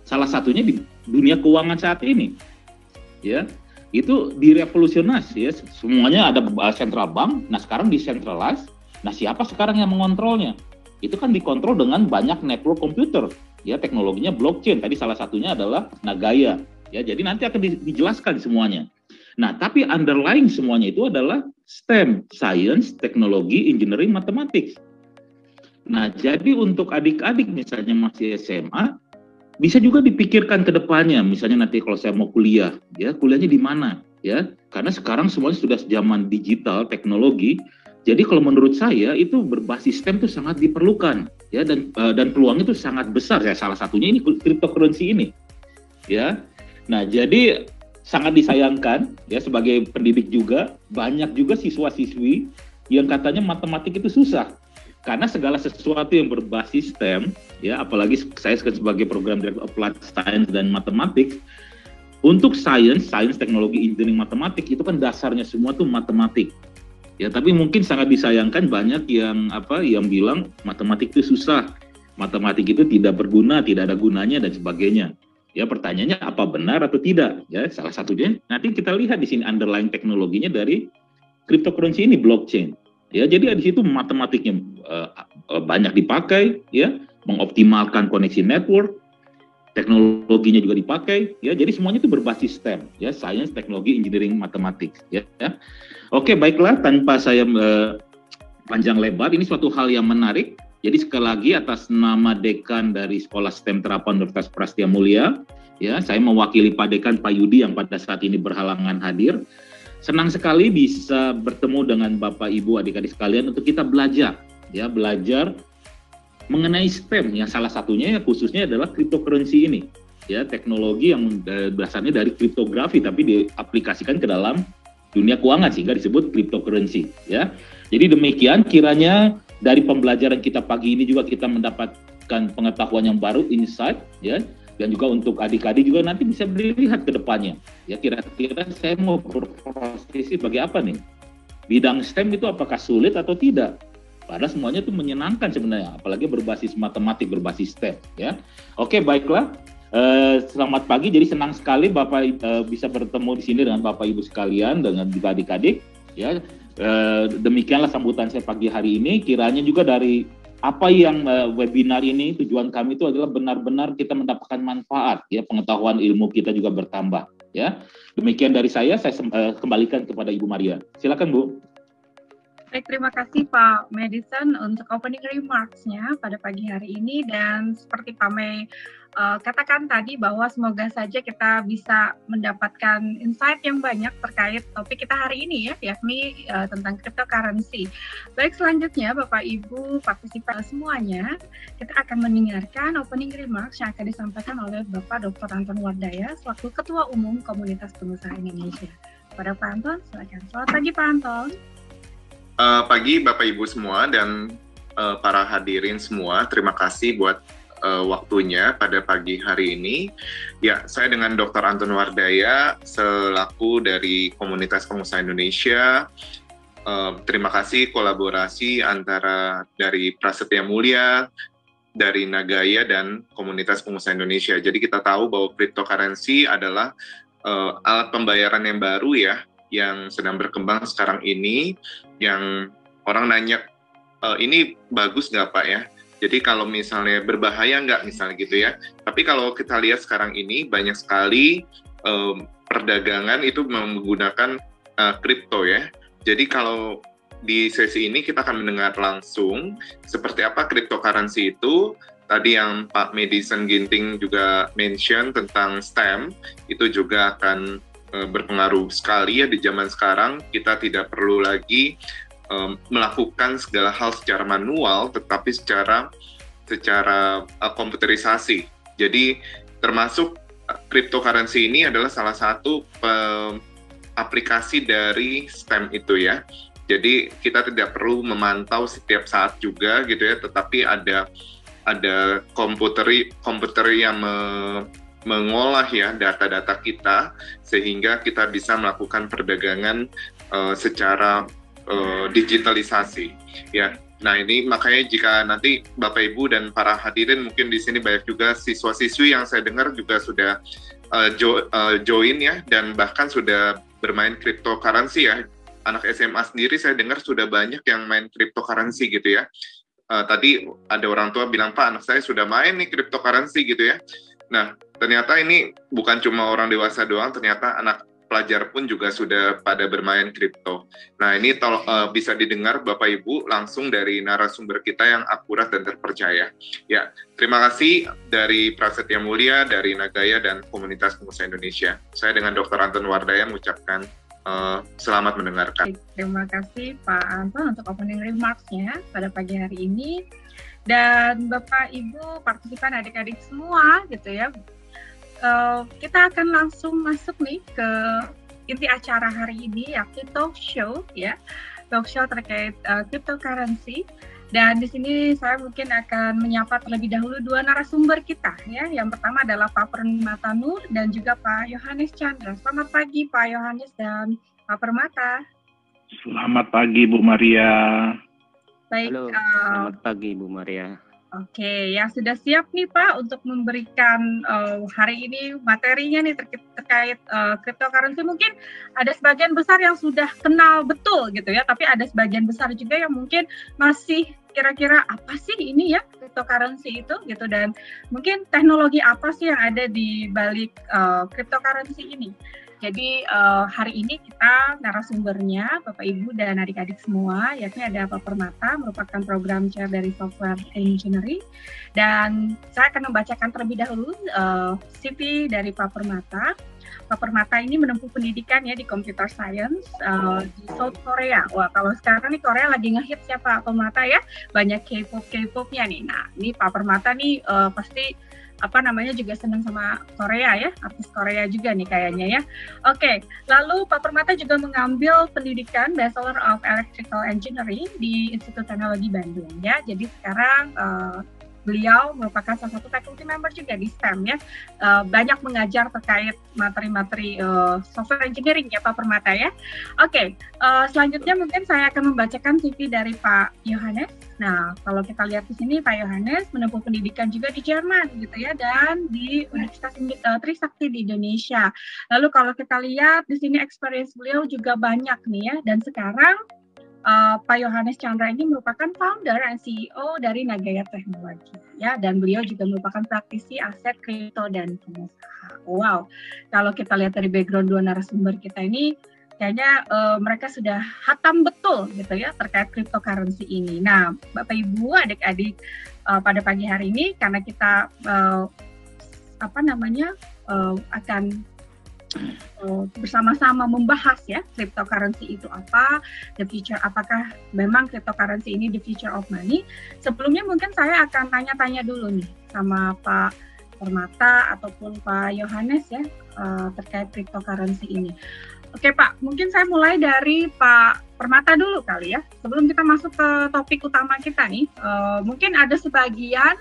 Salah satunya di dunia keuangan saat ini, ya. Itu direvolusionis, ya. Semuanya ada central bank. Nah, sekarang decentralized. Nah, siapa sekarang yang mengontrolnya? Itu kan dikontrol dengan banyak network komputer, ya, teknologinya blockchain. Tadi salah satunya adalah Nagaya, ya. Jadi nanti akan dijelaskan semuanya. Nah, tapi underlying semuanya itu adalah STEM, Science, Teknologi, Engineering, Mathematics. Nah, jadi untuk adik-adik misalnya masih SMA, bisa juga dipikirkan ke depannya, misalnya nanti kalau saya mau kuliah, ya, kuliahnya di mana, ya? Karena sekarang semuanya sudah zaman digital, teknologi. Jadi kalau menurut saya itu berbasis STEM itu sangat diperlukan, ya, dan peluangnya itu sangat besar, ya. Salah satunya ini cryptocurrency ini, ya. Nah, jadi sangat disayangkan, ya, sebagai pendidik juga banyak juga siswa-siswi yang katanya matematik itu susah karena segala sesuatu yang berbasis STEM, ya, apalagi saya sebagai program Director Applied Science dan Matematik, untuk science, teknologi, engineering, matematik itu kan dasarnya semua tuh matematik. Ya, tapi mungkin sangat disayangkan banyak yang bilang matematik itu susah, matematik itu tidak berguna, tidak ada gunanya dan sebagainya. Ya, pertanyaannya apa benar atau tidak? Ya, salah satunya nanti kita lihat di sini underlying teknologinya dari cryptocurrency ini, blockchain. Ya, jadi di situ matematiknya banyak dipakai, ya, mengoptimalkan koneksi network, teknologinya juga dipakai, ya. Jadi semuanya itu berbasis STEM, ya, science, teknologi, engineering, mathematics, ya. Oke, baiklah, tanpa saya panjang lebar, ini suatu hal yang menarik. Jadi sekali lagi atas nama Dekan dari Sekolah STEM Terapan Universitas Prastia Mulia, ya, saya mewakili Pak Dekan Pak Yudi yang pada saat ini berhalangan hadir. Senang sekali bisa bertemu dengan Bapak Ibu adik-adik sekalian untuk kita belajar, ya, belajar mengenai STEM yang salah satunya khususnya adalah cryptocurrency ini, ya, teknologi yang dasarnya dari kriptografi tapi diaplikasikan ke dalam dunia keuangan sehingga disebut cryptocurrency, ya. Jadi demikian kiranya dari pembelajaran kita pagi ini juga kita mendapatkan pengetahuan yang baru, insight, ya, dan juga untuk adik-adik juga nanti bisa dilihat ke depannya, ya, kira-kira saya mau berprofesi sebagai apa nih, bidang STEM itu apakah sulit atau tidak, padahal semuanya itu menyenangkan sebenarnya, apalagi berbasis matematik, berbasis STEM, ya. Oke, baiklah. Selamat pagi, jadi senang sekali Bapak bisa bertemu di sini dengan Bapak Ibu sekalian, dengan juga adik-adik, ya. Demikianlah sambutan saya pagi hari ini. Kiranya juga dari apa yang webinar ini, tujuan kami itu adalah benar-benar kita mendapatkan manfaat, ya, pengetahuan ilmu kita juga bertambah, ya. Demikian dari saya kembalikan kepada Ibu Maria. Silakan, Bu. Baik, terima kasih Pak Madison untuk opening remarks-nya pada pagi hari ini, dan seperti Pak May katakan tadi bahwa semoga saja kita bisa mendapatkan insight yang banyak terkait topik kita hari ini, ya, yakni tentang cryptocurrency. Baik, selanjutnya Bapak Ibu partisipan semuanya, kita akan mendengarkan opening remarks yang akan disampaikan oleh Bapak Dr. Anton Wardaya selaku Ketua Umum Komunitas Pengusaha Indonesia. Pada Pak Anton, silakan. Selamat pagi Pak Anton. Pagi Bapak Ibu semua dan para hadirin semua, terima kasih buat waktunya pada pagi hari ini. Ya, saya dengan Dr. Anton Wardaya selaku dari Komunitas Pengusaha Indonesia. Terima kasih kolaborasi antara dari Prasetya Mulia, dari Nagaya dan Komunitas Pengusaha Indonesia. Jadi kita tahu bahwa cryptocurrency adalah alat pembayaran yang baru, ya, yang sedang berkembang sekarang ini, yang orang nanya, ini bagus nggak Pak, ya? Jadi kalau misalnya berbahaya nggak misalnya gitu, ya. Tapi kalau kita lihat sekarang ini banyak sekali perdagangan itu menggunakan kripto, ya. Jadi kalau di sesi ini kita akan mendengar langsung seperti apa cryptocurrency itu. Tadi yang Pak Madison Ginting juga mention tentang STEM, itu juga akan berpengaruh sekali, ya, di zaman sekarang. Kita tidak perlu lagi melakukan segala hal secara manual, tetapi secara komputerisasi. Jadi termasuk cryptocurrency ini adalah salah satu aplikasi dari STEM itu, ya. Jadi kita tidak perlu memantau setiap saat juga gitu, ya, tetapi ada komputer yang mengolah, ya, data-data kita sehingga kita bisa melakukan perdagangan secara digitalisasi, ya. Nah, ini makanya jika nanti Bapak Ibu dan para hadirin mungkin di sini banyak juga siswa-siswi yang saya dengar juga sudah join ya, dan bahkan sudah bermain cryptocurrency ya. Anak SMA sendiri saya dengar sudah banyak yang main cryptocurrency gitu ya. Tadi ada orang tua bilang, Pak, anak saya sudah main nih cryptocurrency gitu ya. Nah, ternyata ini bukan cuma orang dewasa doang, ternyata anak pelajar pun juga sudah pada bermain kripto. Nah, ini bisa didengar Bapak Ibu langsung dari narasumber kita yang akurat dan terpercaya. Ya, terima kasih dari Prasetya Mulia, dari Nagaya dan Komunitas Pengusaha Indonesia. Saya dengan Dr. Anton Wardaya mengucapkan selamat mendengarkan. Terima kasih Pak Anton untuk opening remarks-nya pada pagi hari ini. Dan Bapak Ibu partisipan adik-adik semua gitu ya. Kita akan langsung masuk nih ke inti acara hari ini, yakni talk show ya, talk show terkait cryptocurrency. Dan di sini saya mungkin akan menyapa terlebih dahulu dua narasumber kita ya. Yang pertama adalah Pak Permata Nur dan juga Pak Yohanes Chandra. Selamat pagi Pak Yohanes dan Pak Permata. Selamat pagi Bu Maria. Baik. Halo, selamat pagi Bu Maria. Oke, ya sudah siap nih Pak untuk memberikan hari ini materinya nih terkait cryptocurrency. Mungkin ada sebagian besar yang sudah kenal betul gitu ya, tapi ada sebagian besar juga yang mungkin masih kira-kira apa sih ini ya cryptocurrency itu gitu, dan mungkin teknologi apa sih yang ada di balik cryptocurrency ini. Jadi hari ini kita narasumbernya Bapak Ibu dan adik-adik semua, yakni ada Pak Permata, merupakan program chair dari Software Engineering, dan saya akan membacakan terlebih dahulu CV dari Pak Permata. Pak Permata ini menempuh pendidikan ya di Computer Science di South Korea. Wah, kalau sekarang nih Korea lagi ngehits ya Pak Permata ya, banyak K-pop-nya nih. Nah, ini Pak Permata nih pasti juga senang sama Korea ya, artis Korea juga nih kayaknya ya. Oke, lalu Pak Permata juga mengambil pendidikan Bachelor of Electrical Engineering di Institut Teknologi Bandung ya. Jadi sekarang beliau merupakan salah satu faculty member juga di STEM ya, banyak mengajar terkait materi-materi software engineering ya Pak Permata ya. Oke, selanjutnya mungkin saya akan membacakan CV dari Pak Yohanes. Nah, kalau kita lihat di sini Pak Yohanes menempuh pendidikan juga di Jerman gitu ya, dan di Universitas Trisakti di Indonesia. Lalu kalau kita lihat di sini experience beliau juga banyak nih ya, dan sekarang Pak Yohanes Chandra ini merupakan founder dan CEO dari Nagaya Teknologi ya, dan beliau juga merupakan praktisi aset kripto dan pengusaha. Wow, kalau kita lihat dari background dua narasumber kita ini, kayaknya mereka sudah hatam betul gitu ya terkait cryptocurrency ini. Nah, Bapak Ibu, adik-adik pada pagi hari ini karena kita akan bersama-sama membahas ya cryptocurrency itu apa, the future, apakah memang cryptocurrency ini the future of money. Sebelumnya mungkin saya akan tanya-tanya dulu nih sama Pak Permata ataupun Pak Yohanes ya terkait cryptocurrency ini. Oke Pak, mungkin saya mulai dari Pak Permata dulu kali ya. Sebelum kita masuk ke topik utama kita nih, mungkin ada sebagian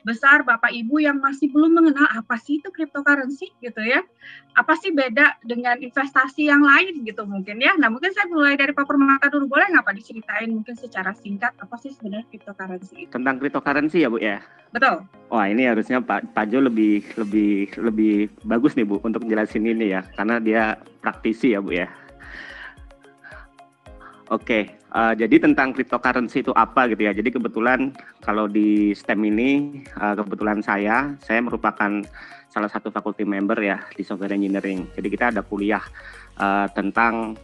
besar Bapak Ibu yang masih belum mengenal apa sih itu cryptocurrency gitu ya. Apa sih beda dengan investasi yang lain gitu mungkin ya. Nah, mungkin saya mulai dari Pak Permata dulu, boleh nggak Pak diceritain mungkin secara singkat apa sih sebenarnya cryptocurrency itu? Tentang cryptocurrency ya Bu ya? Betul. Wah, ini harusnya Pak Jo lebih bagus nih Bu untuk jelasin ini ya, karena dia praktisi ya Bu ya. Oke, jadi tentang cryptocurrency itu apa gitu ya. Jadi kebetulan kalau di STEM ini, kebetulan saya merupakan salah satu faculty member ya di Software Engineering. Jadi kita ada kuliah tentang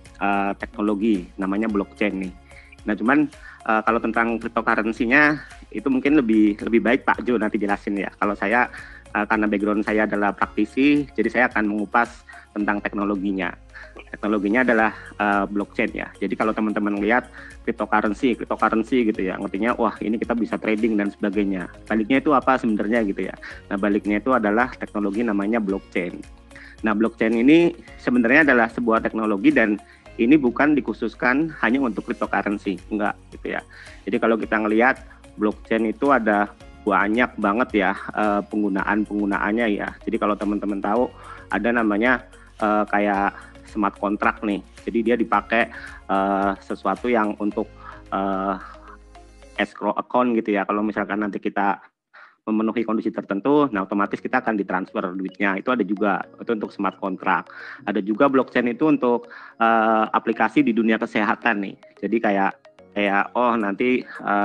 teknologi, namanya blockchain nih. Nah cuman kalau tentang cryptocurrency-nya itu mungkin lebih baik Pak Jo nanti jelasin ya. Kalau saya karena background saya adalah praktisi, jadi saya akan mengupas tentang teknologinya. Teknologinya adalah blockchain ya. Jadi kalau teman-teman lihat cryptocurrency gitu ya, ngertinya wah ini kita bisa trading dan sebagainya. Baliknya itu apa sebenarnya gitu ya. Nah baliknya itu adalah teknologi namanya blockchain. Nah blockchain ini sebenarnya adalah sebuah teknologi dan ini bukan dikhususkan hanya untuk cryptocurrency, enggak gitu ya. Jadi kalau kita ngelihat blockchain itu ada banyak banget ya penggunaannya ya. Jadi kalau teman-teman tahu ada namanya kayak smart contract nih. Jadi dia dipakai sesuatu yang untuk escrow account gitu ya. Kalau misalkan nanti kita memenuhi kondisi tertentu, nah otomatis kita akan ditransfer duitnya. Itu ada juga, itu untuk smart contract. Ada juga blockchain itu untuk aplikasi di dunia kesehatan nih. Jadi kayak oh nanti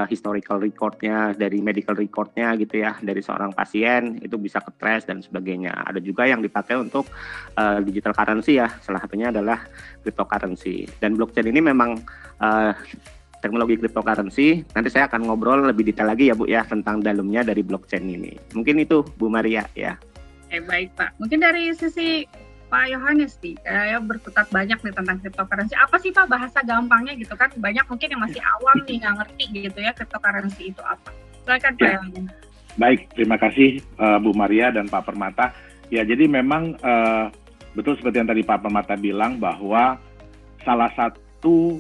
historical recordnya dari medical recordnya gitu ya, dari seorang pasien itu bisa ke-trace dan sebagainya. Ada juga yang dipakai untuk digital currency ya, salah satunya adalah cryptocurrency. Dan blockchain ini memang teknologi cryptocurrency. Nanti saya akan ngobrol lebih detail lagi ya Bu ya tentang dalamnya dari blockchain ini. Mungkin itu Bu Maria ya. Baik Pak. Mungkin dari sisi Pak Yohanes nih, ya berkutat banyak nih tentang cryptocurrency. Apa sih Pak bahasa gampangnya gitu kan? Banyak mungkin yang masih awam nih nggak ngerti gitu ya cryptocurrency itu apa. Silakan Pak Yohanes. Baik, terima kasih Bu Maria dan Pak Permata. Ya, jadi memang betul seperti yang tadi Pak Permata bilang bahwa salah satu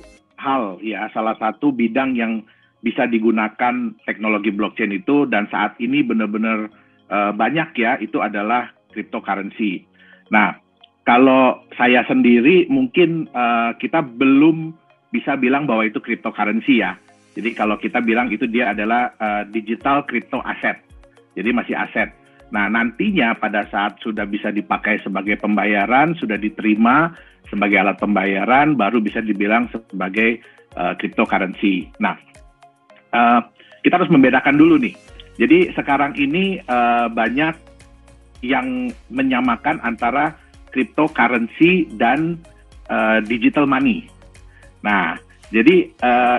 bidang yang bisa digunakan teknologi blockchain itu dan saat ini benar-benar banyak ya, itu adalah cryptocurrency. Nah, kalau saya sendiri mungkin kita belum bisa bilang bahwa itu cryptocurrency ya. Jadi kalau kita bilang itu dia adalah digital crypto asset. Jadi masih aset. Nah, nantinya pada saat sudah bisa dipakai sebagai pembayaran, sudah diterima sebagai alat pembayaran, baru bisa dibilang sebagai cryptocurrency. Nah, kita harus membedakan dulu nih. Jadi sekarang ini banyak yang menyamakan antara cryptocurrency dan digital money. Nah, jadi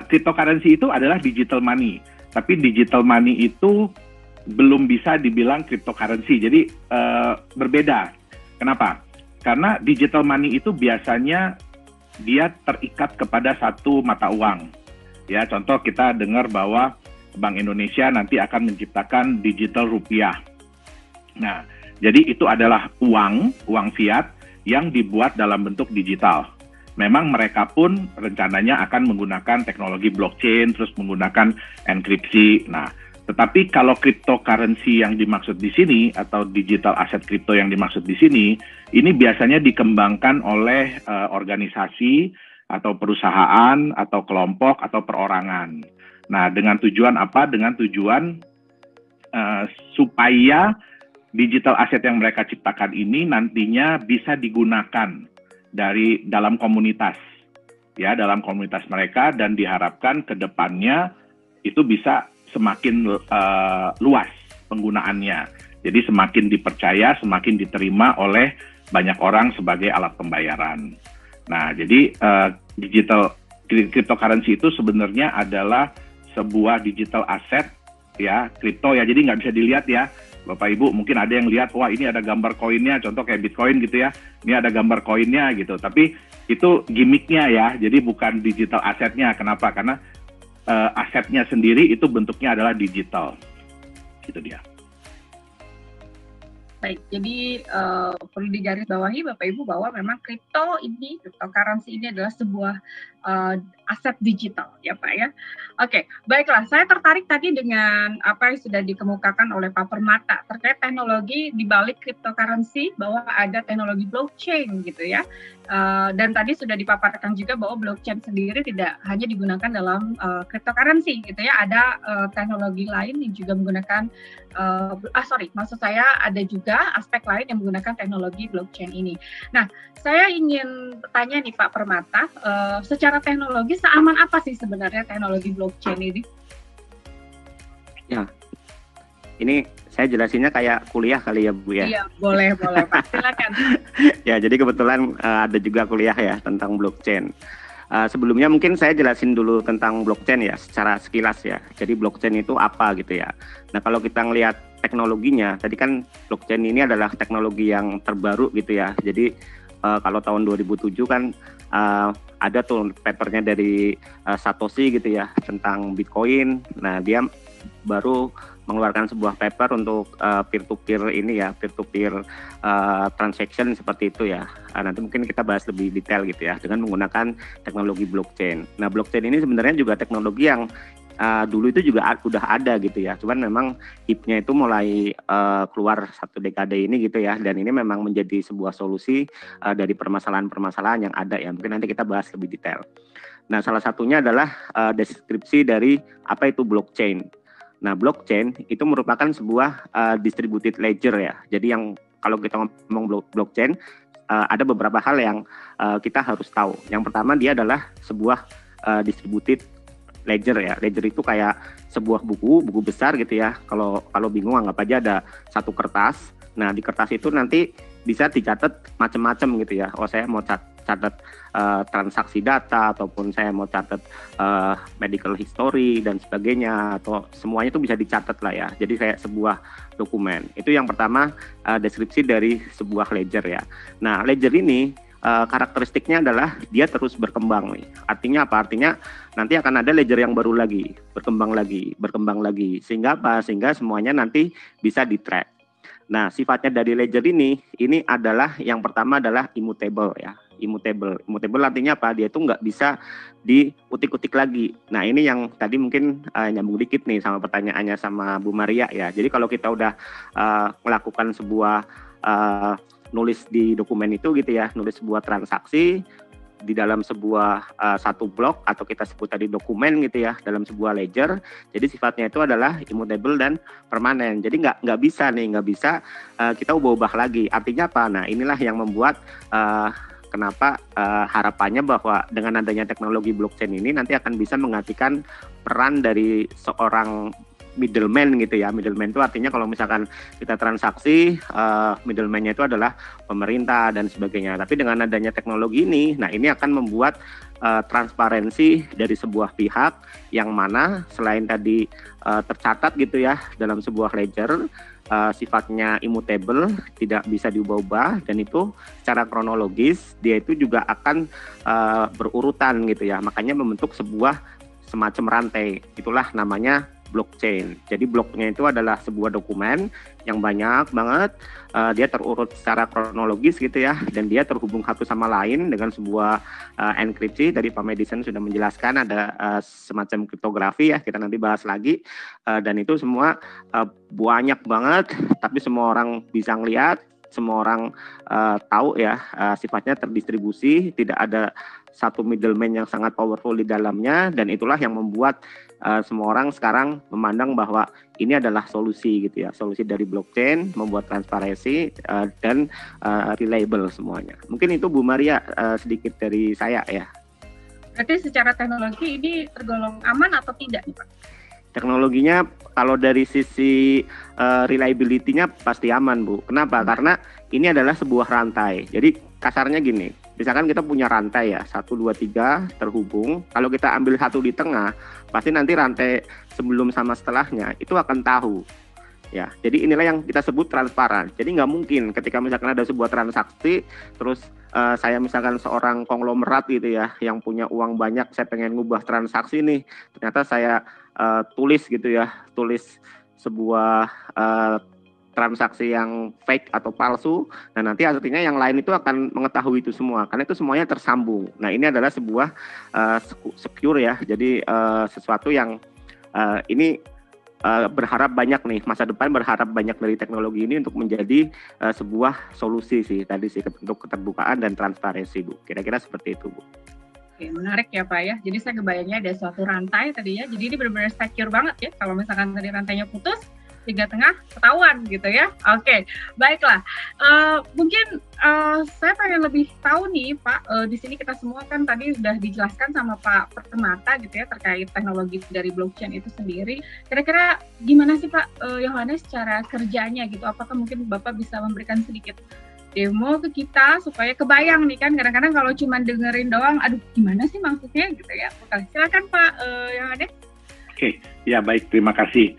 cryptocurrency itu adalah digital money, tapi digital money itu belum bisa dibilang cryptocurrency. Jadi berbeda. Kenapa? Karena digital money itu biasanya dia terikat kepada satu mata uang. Ya, contoh kita dengar bahwa Bank Indonesia nanti akan menciptakan digital rupiah. Nah, jadi itu adalah uang fiat yang dibuat dalam bentuk digital. Memang mereka pun rencananya akan menggunakan teknologi blockchain, terus menggunakan enkripsi. Nah, tetapi kalau cryptocurrency yang dimaksud di sini atau digital aset kripto yang dimaksud di sini, ini biasanya dikembangkan oleh organisasi atau perusahaan atau kelompok atau perorangan. Nah, dengan tujuan apa? Dengan tujuan supaya digital aset yang mereka ciptakan ini nantinya bisa digunakan dalam komunitas, ya, dalam komunitas mereka, dan diharapkan ke depannya itu bisa semakin luas penggunaannya. Jadi semakin dipercaya, semakin diterima oleh banyak orang sebagai alat pembayaran. Nah, jadi digital cryptocurrency itu sebenarnya adalah sebuah digital asset ya, kripto ya. Jadi nggak bisa dilihat ya, Bapak Ibu. Mungkin ada yang lihat, wah ini ada gambar koinnya, contoh kayak Bitcoin gitu ya. Ini ada gambar koinnya gitu. Tapi itu gimmicknya ya. Jadi bukan digital asetnya. Kenapa? Karena asetnya sendiri itu bentuknya adalah digital. Itu dia. Baik, jadi perlu digarisbawahi Bapak Ibu bahwa memang cryptocurrency ini adalah sebuah aset digital ya Pak ya. Oke, baiklah, saya tertarik tadi dengan apa yang sudah dikemukakan oleh Pak Permata terkait teknologi di balik cryptocurrency, bahwa ada teknologi blockchain gitu ya. Dan tadi sudah dipaparkan juga bahwa blockchain sendiri tidak hanya digunakan dalam cryptocurrency gitu ya. Ada teknologi lain yang juga menggunakan maksud saya ada juga aspek lain yang menggunakan teknologi blockchain ini. Nah, saya ingin bertanya nih Pak Permata, secara teknologi seaman apa sih sebenarnya teknologi blockchain ini? Ya, ini saya jelasinnya kayak kuliah kali ya Bu ya. Iya, boleh Pak, silakan. Ya, jadi kebetulan ada juga kuliah ya tentang blockchain. Sebelumnya mungkin saya jelasin dulu tentang blockchain ya, secara sekilas ya. Jadi blockchain itu apa gitu ya. Nah, kalau kita ngelihat teknologinya, tadi kan blockchain ini adalah teknologi yang terbaru gitu ya. Jadi kalau tahun 2007 kan ada tuh papernya dari Satoshi gitu ya tentang Bitcoin. Nah, dia baru mengeluarkan sebuah paper untuk peer-to-peer ini ya, peer-to-peer transaction seperti itu ya. Nanti mungkin kita bahas lebih detail gitu ya dengan menggunakan teknologi blockchain. Nah, blockchain ini sebenarnya juga teknologi yang dulu itu juga udah ada gitu ya. Cuman memang hype-nya itu mulai keluar satu dekade ini gitu ya. Dan ini memang menjadi sebuah solusi dari permasalahan-permasalahan yang ada ya. Mungkin nanti kita bahas lebih detail. Nah, salah satunya adalah deskripsi dari apa itu blockchain. Nah, blockchain itu merupakan sebuah distributed ledger ya. Jadi yang kalau kita ngomong blockchain, ada beberapa hal yang kita harus tahu. Yang pertama, dia adalah sebuah distributed ledger ya. Ledger itu kayak sebuah buku besar gitu ya. Kalau bingung anggap aja ada satu kertas. Nah, di kertas itu nanti bisa dicatat macam-macam gitu ya. Oh, saya mau catat transaksi data, ataupun saya mau catat medical history dan sebagainya, atau semuanya itu bisa dicatat lah ya. Jadi kayak sebuah dokumen. Itu yang pertama, deskripsi dari sebuah ledger ya. Nah, ledger ini karakteristiknya adalah dia terus berkembang nih. Artinya apa? Artinya nanti akan ada ledger yang baru lagi, berkembang lagi. Sehingga apa? Sehingga semuanya nanti bisa di-track. Nah, sifatnya dari ledger ini adalah yang pertama adalah immutable ya. Immutable artinya apa? Dia itu nggak bisa diutik-utik lagi. Nah, ini yang tadi mungkin nyambung dikit nih sama pertanyaannya sama Bu Maria ya. Jadi kalau kita udah melakukan sebuah nulis di dokumen itu gitu ya, nulis sebuah transaksi di dalam sebuah satu blok atau kita sebut tadi dokumen gitu ya, dalam sebuah ledger. Jadi sifatnya itu adalah immutable dan permanen. Jadi nggak bisa kita ubah-ubah lagi. Artinya apa? Nah, inilah yang membuat kenapa harapannya bahwa dengan adanya teknologi blockchain ini nanti akan bisa menggantikan peran dari seorang middleman gitu ya. Middleman itu artinya kalau misalkan kita transaksi, middleman-nya itu adalah pemerintah dan sebagainya. Tapi dengan adanya teknologi ini, nah ini akan membuat transparansi dari sebuah pihak yang mana selain tadi tercatat gitu ya dalam sebuah ledger, sifatnya immutable, tidak bisa diubah-ubah, dan itu secara kronologis dia itu juga akan berurutan gitu ya. Makanya membentuk sebuah semacam rantai. Itulah namanya blockchain. Jadi bloknya itu adalah sebuah dokumen yang banyak banget, dia terurut secara kronologis gitu ya, dan dia terhubung satu sama lain dengan sebuah enkripsi. Tadi Pak Madison sudah menjelaskan ada semacam kriptografi ya, kita nanti bahas lagi, dan itu semua banyak banget, tapi semua orang bisa ngelihat, semua orang tahu ya, sifatnya terdistribusi, tidak ada satu middleman yang sangat powerful di dalamnya, dan itulah yang membuat semua orang sekarang memandang bahwa ini adalah solusi gitu ya, solusi dari blockchain, membuat transparansi dan reliable semuanya. Mungkin itu Bu Maria sedikit dari saya ya. Berarti secara teknologi ini tergolong aman atau tidak nih Pak? Teknologinya kalau dari sisi reliability-nya pasti aman Bu. Kenapa? Karena ini adalah sebuah rantai. Jadi kasarnya gini, misalkan kita punya rantai ya, 1, 2, 3 terhubung. Kalau kita ambil satu di tengah, pasti nanti rantai sebelum sama setelahnya itu akan tahu. Ya, jadi inilah yang kita sebut transparan. Jadi nggak mungkin ketika misalkan ada sebuah transaksi, terus saya misalkan seorang konglomerat gitu ya, yang punya uang banyak, saya pengen ngubah transaksi nih, ternyata saya tulis gitu ya, tulis sebuah transaksi yang fake atau palsu, nah nanti artinya yang lain itu akan mengetahui itu semua, karena itu semuanya tersambung. Nah ini adalah sebuah secure ya, jadi sesuatu yang ini berharap banyak nih, masa depan berharap banyak dari teknologi ini untuk menjadi sebuah solusi sih, tadi sih untuk keterbukaan dan transparansi Bu, kira-kira seperti itu Bu. Oke, menarik ya Pak ya, jadi saya kebayangnya ada suatu rantai tadi ya, jadi ini benar-benar secure banget ya, kalau misalkan tadi rantainya putus, 3 tengah ketahuan gitu ya. Oke, baiklah. Mungkin saya pengen lebih tahu nih Pak, di sini kita semua kan tadi sudah dijelaskan sama Pak Permata gitu ya terkait teknologi dari blockchain itu sendiri. Kira-kira gimana sih Pak Yohanes cara kerjanya gitu? Apakah mungkin Bapak bisa memberikan sedikit demo ke kita supaya kebayang nih kan, kadang-kadang kalau cuma dengerin doang, aduh gimana sih maksudnya gitu ya. Oke, silakan Pak Yohanes. Oke, ya baik, terima kasih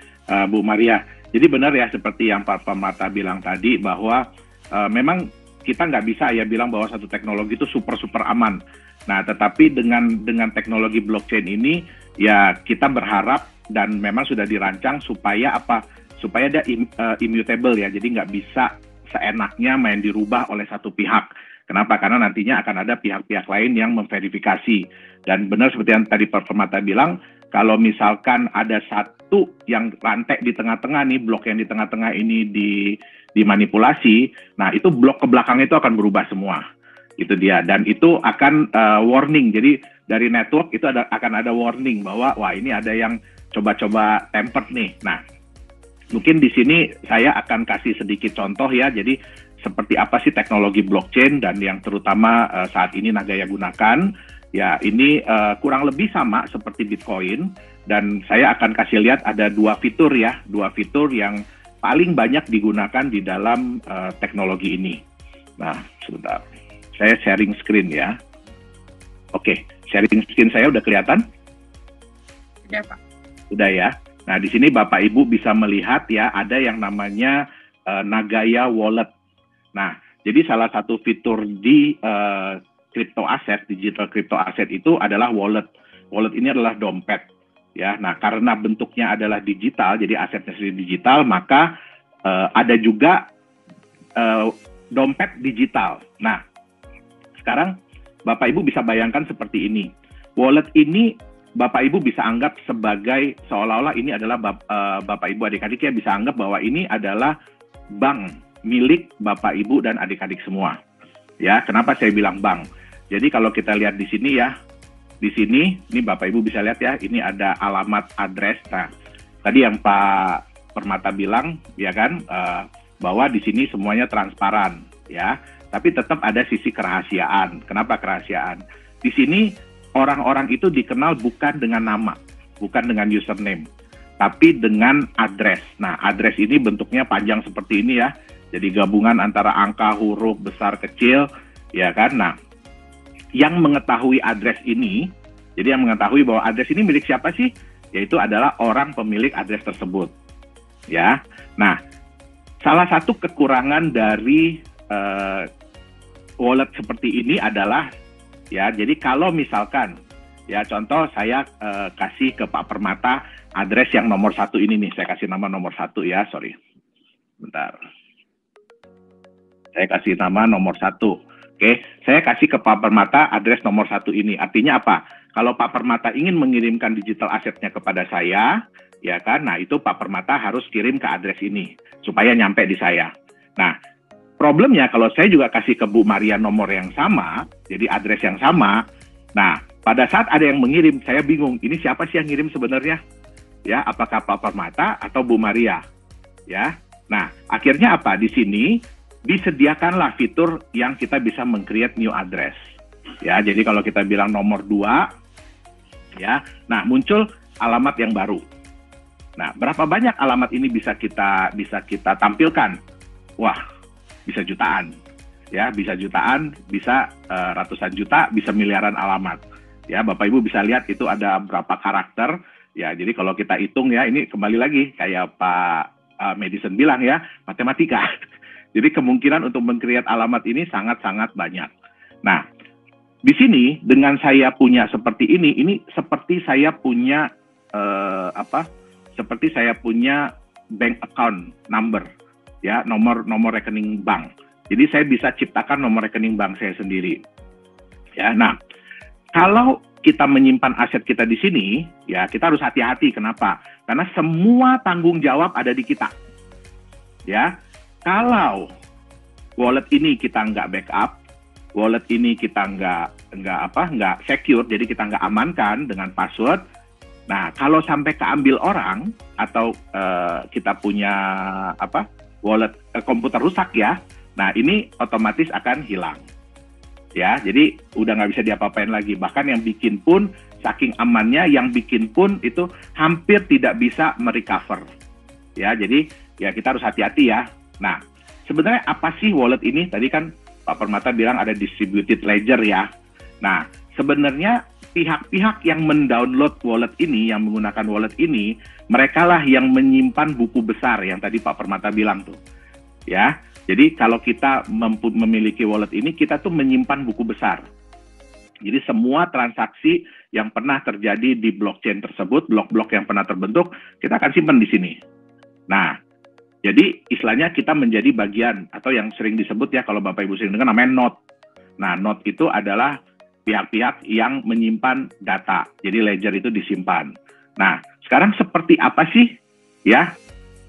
Bu Maria. Jadi benar ya seperti yang Pak Permata bilang tadi bahwa memang kita nggak bisa ya bilang bahwa satu teknologi itu super aman. Nah, tetapi dengan teknologi blockchain ini ya kita berharap dan memang sudah dirancang supaya apa? Supaya dia immutable ya. Jadi nggak bisa seenaknya main dirubah oleh satu pihak. Kenapa? Karena nantinya akan ada pihak-pihak lain yang memverifikasi. Dan benar seperti yang tadi Pak Permata bilang, kalau misalkan ada satu yang rantai di tengah-tengah nih, blok yang di tengah-tengah ini dimanipulasi, nah itu blok ke belakang itu akan berubah semua. Itu dia. Dan itu akan warning. Jadi dari network itu akan ada warning bahwa wah ini ada yang coba-coba tempered nih. Nah, mungkin di sini saya akan kasih sedikit contoh ya. Jadi seperti apa sih teknologi blockchain dan yang terutama saat ini Nagaya gunakan. Ya, ini kurang lebih sama seperti Bitcoin, dan saya akan kasih lihat ada dua fitur yang paling banyak digunakan di dalam teknologi ini. Nah, sebentar. Saya sharing screen ya. Oke, sharing screen saya udah kelihatan? Udah, Pak. Udah ya. Nah, di sini Bapak Ibu bisa melihat ya, ada yang namanya Nagaya Wallet. Nah, jadi salah satu fitur di crypto asset, digital crypto asset itu adalah wallet. Wallet ini adalah dompet. Ya, nah karena bentuknya adalah digital, jadi asetnya sendiri digital, maka ada juga dompet digital. Nah, sekarang Bapak Ibu bisa bayangkan seperti ini. Wallet ini Bapak Ibu bisa anggap sebagai seolah-olah ini adalah Bapak Ibu adik-adik ya bisa anggap bahwa ini adalah bank milik Bapak Ibu dan adik-adik semua. Ya, kenapa saya bilang bank? Jadi kalau kita lihat di sini ya, di sini ini Bapak Ibu bisa lihat ya, ini ada alamat address. Nah, tadi yang Pak Permata bilang ya kan bahwa di sini semuanya transparan ya. Tapi tetap ada sisi kerahasiaan. Kenapa kerahasiaan? Di sini orang-orang itu dikenal bukan dengan nama, bukan dengan username, tapi dengan address. Nah, address ini bentuknya panjang seperti ini ya. Jadi gabungan antara angka, huruf, besar, kecil, ya kan? Nah, yang mengetahui address ini, jadi yang mengetahui bahwa address ini milik siapa sih? Yaitu adalah orang pemilik address tersebut. Ya. Nah, salah satu kekurangan dari wallet seperti ini adalah ya, jadi kalau misalkan ya contoh saya kasih ke Pak Permata address yang nomor 1 ini nih, saya kasih nama nomor 1 ya, sorry, bentar, saya kasih nama nomor 1, oke, saya kasih ke Pak Permata address nomor 1 ini, artinya apa? Kalau Pak Permata ingin mengirimkan digital asetnya kepada saya, ya kan, nah itu Pak Permata harus kirim ke address ini supaya nyampe di saya. Nah, problemnya kalau saya juga kasih ke Bu Maria nomor yang sama, jadi address yang sama, nah pada saat ada yang mengirim, saya bingung, ini siapa sih yang ngirim sebenarnya? Ya, apakah Pak Permata atau Bu Maria? Ya, nah akhirnya apa? Di sini disediakanlah fitur yang kita bisa meng-create new address. Ya, jadi kalau kita bilang nomor 2, ya, nah muncul alamat yang baru. Nah, berapa banyak alamat ini bisa kita tampilkan? Wah, bisa jutaan, ya, bisa jutaan, bisa ratusan juta, bisa miliaran alamat. Ya, Bapak Ibu bisa lihat itu ada berapa karakter. Ya, jadi kalau kita hitung ya, ini kembali lagi kayak Pak Madison bilang ya, matematika. Jadi kemungkinan untuk meng-create alamat ini sangat-sangat banyak. Nah, di sini dengan saya punya seperti ini seperti saya punya seperti saya punya bank account number. Ya, nomor rekening bank. Jadi saya bisa ciptakan nomor rekening bank saya sendiri. Ya, nah, kalau kita menyimpan aset kita di sini, ya kita harus hati-hati. Kenapa? Karena semua tanggung jawab ada di kita. Ya, kalau wallet ini kita nggak backup, wallet ini kita nggak secure, jadi kita nggak amankan dengan password. Nah, kalau sampai keambil orang atau kita punya wallet komputer rusak ya, nah ini otomatis akan hilang. Ya, jadi udah nggak bisa diapa-apain lagi. Bahkan yang bikin pun saking amannya, yang bikin pun itu hampir tidak bisa merecover. Ya, jadi ya kita harus hati-hati ya. Nah, sebenarnya apa sih wallet ini? Tadi kan Pak Permata bilang ada distributed ledger ya. Nah, sebenarnya pihak-pihak yang mendownload wallet ini, yang menggunakan wallet ini, mereka lah yang menyimpan buku besar yang tadi Pak Permata bilang tuh. Ya, jadi kalau kita memiliki wallet ini, kita tuh menyimpan buku besar. Jadi semua transaksi yang pernah terjadi di blockchain tersebut, blok-blok yang pernah terbentuk, kita akan simpan di sini. Nah, jadi istilahnya kita menjadi bagian, atau yang sering disebut ya, kalau Bapak Ibu sering dengar namanya node. Nah, node itu adalah pihak-pihak yang menyimpan data. Jadi ledger itu disimpan. Nah, sekarang seperti apa sih ya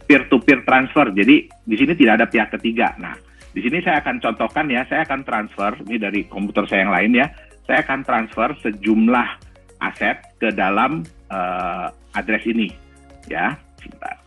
peer-to-peer transfer? Jadi di sini tidak ada pihak ketiga. Nah, di sini saya akan contohkan ya, saya akan transfer ini dari komputer saya yang lain ya. saya akan transfer sejumlah aset ke dalam address ini, ya. Sebentar.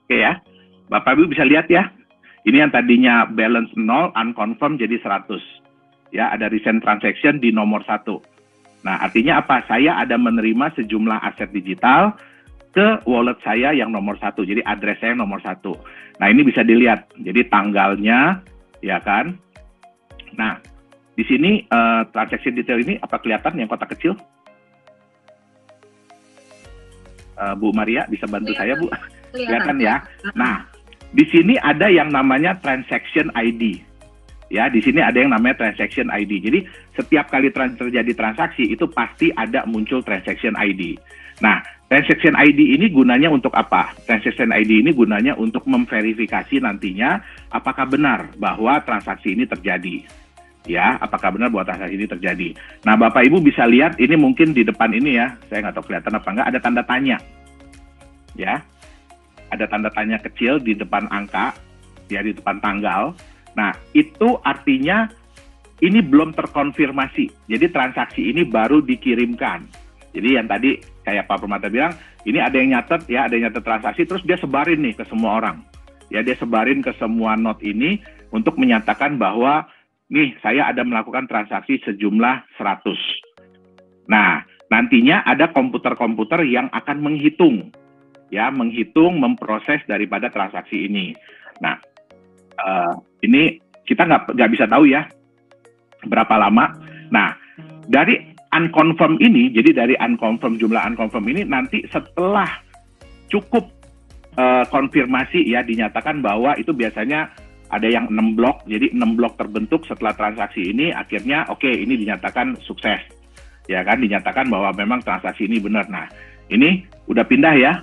Oke ya, Bapak Ibu bisa lihat ya, ini yang tadinya balance 0, unconfirmed jadi 100. Ya, ada recent transaction di nomor 1. Nah, artinya apa? Saya ada menerima sejumlah aset digital ke wallet saya yang nomor 1, jadi address saya yang nomor 1. Nah, ini bisa dilihat, jadi tanggalnya, ya kan? Nah, di sini transaction detail ini apa kelihatan yang kotak kecil? Bu Maria, bisa bantu saya, Bu? Kelihatan ya. Nah, di sini ada yang namanya transaction ID. Ya, di sini ada yang namanya transaction ID. Jadi, setiap kali terjadi transaksi, itu pasti ada muncul transaction ID. Nah, transaction ID ini gunanya untuk apa? Transaction ID ini gunanya untuk memverifikasi nantinya apakah benar bahwa transaksi ini terjadi. Ya, apakah benar bahwa transaksi ini terjadi. Nah, Bapak Ibu bisa lihat, ini mungkin di depan ini ya, saya nggak tahu kelihatan apa enggak, ada tanda tanya. Ya, ada tanda tanya kecil di depan angka, ya di depan tanggal. Nah, itu artinya ini belum terkonfirmasi. Jadi transaksi ini baru dikirimkan. Jadi yang tadi kayak Pak Permata bilang, ini ada yang nyatet ya, ada yang nyatet transaksi, terus dia sebarin nih ke semua orang. Ya, dia sebarin ke semua note ini untuk menyatakan bahwa nih saya ada melakukan transaksi sejumlah 100. Nah, nantinya ada komputer-komputer yang akan menghitung. Ya, menghitung, memproses daripada transaksi ini. Nah, ini kita nggak bisa tahu ya berapa lama. Nah, dari unconfirmed ini, jadi dari unconfirmed, jumlah unconfirmed ini nanti setelah cukup konfirmasi ya, dinyatakan bahwa itu biasanya ada yang 6 blok, jadi 6 blok terbentuk setelah transaksi ini, akhirnya oke, ini dinyatakan sukses. Ya kan, dinyatakan bahwa memang transaksi ini benar. Nah, ini udah pindah ya.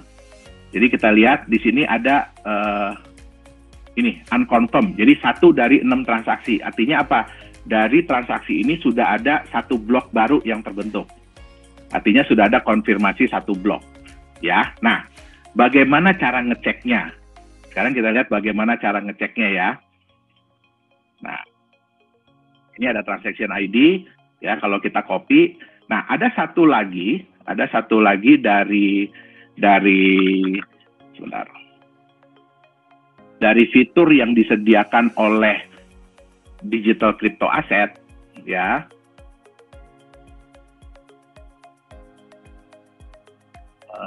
Jadi kita lihat di sini ada ini unconfirmed. Jadi 1 dari 6 transaksi. Artinya apa? Dari transaksi ini sudah ada 1 blok baru yang terbentuk. Artinya sudah ada konfirmasi 1 blok. Ya. Nah, bagaimana cara ngeceknya? Sekarang kita lihat bagaimana cara ngeceknya ya. Nah, ini ada transaction ID ya, kalau kita copy. Nah, ada satu lagi sebentar. Dari fitur yang disediakan oleh digital crypto asset ya.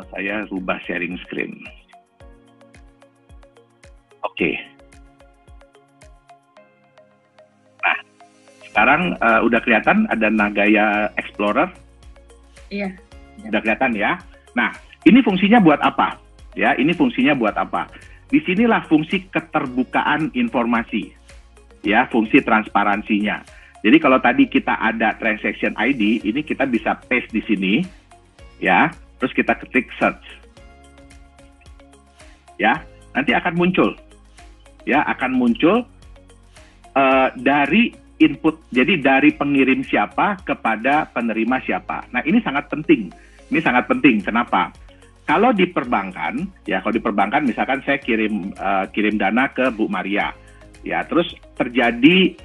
Saya rubah sharing screen. Oke. Nah, sekarang udah kelihatan ada Nagaya Explorer? Iya. Udah kelihatan ya. Nah, ini fungsinya buat apa? Ya, ini fungsinya buat apa? Disinilah fungsi keterbukaan informasi. Ya, fungsi transparansinya. Jadi kalau tadi kita ada transaction ID, ini kita bisa paste di sini. Ya, terus kita ketik search. Ya, nanti akan muncul. Ya, akan muncul dari input, jadi dari pengirim siapa kepada penerima siapa. Nah, ini sangat penting. Ini sangat penting. Kenapa? Kalau di perbankan, ya kalau di perbankan misalkan saya kirim dana ke Bu Maria, ya terus terjadi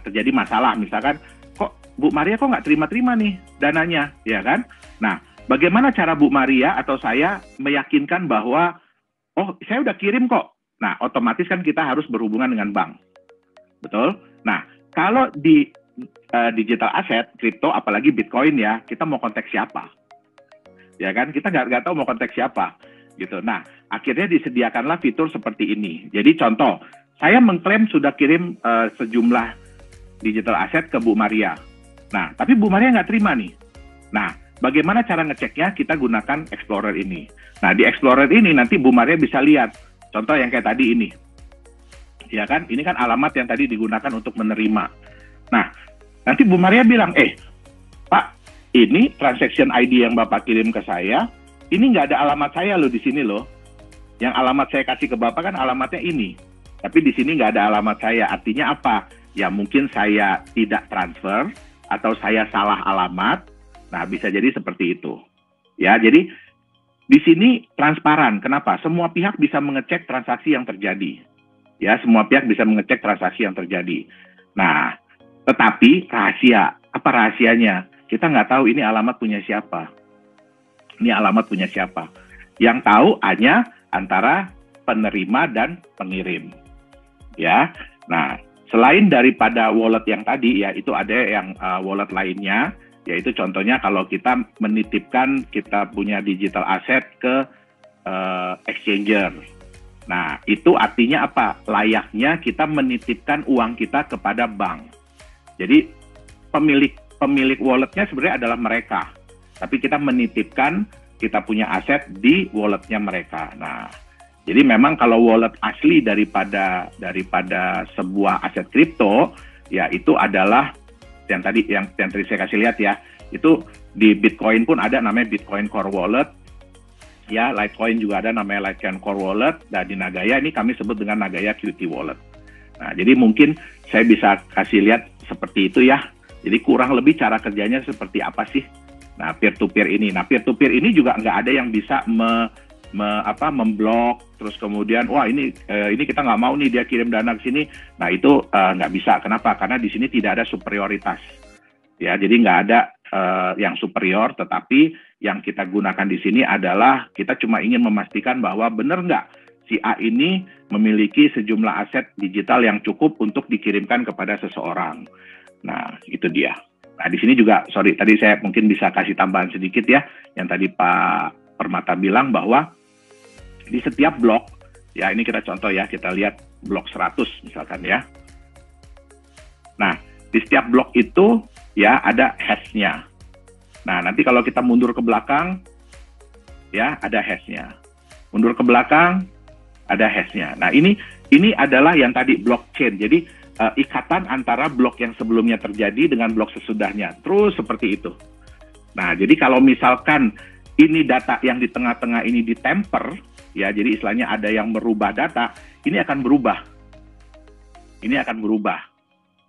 terjadi masalah, misalkan kok Bu Maria kok nggak terima nih dananya, ya kan? Nah, bagaimana cara Bu Maria atau saya meyakinkan bahwa oh saya udah kirim kok? Nah, otomatis kan kita harus berhubungan dengan bank, betul? Nah, kalau di digital asset, kripto, apalagi Bitcoin ya, kita mau kontak siapa? Ya kan, kita nggak tahu mau kontak siapa gitu. Nah, akhirnya disediakanlah fitur seperti ini. Jadi contoh, saya mengklaim sudah kirim sejumlah digital asset ke Bu Maria. Nah, tapi Bu Maria nggak terima nih. Nah, bagaimana cara ngeceknya? Kita gunakan Explorer ini. Nah, di Explorer ini nanti Bu Maria bisa lihat. Contoh yang kayak tadi ini. Ya kan, ini kan alamat yang tadi digunakan untuk menerima. Nah, nanti Bu Maria bilang, Pak, ini transaction ID yang Bapak kirim ke saya, ini nggak ada alamat saya loh di sini loh. Yang alamat saya kasih ke Bapak kan alamatnya ini. Tapi di sini nggak ada alamat saya. Artinya apa? Ya mungkin saya tidak transfer atau saya salah alamat. Nah, bisa jadi seperti itu. Ya, jadi di sini transparan. Kenapa? Semua pihak bisa mengecek transaksi yang terjadi. Ya, semua pihak bisa mengecek transaksi yang terjadi. Nah, tetapi rahasia. Apa rahasianya? Kita nggak tahu ini alamat punya siapa. Ini alamat punya siapa. Yang tahu hanya antara penerima dan pengirim. Ya. Nah, selain daripada wallet yang tadi, ya itu ada yang wallet lainnya, yaitu contohnya kalau kita menitipkan kita punya digital asset ke exchanger. Nah, itu artinya apa? Layaknya kita menitipkan uang kita kepada bank. Jadi pemilik walletnya sebenarnya adalah mereka, tapi kita menitipkan kita punya aset di walletnya mereka. Nah, jadi memang kalau wallet asli daripada sebuah aset kripto, ya itu adalah yang tadi saya kasih lihat ya, itu di Bitcoin pun ada namanya Bitcoin Core Wallet, ya Litecoin juga ada namanya Litecoin Core Wallet, dan di Nagaya ini kami sebut dengan Nagaya Qt Wallet. Nah, jadi mungkin saya bisa kasih lihat seperti itu ya. Jadi kurang lebih cara kerjanya seperti apa sih? Nah, peer-to-peer ini. Nah, peer-to-peer ini juga nggak ada yang bisa memblok, terus kemudian, wah ini kita nggak mau nih dia kirim dana ke sini. Nah, itu nggak bisa. Kenapa? Karena di sini tidak ada superioritas. Ya, jadi nggak ada yang superior, tetapi yang kita gunakan di sini adalah kita cuma ingin memastikan bahwa benar nggak si A ini memiliki sejumlah aset digital yang cukup untuk dikirimkan kepada seseorang. Nah, itu dia. Nah, di sini juga, tadi saya mungkin bisa kasih tambahan sedikit ya, yang tadi Pak Permata bilang bahwa di setiap blok, ya ini kita contoh ya, kita lihat blok 100 misalkan ya. Nah, di setiap blok itu ya ada hash-nya. Nah, nanti kalau kita mundur ke belakang, ya ada hash-nya. Mundur ke belakang, ada hash-nya. Nah, ini adalah yang tadi blockchain. Jadi, ikatan antara blok yang sebelumnya terjadi dengan blok sesudahnya. Terus seperti itu. Nah, jadi kalau misalkan ini data yang di tengah-tengah ini ditemper, ya jadi istilahnya ada yang merubah data, ini akan berubah. Ini akan berubah.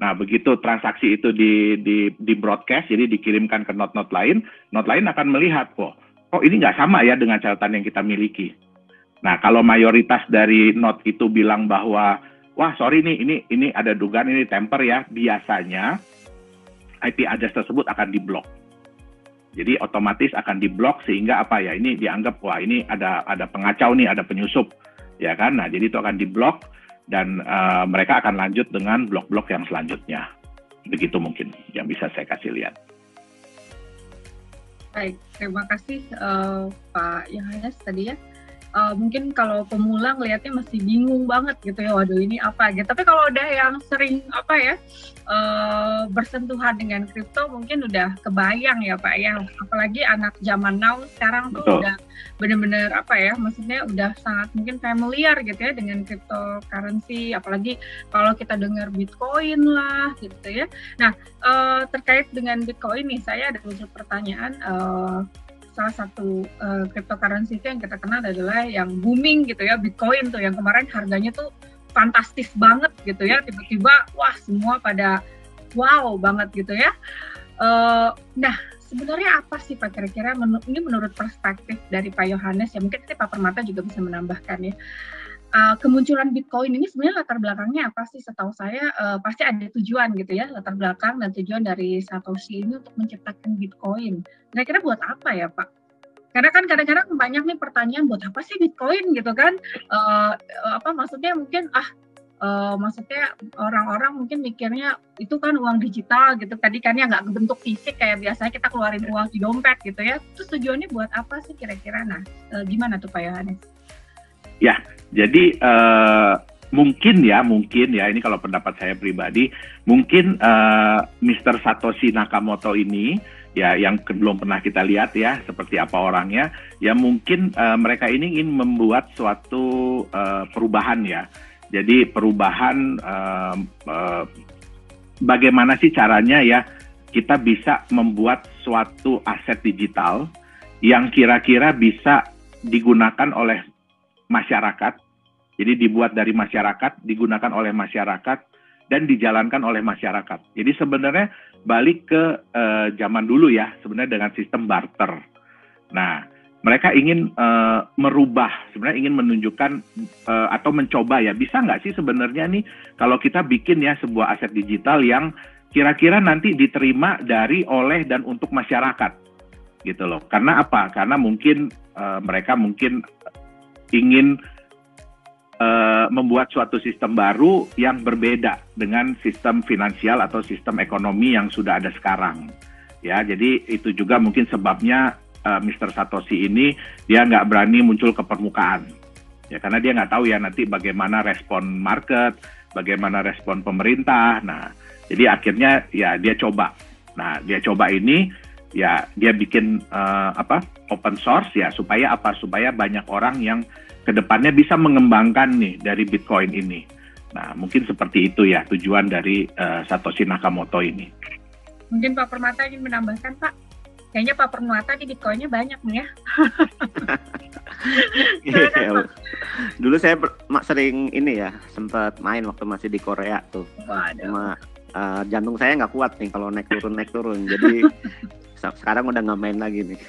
Nah, begitu transaksi itu di broadcast, jadi dikirimkan ke node-node lain akan melihat, kok ini nggak sama ya dengan catatan yang kita miliki. Nah, kalau mayoritas dari node itu bilang bahwa wah, sorry nih, ini ada dugaan ini temper ya. Biasanya IP address tersebut akan diblok. Jadi otomatis akan diblok sehingga apa ya? Ini dianggap wah ini ada pengacau nih, ada penyusup, ya kan? Nah, jadi itu akan diblok dan mereka akan lanjut dengan blok-blok yang selanjutnya. Begitu mungkin yang bisa saya kasih lihat. Baik, terima kasih Pak Yohanes tadi ya. Mungkin kalau pemula ngelihatnya masih bingung banget gitu ya, waduh ini apa gitu. Tapi kalau udah yang sering bersentuhan dengan kripto mungkin udah kebayang ya Pak ya. Apalagi anak zaman now sekarang tuh udah benar-benar maksudnya udah sangat mungkin familiar gitu ya dengan cryptocurrency. Apalagi kalau kita dengar Bitcoin lah gitu ya. Nah, terkait dengan Bitcoin nih, saya ada unsur pertanyaan. Salah satu cryptocurrency itu yang kita kenal adalah yang booming gitu ya, Bitcoin tuh yang kemarin harganya tuh fantastis banget gitu ya, tiba-tiba wah semua pada wow banget gitu ya. Nah, sebenarnya apa sih Pak kira-kira ini menurut perspektif dari Pak Yohanes ya, mungkin nanti Pak Permata juga bisa menambahkan ya. Kemunculan Bitcoin ini sebenarnya latar belakangnya apa sih? Setahu saya pasti ada tujuan gitu ya, latar belakang dan tujuan dari Satoshi ini untuk menciptakan Bitcoin. Kira-kira buat apa ya Pak? Karena kan kadang-kadang banyak nih pertanyaan, buat apa sih Bitcoin gitu kan? Maksudnya mungkin maksudnya orang-orang mungkin mikirnya itu kan uang digital gitu, tadi kan ya nggak bentuk fisik kayak biasanya kita keluarin uang di dompet gitu ya. Terus tujuannya buat apa sih kira-kira? Nah, gimana tuh Pak Yohanes? Ya, jadi mungkin ya ini kalau pendapat saya pribadi, mungkin Mr. Satoshi Nakamoto ini ya yang belum pernah kita lihat ya seperti apa orangnya, ya mungkin mereka ini ingin membuat suatu perubahan ya. Jadi perubahan bagaimana sih caranya ya kita bisa membuat suatu aset digital yang kira-kira bisa digunakan oleh masyarakat. Jadi dibuat dari masyarakat, digunakan oleh masyarakat, dan dijalankan oleh masyarakat. Jadi sebenarnya balik ke zaman dulu ya, sebenarnya dengan sistem barter. Nah, mereka ingin merubah, sebenarnya ingin menunjukkan atau mencoba ya, bisa nggak sih sebenarnya nih kalau kita bikin ya sebuah aset digital yang kira-kira nanti diterima dari, oleh, dan untuk masyarakat gitu loh. Karena apa? Karena mungkin mereka mungkin ingin membuat suatu sistem baru yang berbeda dengan sistem finansial atau sistem ekonomi yang sudah ada sekarang. Ya, jadi itu juga mungkin sebabnya Mr. Satoshi ini dia nggak berani muncul ke permukaan. Ya, karena dia nggak tahu ya nanti bagaimana respon market, bagaimana respon pemerintah. Nah, jadi akhirnya ya dia coba. Nah, dia coba ini ya dia bikin open source ya supaya apa? Supaya banyak orang yang kedepannya bisa mengembangkan nih dari Bitcoin ini. Nah, mungkin seperti itu ya tujuan dari Satoshi Nakamoto ini. Mungkin Pak Permata ingin menambahkan, Pak? Kayaknya Pak Permata di Bitcoinnya banyak nih ya. Dulu saya sering ini ya, sempat main waktu masih di Korea tuh. Cuma jantung saya nggak kuat nih kalau naik turun. Jadi sekarang udah nggak main lagi nih.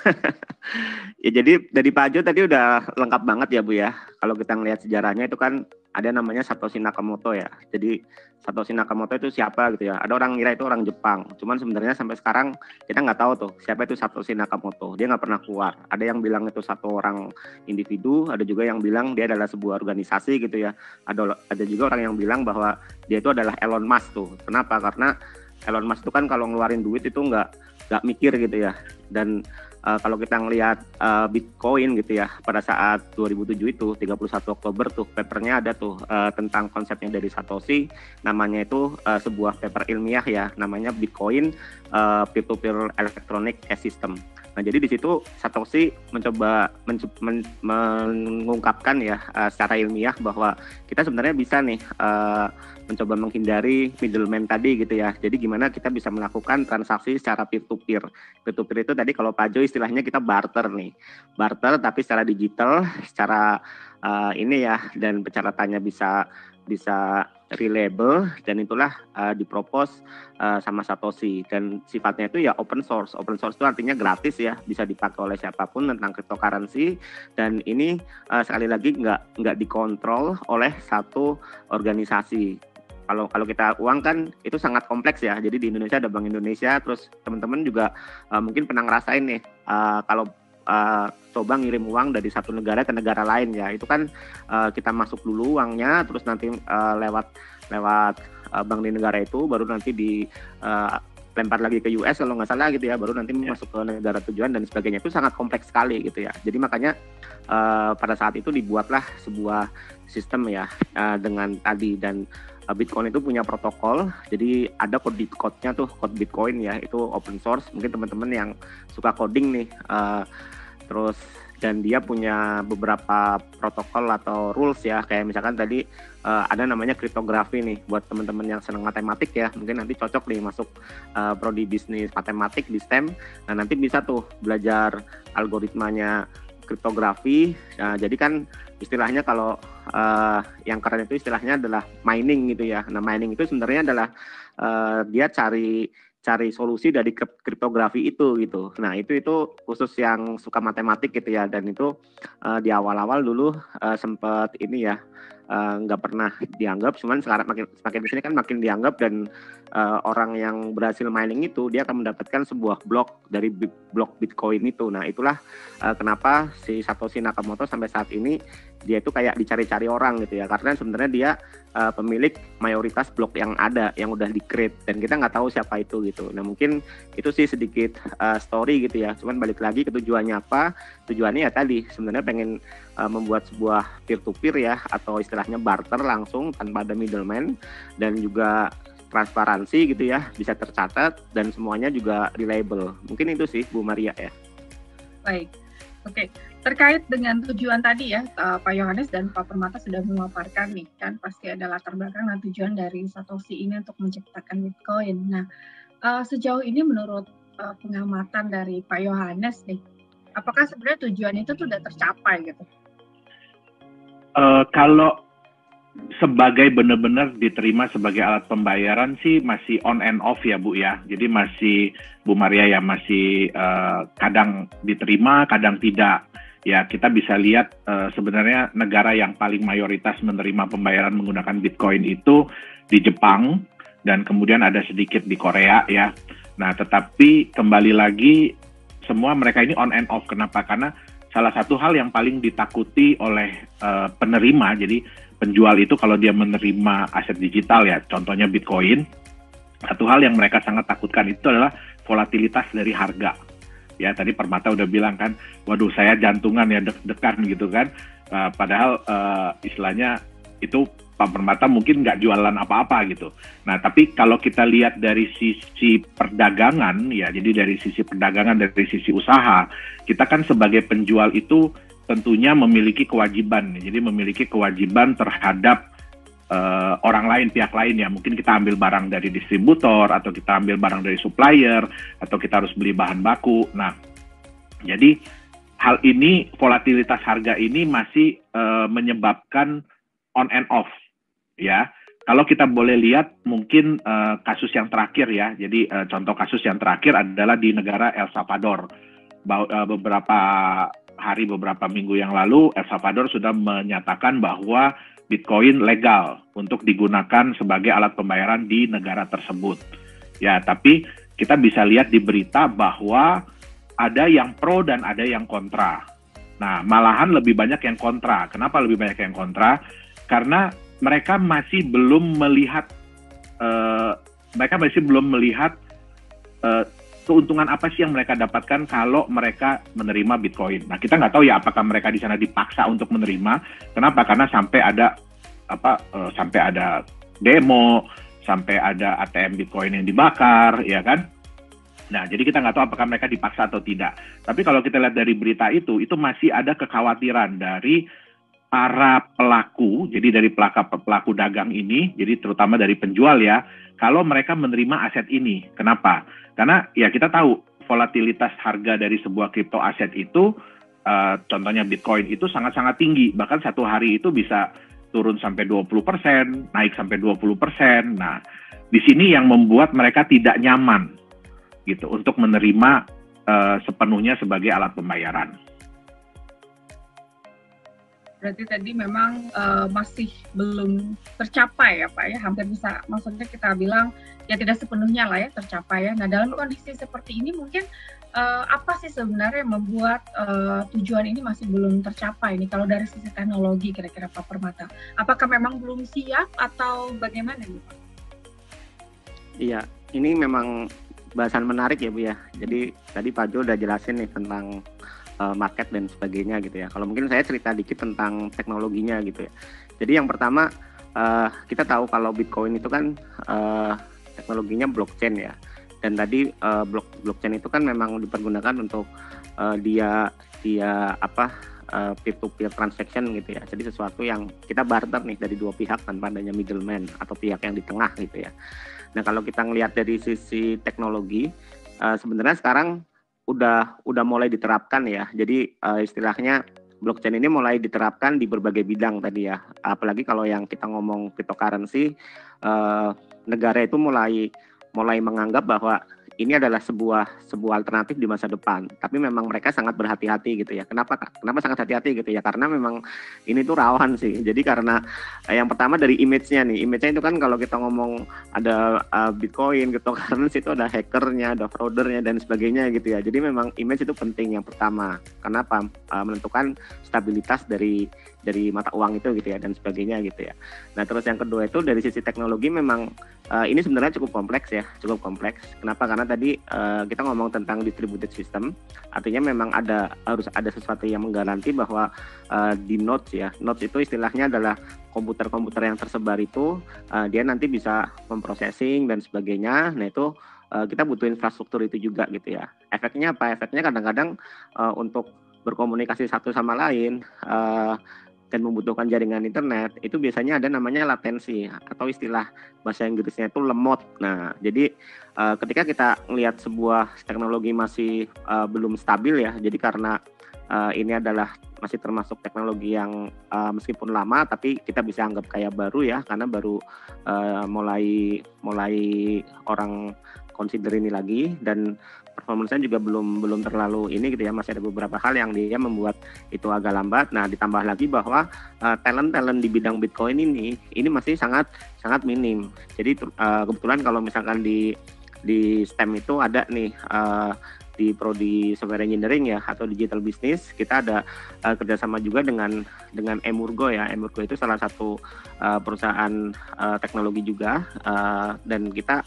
Ya jadi dari Pak Jo tadi udah lengkap banget ya Bu ya. Kalau kita ngelihat sejarahnya itu kan ada namanya Satoshi Nakamoto ya. Jadi Satoshi Nakamoto itu siapa gitu ya. Ada orang ngira itu orang Jepang. Cuman sebenarnya sampai sekarang kita nggak tahu tuh siapa itu Satoshi Nakamoto. Dia nggak pernah keluar. Ada yang bilang itu satu orang individu. Ada juga yang bilang dia adalah sebuah organisasi gitu ya. Ada juga orang yang bilang bahwa dia itu adalah Elon Musk tuh. Kenapa? Karena Elon Musk itu kan kalau ngeluarin duit itu nggak mikir gitu ya. Dan kalau kita ngelihat Bitcoin gitu ya, pada saat 2007 itu 31 Oktober tuh papernya ada tuh tentang konsepnya dari Satoshi, namanya itu sebuah paper ilmiah ya, namanya Bitcoin Peer-to-Peer Electronic Cash System. Nah, jadi di situ Satoshi mencoba mengungkapkan ya secara ilmiah bahwa kita sebenarnya bisa nih mencoba menghindari middleman tadi gitu ya. Jadi gimana kita bisa melakukan transaksi secara peer-to-peer. Peer-to-peer itu tadi kalau Pak Jo istilahnya kita barter nih. Barter tapi secara digital, secara ini ya, dan persyaratannya bisa reliable, dan itulah dipropose sama Satoshi, dan sifatnya itu ya open source. Open source itu artinya gratis ya, bisa dipakai oleh siapapun tentang cryptocurrency, dan ini sekali lagi nggak dikontrol oleh satu organisasi. Kalau kita uang kan itu sangat kompleks ya. Jadi di Indonesia ada Bank Indonesia, terus teman-teman juga mungkin pernah ngerasain nih kalau coba ngirim uang dari satu negara ke negara lain ya, itu kan kita masuk dulu uangnya, terus nanti lewat bank di negara itu, baru nanti lempar lagi ke US kalau nggak salah gitu ya, baru nanti masuk ke negara tujuan dan sebagainya. Itu sangat kompleks sekali gitu ya. Jadi makanya pada saat itu dibuatlah sebuah sistem ya dengan tadi, dan Bitcoin itu punya protokol, jadi ada kode-nya tuh, kode Bitcoin ya, itu open source. Mungkin teman-teman yang suka coding nih, terus dan dia punya beberapa protokol atau rules ya, kayak misalkan tadi ada namanya kriptografi nih, buat teman-teman yang senang matematik ya, mungkin nanti cocok nih masuk prodi bisnis matematik di STEM. Nah, nanti bisa tuh belajar algoritmanya kriptografi. Nah, jadi kan istilahnya kalau yang keren itu istilahnya adalah mining gitu ya. Nah, mining itu sebenarnya adalah dia cari solusi dari kriptografi itu gitu. Nah, itu khusus yang suka matematik gitu ya, dan itu di awal-awal dulu sempat ini ya, nggak pernah dianggap, cuman sekarang makin di sini kan makin dianggap, dan orang yang berhasil mining itu dia akan mendapatkan sebuah blok dari blok Bitcoin itu. Nah, itulah kenapa si Satoshi Nakamoto sampai saat ini dia itu kayak dicari-cari orang gitu ya, karena sebenarnya dia pemilik mayoritas blok yang ada, yang udah di-create, dan kita nggak tahu siapa itu gitu. Nah, mungkin itu sih sedikit story gitu ya, cuman balik lagi ke tujuannya apa. Tujuannya ya tadi sebenarnya pengen membuat sebuah peer-to-peer ya, atau istilahnya barter langsung tanpa ada middleman, dan juga transparansi gitu ya, bisa tercatat, dan semuanya juga reliable. Mungkin itu sih Bu Maria ya. Baik, oke. Terkait dengan tujuan tadi ya, Pak Yohanes dan Pak Permata sudah memaparkan nih, kan pasti ada latar belakang dan tujuan dari Satoshi ini untuk menciptakan Bitcoin. Nah, Sejauh ini menurut pengamatan dari Pak Yohanes nih, apakah sebenarnya tujuan itu tuh udah tercapai gitu? Kalau sebagai benar-benar diterima sebagai alat pembayaran sih masih on and off ya Bu ya. Jadi masih Bu Maria ya masih kadang diterima, kadang tidak. Ya kita bisa lihat sebenarnya negara yang paling mayoritas menerima pembayaran menggunakan Bitcoin itu di Jepang dan kemudian ada sedikit di Korea ya. Nah tetapi kembali lagi semua mereka ini on and off. Kenapa? Karena salah satu hal yang paling ditakuti oleh penerima, jadi penjual itu kalau dia menerima aset digital ya, contohnya Bitcoin, satu hal yang mereka sangat takutkan itu adalah volatilitas dari harga. Ya tadi Permata udah bilang kan, waduh saya jantungan ya deg-degan gitu kan, padahal istilahnya itu Pak Permata mungkin nggak jualan apa-apa gitu. Nah tapi kalau kita lihat dari sisi perdagangan ya, jadi dari sisi perdagangan, dari sisi usaha, kita kan sebagai penjual itu tentunya memiliki kewajiban, jadi memiliki kewajiban terhadap orang lain, pihak lain ya. Mungkin kita ambil barang dari distributor, atau kita ambil barang dari supplier, atau kita harus beli bahan baku. Nah, jadi hal ini, volatilitas harga ini masih menyebabkan on and off, ya. Kalau kita boleh lihat mungkin kasus yang terakhir ya, jadi contoh kasus yang terakhir adalah di negara El Salvador. Beberapa minggu yang lalu, El Salvador sudah menyatakan bahwa Bitcoin legal untuk digunakan sebagai alat pembayaran di negara tersebut. Ya, tapi kita bisa lihat di berita bahwa ada yang pro dan ada yang kontra. Nah, malahan lebih banyak yang kontra. Kenapa lebih banyak yang kontra? Karena mereka masih belum melihat keuntungan apa sih yang mereka dapatkan kalau mereka menerima Bitcoin. Nah, kita nggak tahu ya apakah mereka di sana dipaksa untuk menerima. Kenapa? Karena sampai ada demo, sampai ada ATM Bitcoin yang dibakar, ya kan? Nah, jadi kita nggak tahu apakah mereka dipaksa atau tidak. Tapi kalau kita lihat dari berita itu masih ada kekhawatiran dari para pelaku, jadi dari pelaku dagang ini, jadi terutama dari penjual ya, kalau mereka menerima aset ini. Kenapa? Karena ya kita tahu volatilitas harga dari sebuah kripto aset itu, contohnya Bitcoin itu sangat-sangat tinggi. Bahkan satu hari itu bisa turun sampai 20%, naik sampai 20%. Nah, di sini yang membuat mereka tidak nyaman gitu untuk menerima sepenuhnya sebagai alat pembayaran. Berarti tadi memang masih belum tercapai ya Pak ya, hampir bisa, maksudnya kita bilang ya tidak sepenuhnya lah ya tercapai ya. Nah dalam kondisi seperti ini mungkin apa sih sebenarnya yang membuat tujuan ini masih belum tercapai nih kalau dari sisi teknologi kira-kira Pak Permata? Apakah memang belum siap atau bagaimana nih Pak? Iya, ini memang bahasan menarik ya Bu ya. Jadi tadi Pak Jo udah jelasin nih tentang market dan sebagainya gitu ya. Kalau mungkin saya cerita dikit tentang teknologinya gitu ya. Jadi yang pertama kita tahu kalau Bitcoin itu kan teknologinya blockchain ya. Dan tadi blockchain itu kan memang dipergunakan untuk dia peer-to-peer transaction gitu ya. Jadi sesuatu yang kita barter nih dari dua pihak tanpa adanya middleman atau pihak yang di tengah gitu ya. Nah kalau kita ngelihat dari sisi teknologi sebenarnya sekarang udah mulai diterapkan ya. Jadi istilahnya blockchain ini mulai diterapkan di berbagai bidang tadi ya. Apalagi kalau yang kita ngomong cryptocurrency, negara itu mulai menganggap bahwa ini adalah sebuah alternatif di masa depan. Tapi memang mereka sangat berhati-hati gitu ya. Kenapa sangat hati-hati gitu ya? Karena memang ini tuh rawan sih. Jadi karena yang pertama dari image-nya nih. Image-nya itu kan kalau kita ngomong ada Bitcoin, cryptocurrency itu ada hackernya, ada fraudernya dan sebagainya gitu ya. Jadi memang image itu penting yang pertama. Kenapa? Menentukan stabilitas dari mata uang itu gitu ya dan sebagainya gitu ya. Nah terus yang kedua itu dari sisi teknologi memang ini sebenarnya cukup kompleks. Kenapa? Karena tadi kita ngomong tentang distributed system, artinya memang harus ada sesuatu yang menggaranti bahwa di nodes ya, nodes itu istilahnya adalah komputer-komputer yang tersebar itu dia nanti bisa memprocessing dan sebagainya. Nah itu kita butuh infrastruktur itu juga gitu ya. Efeknya apa? Efeknya kadang-kadang untuk berkomunikasi satu sama lain dan membutuhkan jaringan internet, itu biasanya ada namanya latensi atau istilah bahasa Inggrisnya itu lemot. Nah, jadi ketika kita melihat sebuah teknologi masih belum stabil ya, jadi karena ini adalah masih termasuk teknologi yang meskipun lama tapi kita bisa anggap kayak baru ya, karena baru mulai orang consider ini lagi, dan performance-nya juga belum terlalu ini gitu ya, masih ada beberapa hal yang dia membuat itu agak lambat. Nah, ditambah lagi bahwa talent di bidang Bitcoin ini masih sangat minim. Jadi kebetulan kalau misalkan di STEM itu ada nih di Prodi Software Engineering ya, atau Digital Business, kita ada kerjasama juga dengan Emurgo ya. Emurgo itu salah satu perusahaan teknologi juga, dan kita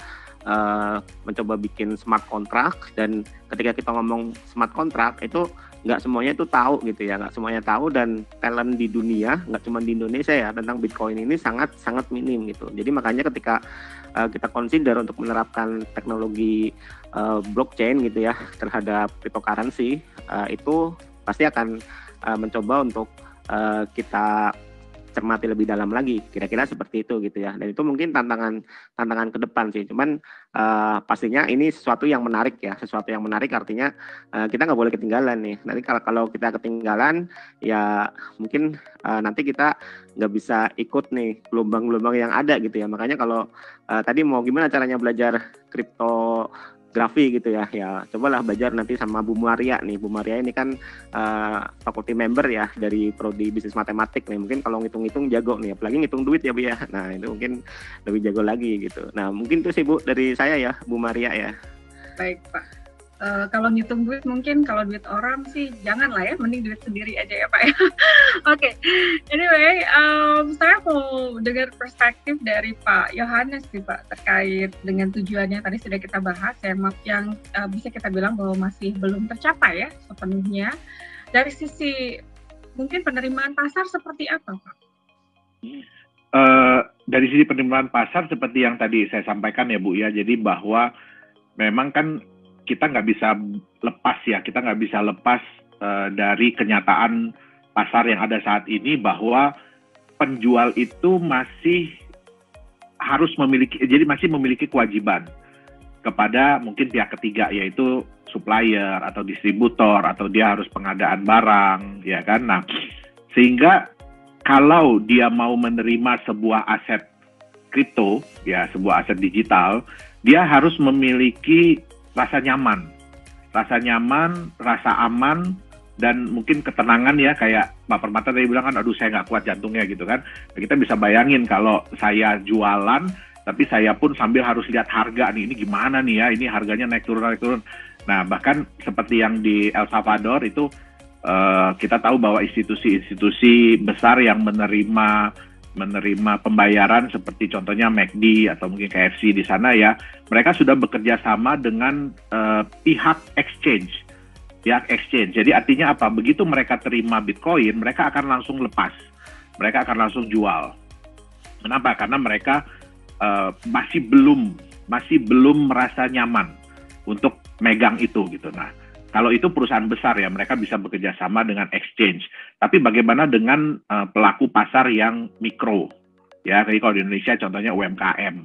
mencoba bikin smart contract. Dan ketika kita ngomong smart contract itu nggak semuanya itu tahu gitu ya, nggak semuanya tahu, dan talent di dunia nggak cuma di Indonesia ya tentang Bitcoin ini sangat minim gitu. Jadi makanya ketika kita consider untuk menerapkan teknologi blockchain gitu ya terhadap cryptocurrency, itu pasti akan mencoba untuk kita cermati lebih dalam lagi, kira-kira seperti itu gitu ya. Dan itu mungkin tantangan ke depan sih. Cuman pastinya ini sesuatu yang menarik ya, sesuatu yang menarik artinya kita nggak boleh ketinggalan nih. Nanti kalau kita ketinggalan ya mungkin nanti kita nggak bisa ikut nih gelombang-gelombang yang ada gitu ya. Makanya kalau tadi mau gimana caranya belajar kriptografi gitu ya, cobalah belajar nanti sama Bu Maria nih. Bu Maria ini kan faculty member ya dari Prodi Bisnis Matematik nih. Mungkin kalau ngitung-ngitung jago nih, apalagi ngitung duit ya Bu ya. Nah itu mungkin lebih jago lagi gitu. Nah mungkin itu sih Bu dari saya ya, Bu Maria ya. Baik Pak. Kalau ngitung duit mungkin, kalau duit orang sih jangan lah ya, mending duit sendiri aja ya Pak ya. Oke, anyway, saya mau dengar perspektif dari Pak Yohanes nih Pak, terkait dengan tujuannya tadi sudah kita bahas ya, yang bisa kita bilang bahwa masih belum tercapai ya sepenuhnya. Dari sisi mungkin penerimaan pasar seperti apa Pak? Dari sisi penerimaan pasar seperti yang tadi saya sampaikan ya Bu ya, jadi bahwa memang kan kita nggak bisa lepas dari kenyataan pasar yang ada saat ini, bahwa penjual itu masih memiliki kewajiban kepada mungkin pihak ketiga, yaitu supplier atau distributor, atau dia harus pengadaan barang ya kan. Nah, sehingga kalau dia mau menerima sebuah aset kripto ya, sebuah aset digital, dia harus memiliki rasa nyaman, rasa aman, dan mungkin ketenangan ya, kayak Pak Permata tadi bilang kan, aduh saya nggak kuat jantungnya gitu kan. Nah, kita bisa bayangin kalau saya jualan, tapi saya pun sambil harus lihat harga nih, ini gimana nih ya, ini harganya naik turun. Nah bahkan seperti yang di El Salvador itu kita tahu bahwa institusi-institusi besar yang menerima pembayaran seperti contohnya McD atau mungkin KFC di sana ya, mereka sudah bekerja sama dengan pihak exchange. Jadi artinya apa? Begitu mereka terima Bitcoin, mereka akan langsung lepas, mereka akan langsung jual. Kenapa? Karena mereka masih belum merasa nyaman untuk megang itu gitu. Nah, kalau itu perusahaan besar ya, mereka bisa bekerja sama dengan exchange. Tapi bagaimana dengan pelaku pasar yang mikro? Ya, jadi kalau di Indonesia contohnya UMKM.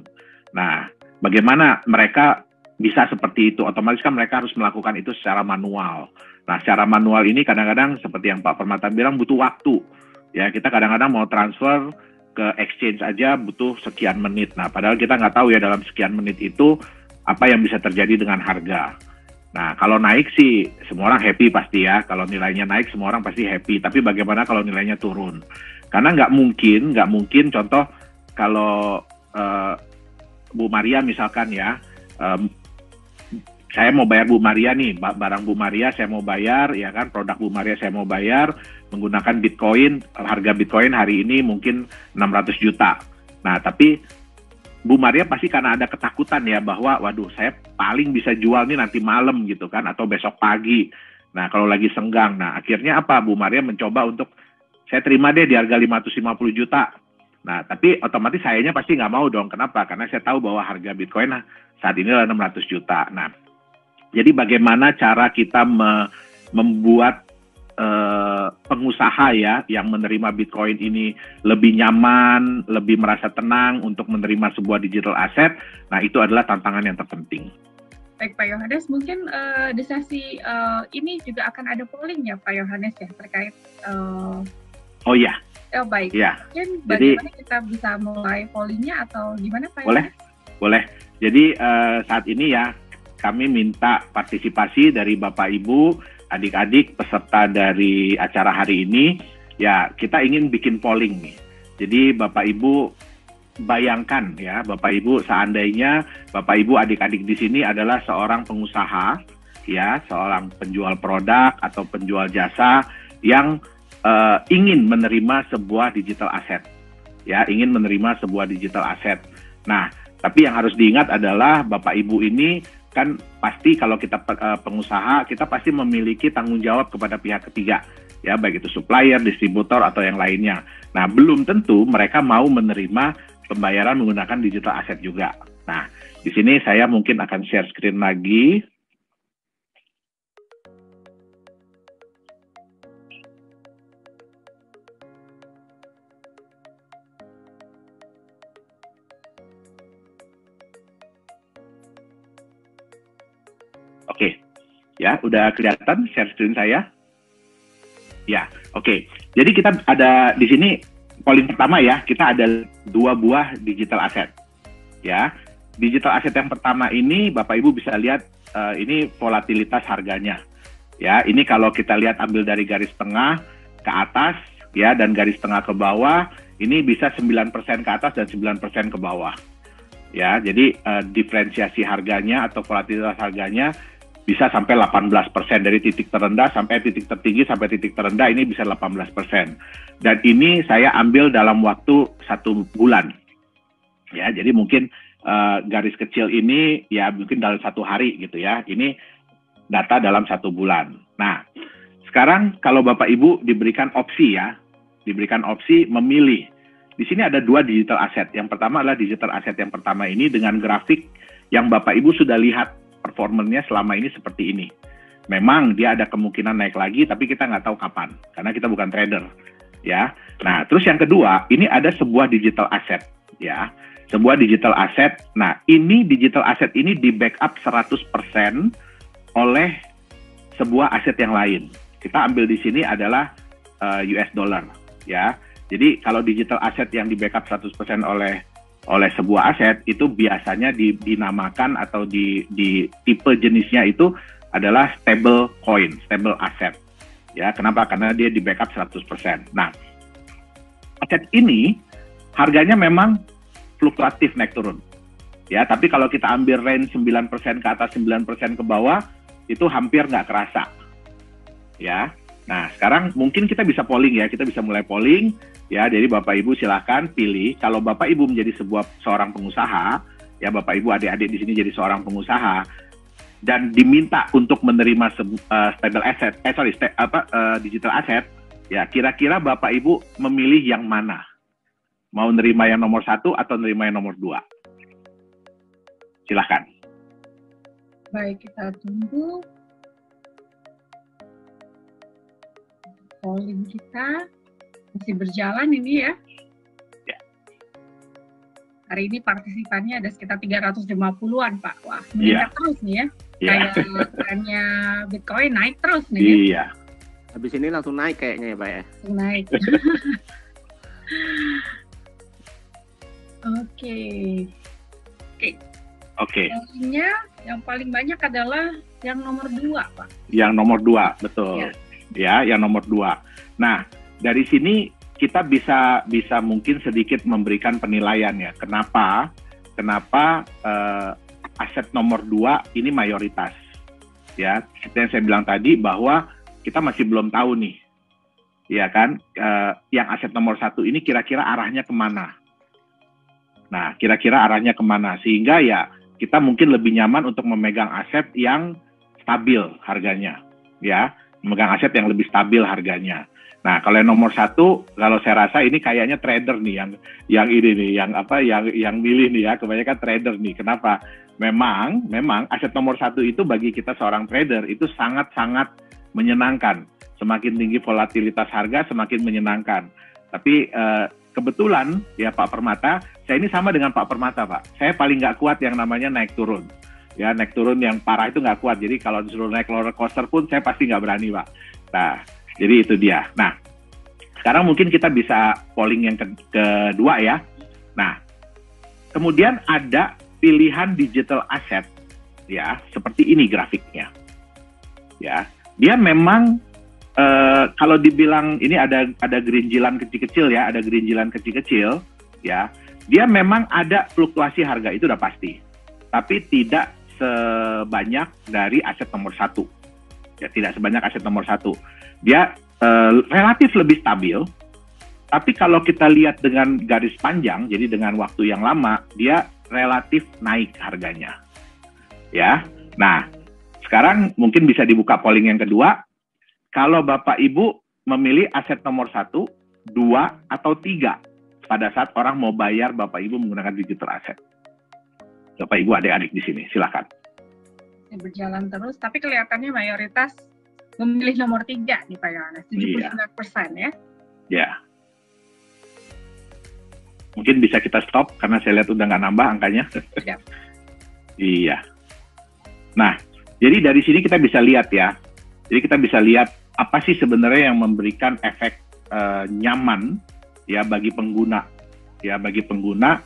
Nah, bagaimana mereka bisa seperti itu? Otomatis kan mereka harus melakukan itu secara manual. Nah, secara manual ini kadang-kadang seperti yang Pak Permata bilang butuh waktu. Ya, kita kadang-kadang mau transfer ke exchange aja butuh sekian menit. Nah, padahal kita nggak tahu ya dalam sekian menit itu apa yang bisa terjadi dengan harga. Nah, kalau naik sih semua orang happy pasti ya. Kalau nilainya naik semua orang pasti happy. Tapi bagaimana kalau nilainya turun? Karena nggak mungkin contoh kalau Bu Maria misalkan ya, saya mau bayar Bu Maria nih, barang Bu Maria saya mau bayar, ya kan, produk Bu Maria saya mau bayar menggunakan Bitcoin, harga Bitcoin hari ini mungkin 600 juta. Nah, tapi Bu Maria pasti karena ada ketakutan ya bahwa waduh saya paling bisa jual nih nanti malam gitu kan, atau besok pagi. Nah, kalau lagi senggang. Nah, akhirnya apa? Bu Maria mencoba untuk saya terima deh di harga 550 juta. Nah, tapi otomatis sayanya pasti nggak mau dong. Kenapa? Karena saya tahu bahwa harga Bitcoin saat ini adalah 600 juta. Nah, jadi bagaimana cara kita membuat pengusaha ya yang menerima Bitcoin ini lebih nyaman, lebih merasa tenang untuk menerima sebuah digital asset. Nah, itu adalah tantangan yang terpenting. Baik Pak Yohanes, mungkin di sesi ini juga akan ada polling ya Pak Yohanes ya terkait. Oh iya. Oh baik. Ya. Mungkin bagaimana kita bisa mulai pollingnya atau gimana Pak Yohanes? Boleh. Jadi saat ini ya kami minta partisipasi dari Bapak Ibu, adik-adik peserta dari acara hari ini. Ya, kita ingin bikin polling nih. Jadi Bapak Ibu bayangkan ya, Bapak Ibu seandainya Bapak Ibu adik-adik di sini adalah seorang pengusaha, ya, seorang penjual produk atau penjual jasa yang ingin menerima sebuah digital asset, ya, ingin menerima sebuah digital asset. Nah, tapi yang harus diingat adalah Bapak Ibu ini kan pasti kalau kita pengusaha, kita pasti memiliki tanggung jawab kepada pihak ketiga, ya, baik itu supplier, distributor atau yang lainnya. Nah, belum tentu mereka mau menerima pembayaran menggunakan digital asset juga. Nah, di sini saya mungkin akan share screen lagi. Oke, ya, udah kelihatan share screen saya? Ya, oke. Jadi kita ada di sini polling pertama ya, kita ada 2 buah digital asset. Ya, digital asset yang pertama ini Bapak Ibu bisa lihat ini volatilitas harganya. Ya, ini kalau kita lihat ambil dari garis tengah ke atas ya dan garis tengah ke bawah, ini bisa 9% ke atas dan 9% ke bawah. Ya, jadi diferensiasi harganya atau volatilitas harganya bisa sampai 18%, dari titik terendah sampai titik tertinggi sampai titik terendah ini bisa 18%. Dan ini saya ambil dalam waktu 1 bulan. Ya, jadi mungkin garis kecil ini ya mungkin dalam 1 hari gitu ya. Ini data dalam 1 bulan. Nah, sekarang kalau Bapak Ibu diberikan opsi ya, diberikan opsi memilih. Di sini ada 2 digital asset. Yang pertama adalah digital asset yang pertama ini dengan grafik yang Bapak Ibu sudah lihat performanya selama ini seperti ini. Memang dia ada kemungkinan naik lagi, tapi kita nggak tahu kapan, karena kita bukan trader, ya. Nah, terus yang kedua, ini ada sebuah digital asset, ya. Sebuah digital asset. Nah, ini digital asset ini di backup 100% oleh sebuah aset yang lain. Kita ambil di sini adalah US dollar, ya. Jadi kalau digital asset yang di backup 100% oleh sebuah aset itu biasanya dinamakan atau di tipe jenisnya itu adalah stable coin, stable asset. Ya, kenapa? Karena dia di backup 100%. Nah, aset ini harganya memang fluktuatif naik turun. Ya, tapi kalau kita ambil range 9% ke atas, 9% ke bawah, itu hampir nggak kerasa. Ya. Nah, sekarang mungkin kita bisa polling ya, kita bisa mulai polling. Ya, jadi Bapak Ibu silahkan pilih. Kalau Bapak Ibu menjadi seorang pengusaha, ya Bapak Ibu adik-adik di sini jadi seorang pengusaha dan diminta untuk menerima stable asset, digital asset, ya kira-kira Bapak Ibu memilih yang mana? Mau nerima yang nomor 1 atau nerima yang nomor 2? Silahkan. Baik, kita tunggu polling kita. Masih berjalan ini ya. Ya. Hari ini partisipannya ada sekitar 350-an Pak. Wah, meningkat terus nih ya. Kayak trennya Bitcoin naik terus nih ya. Iya. Habis ini langsung naik kayaknya ya Pak ya. Langsung naik. Oke. Pollingnya yang paling banyak adalah yang nomor 2 Pak. Yang nomor 2, betul. Ya, yang nomor 2. Nah, dari sini kita bisa mungkin sedikit memberikan penilaian ya. Kenapa aset nomor 2 ini mayoritas? Ya, seperti yang saya bilang tadi bahwa kita masih belum tahu nih, ya kan? Yang aset nomor 1 ini kira-kira arahnya kemana? Nah, kira-kira arahnya kemana? Sehingga ya kita mungkin lebih nyaman untuk memegang aset yang stabil harganya, ya, memegang aset yang lebih stabil harganya. Nah, kalau yang nomor 1, kalau saya rasa ini kayaknya trader nih yang ini nih, yang milih nih ya, kebanyakan trader nih. Kenapa? Memang aset nomor 1 itu bagi kita seorang trader itu sangat-sangat menyenangkan. Semakin tinggi volatilitas harga, semakin menyenangkan. Tapi kebetulan ya Pak Permata, saya ini sama dengan Pak Permata Pak. Saya paling nggak kuat yang namanya naik turun. Ya, naik turun yang parah itu nggak kuat. Jadi kalau disuruh naik roller coaster pun saya pasti nggak berani Pak. Nah, jadi itu dia. Nah, sekarang mungkin kita bisa polling yang kedua ya. Nah, kemudian ada pilihan digital asset, ya, seperti ini grafiknya. Ya, dia memang kalau dibilang ini ada gerinjilan kecil-kecil ya, ada gerinjilan kecil-kecil, ya, dia memang ada fluktuasi harga itu udah pasti, tapi tidak sebanyak dari aset nomor 1. Ya, tidak sebanyak aset nomor 1. Dia relatif lebih stabil. Tapi kalau kita lihat dengan garis panjang, jadi dengan waktu yang lama, dia relatif naik harganya. Ya, nah sekarang mungkin bisa dibuka polling yang kedua. Kalau Bapak Ibu memilih aset nomor 1, 2, atau 3 pada saat orang mau bayar Bapak Ibu menggunakan digital asset. Bapak Ibu adik-adik di sini, silakan. Berjalan terus, tapi kelihatannya mayoritas memilih nomor 3 nih Pak Yohanes, 79% ya. Ya. Mungkin bisa kita stop karena saya lihat udah nggak nambah angkanya. Ya. Iya. Nah, jadi dari sini kita bisa lihat ya. Jadi kita bisa lihat apa sih sebenarnya yang memberikan efek nyaman ya bagi pengguna. Ya, bagi pengguna,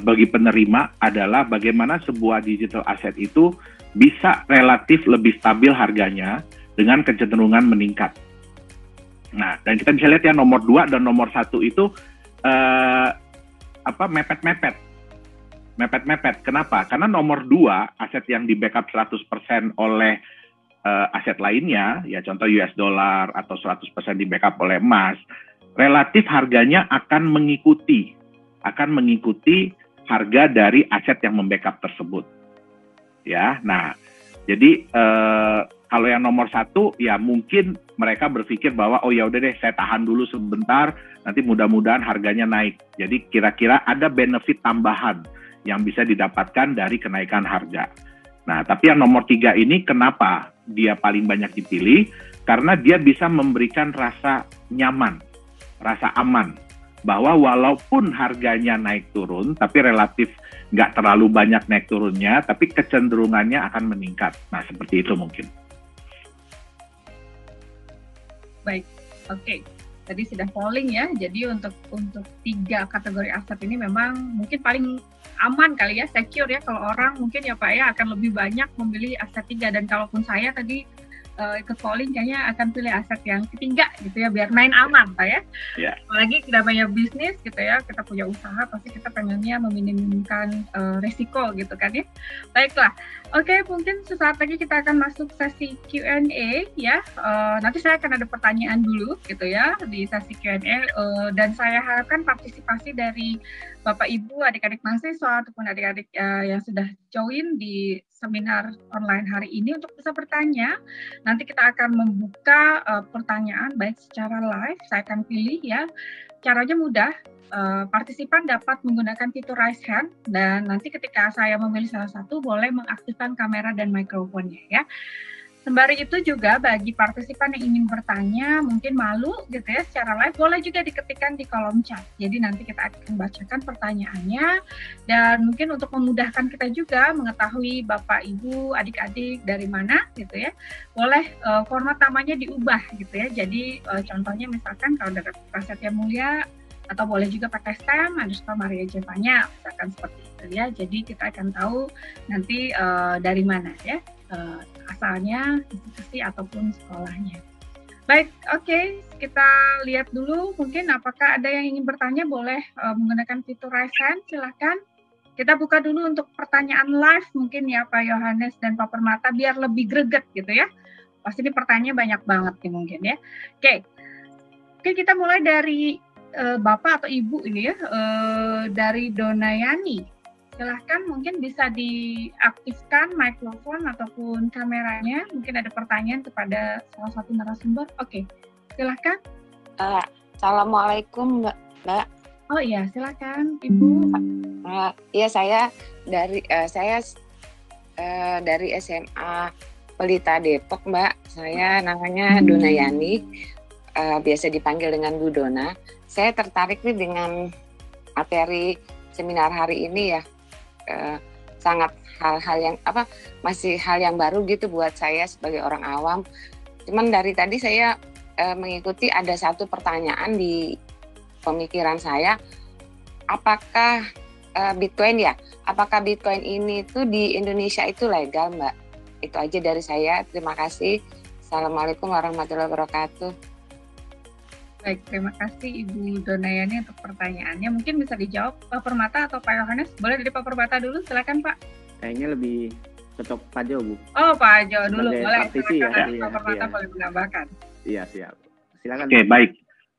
bagi penerima adalah bagaimana sebuah digital asset itu bisa relatif lebih stabil harganya dengan kecenderungan meningkat. Nah, dan kita bisa lihat ya nomor 2 dan nomor 1 itu mepet-mepet. Kenapa? Karena nomor 2 aset yang di backup 100% oleh aset lainnya, ya contoh US dollar atau 100% di backup oleh emas, relatif harganya akan mengikuti harga dari aset yang membackup tersebut. Ya, nah jadi kalau yang nomor 1 ya mungkin mereka berpikir bahwa oh ya udah deh saya tahan dulu sebentar, nanti mudah-mudahan harganya naik. Jadi kira-kira ada benefit tambahan yang bisa didapatkan dari kenaikan harga. Nah, tapi yang nomor 3 ini kenapa dia paling banyak dipilih? Karena dia bisa memberikan rasa nyaman, rasa aman, bahwa walaupun harganya naik turun, tapi relatif nggak terlalu banyak naik turunnya, tapi kecenderungannya akan meningkat. Nah, seperti itu mungkin. Baik, oke. Tadi sudah polling ya, jadi untuk 3 kategori aset ini memang mungkin paling aman kali ya, secure ya, kalau orang mungkin ya Pak ya akan lebih banyak memilih aset 3, dan kalaupun saya tadi ikut polling kayaknya akan pilih aset yang ketiga gitu ya, biar main aman Pak ya. Yeah. Apalagi namanya bisnis gitu ya, kita punya usaha pasti kita pengennya meminimumkan resiko gitu kan ya. Baiklah, oke, mungkin sesaat lagi kita akan masuk sesi Q&A ya. Nanti saya akan ada pertanyaan dulu gitu ya di sesi Q&A, dan saya harapkan partisipasi dari Bapak Ibu, adik-adik mahasiswa ataupun adik-adik yang sudah join di seminar online hari ini untuk bisa bertanya. Nanti kita akan membuka pertanyaan baik secara live, saya akan pilih ya. Caranya mudah, partisipan dapat menggunakan fitur raise hand, dan nanti ketika saya memilih salah satu boleh mengaktifkan kamera dan mikrofonnya ya. Sembari itu juga bagi partisipan yang ingin bertanya, mungkin malu gitu ya secara live, boleh juga diketikkan di kolom chat. Jadi nanti kita akan bacakan pertanyaannya, dan mungkin untuk memudahkan kita juga mengetahui Bapak, Ibu, adik-adik dari mana gitu ya, boleh format namanya diubah gitu ya. Jadi contohnya misalkan kalau dari Prasetya Mulia, atau boleh juga pakai stem _Maria Jevanya, misalkan seperti itu ya. Jadi kita akan tahu nanti dari mana ya. Asalnya, institusi ataupun sekolahnya. Baik, oke, kita lihat dulu mungkin apakah ada yang ingin bertanya, boleh menggunakan fitur raise hand, silahkan. Kita buka dulu untuk pertanyaan live mungkin ya Pak Yohanes dan Pak Permata, biar lebih greget gitu ya. Pasti ini pertanyaannya banyak banget nih mungkin ya. Oke, kita mulai dari Bapak atau Ibu ini ya, dari Donayani. Silahkan, mungkin bisa diaktifkan mikrofon ataupun kameranya. Mungkin ada pertanyaan kepada salah satu narasumber. Oke, silahkan. Assalamualaikum Mbak. Oh iya, silahkan Ibu. Iya, saya dari SMA Pelita Depok, Mbak. Saya namanya Donayani, biasa dipanggil dengan Bu Dona. Saya tertarik nih dengan materi seminar hari ini ya. Sangat hal-hal yang masih hal yang baru gitu buat saya sebagai orang awam. Cuman dari tadi saya mengikuti ada satu pertanyaan di pemikiran saya, apakah Bitcoin apakah Bitcoin ini tuh di Indonesia itu legal, Mbak? Itu aja dari saya. Terima kasih. Assalamualaikum warahmatullahi wabarakatuh. Baik, terima kasih Ibu Donayani untuk pertanyaannya. Mungkin bisa dijawab Pak Permata atau Pak Yohanes. Boleh dari Pak Permata dulu, silakan Pak. Kayaknya lebih cocok Pak Jo, Bu. Oh, Pak Jo dulu. Sebagai Boleh, praktisi silakan. ya. Pak Permata Iya. boleh menambahkan. Iya, siap. Silakan. Oke, baik.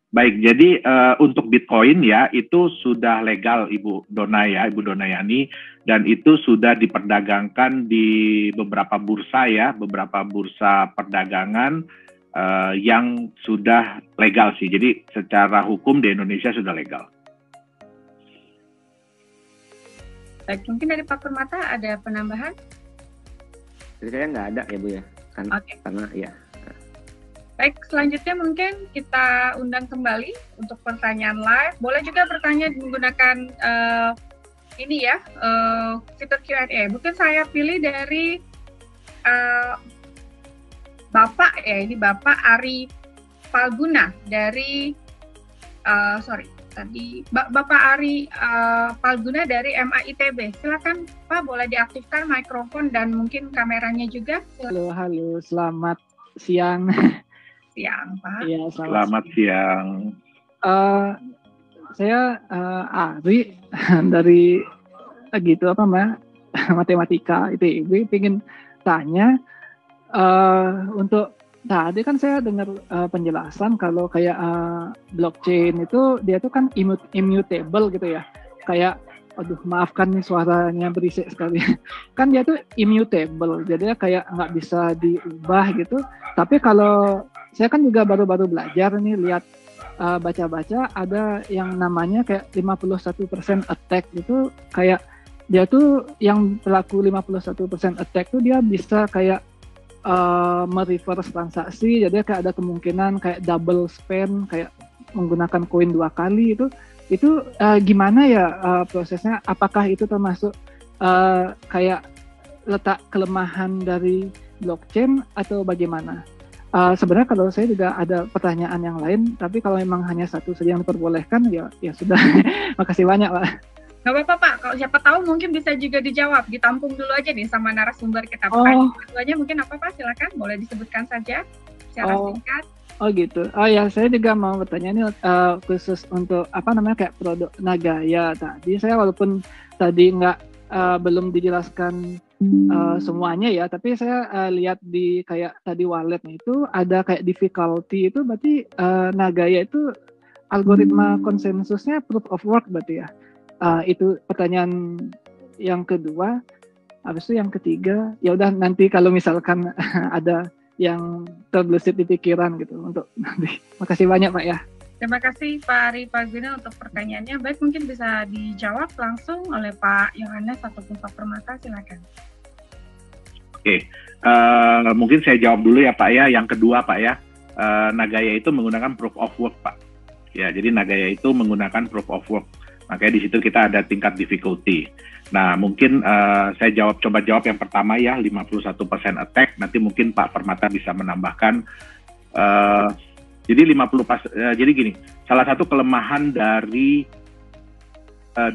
Baik, jadi untuk Bitcoin ya itu sudah legal Ibu Donayani, dan itu sudah diperdagangkan di beberapa bursa ya, beberapa bursa perdagangan yang sudah legal sih. Jadi secara hukum di Indonesia sudah legal. Baik, mungkin dari Pak Permata ada penambahan? Jadi saya nggak ada ya Bu ya, kan? Oke. Karena ya. Baik, selanjutnya mungkin kita undang kembali untuk pertanyaan live. Boleh juga bertanya menggunakan fitur Q&A. Mungkin saya pilih dari Bapak ya, ini Bapak Ari Palguna dari Bapak Ari Palguna dari MAITB. Silakan Pak, boleh diaktifkan mikrofon dan mungkin kameranya juga. Silakan. Halo, selamat siang. Siang, Pak. Iya, Selamat siang. Saya Ari dari Mbak, matematika ITB, pengen tanya untuk tadi kan saya dengar penjelasan kalau kayak blockchain itu dia tuh kan immutable gitu ya. Kayak maafkan nih suaranya berisik sekali. Kan dia tuh immutable, jadi kayak nggak bisa diubah gitu. Tapi kalau saya kan juga baru-baru belajar nih, lihat baca-baca ada yang namanya kayak 51% attack gitu, kayak dia tuh yang pelaku 51% attack tuh dia bisa kayak mereverse transaksi, jadi kayak ada kemungkinan kayak double spend, kayak menggunakan koin 2 kali itu gimana ya prosesnya? Apakah itu termasuk kayak letak kelemahan dari blockchain atau bagaimana? Sebenarnya kalau saya juga ada pertanyaan yang lain, tapi kalau memang hanya satu saja yang diperbolehkan, ya sudah. Makasih banyak, Pak. Nggak apa-apa, Pak. Kalau siapa tahu mungkin bisa juga dijawab. Ditampung dulu aja nih sama narasumber kita. Keduanya mungkin apa, Pak? Silakan, boleh disebutkan saja secara singkat. Oh gitu. Oh ya, saya juga mau bertanya ini khusus untuk kayak produk Nagaya tadi. Saya walaupun tadi belum dijelaskan semuanya ya, tapi saya lihat di kayak tadi walletnya itu ada kayak difficulty itu, berarti Nagaya itu algoritma konsensusnya proof of work berarti ya. Itu pertanyaan yang kedua. Habis itu yang ketiga, ya udah nanti kalau misalkan ada yang terbesit di pikiran gitu untuk nanti. Makasih banyak Pak ya. Terima kasih Pak Ari Palguna untuk pertanyaannya. Baik, mungkin bisa dijawab langsung oleh Pak Yohanes ataupun Pak Permata, silakan. Oke, mungkin saya jawab dulu ya Pak ya. Yang kedua Pak ya, Nagaya itu menggunakan proof of work Pak. Ya, jadi Nagaya itu menggunakan proof of work. Makanya di situ kita ada tingkat difficulty. Nah, mungkin saya coba jawab yang pertama ya, 51% attack. Nanti mungkin Pak Permata bisa menambahkan. Jadi gini, salah satu kelemahan dari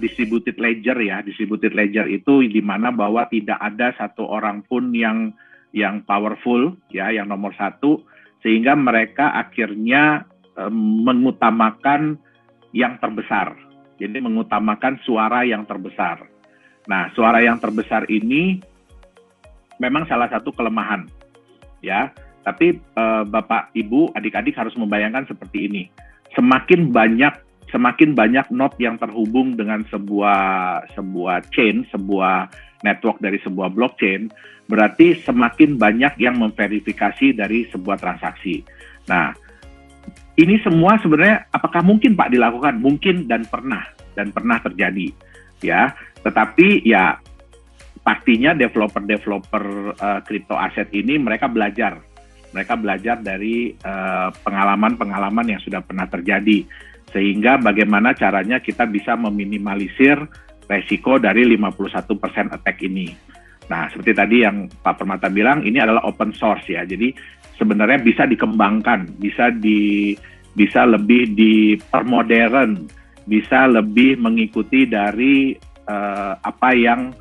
distributed ledger ya, distributed ledger itu di mana bahwa tidak ada satu orang pun yang powerful ya, yang nomor satu, sehingga mereka akhirnya mengutamakan yang terbesar. Jadi mengutamakan suara yang terbesar. Nah, suara yang terbesar ini memang salah satu kelemahan, ya. Tapi Bapak, Ibu, adik-adik harus membayangkan seperti ini. Semakin banyak node yang terhubung dengan sebuah chain, sebuah network dari sebuah blockchain, berarti semakin banyak yang memverifikasi dari sebuah transaksi. Nah, ini semua sebenarnya apakah mungkin Pak dilakukan? Mungkin dan pernah terjadi, ya. Tetapi ya pastinya developer crypto aset ini mereka belajar dari pengalaman-pengalaman yang sudah pernah terjadi, sehingga bagaimana caranya kita bisa meminimalisir resiko dari 51% attack ini. Nah, seperti tadi yang Pak Permata bilang, ini adalah open source ya, jadi sebenarnya bisa dikembangkan, bisa lebih dipermodern, bisa lebih mengikuti dari apa yang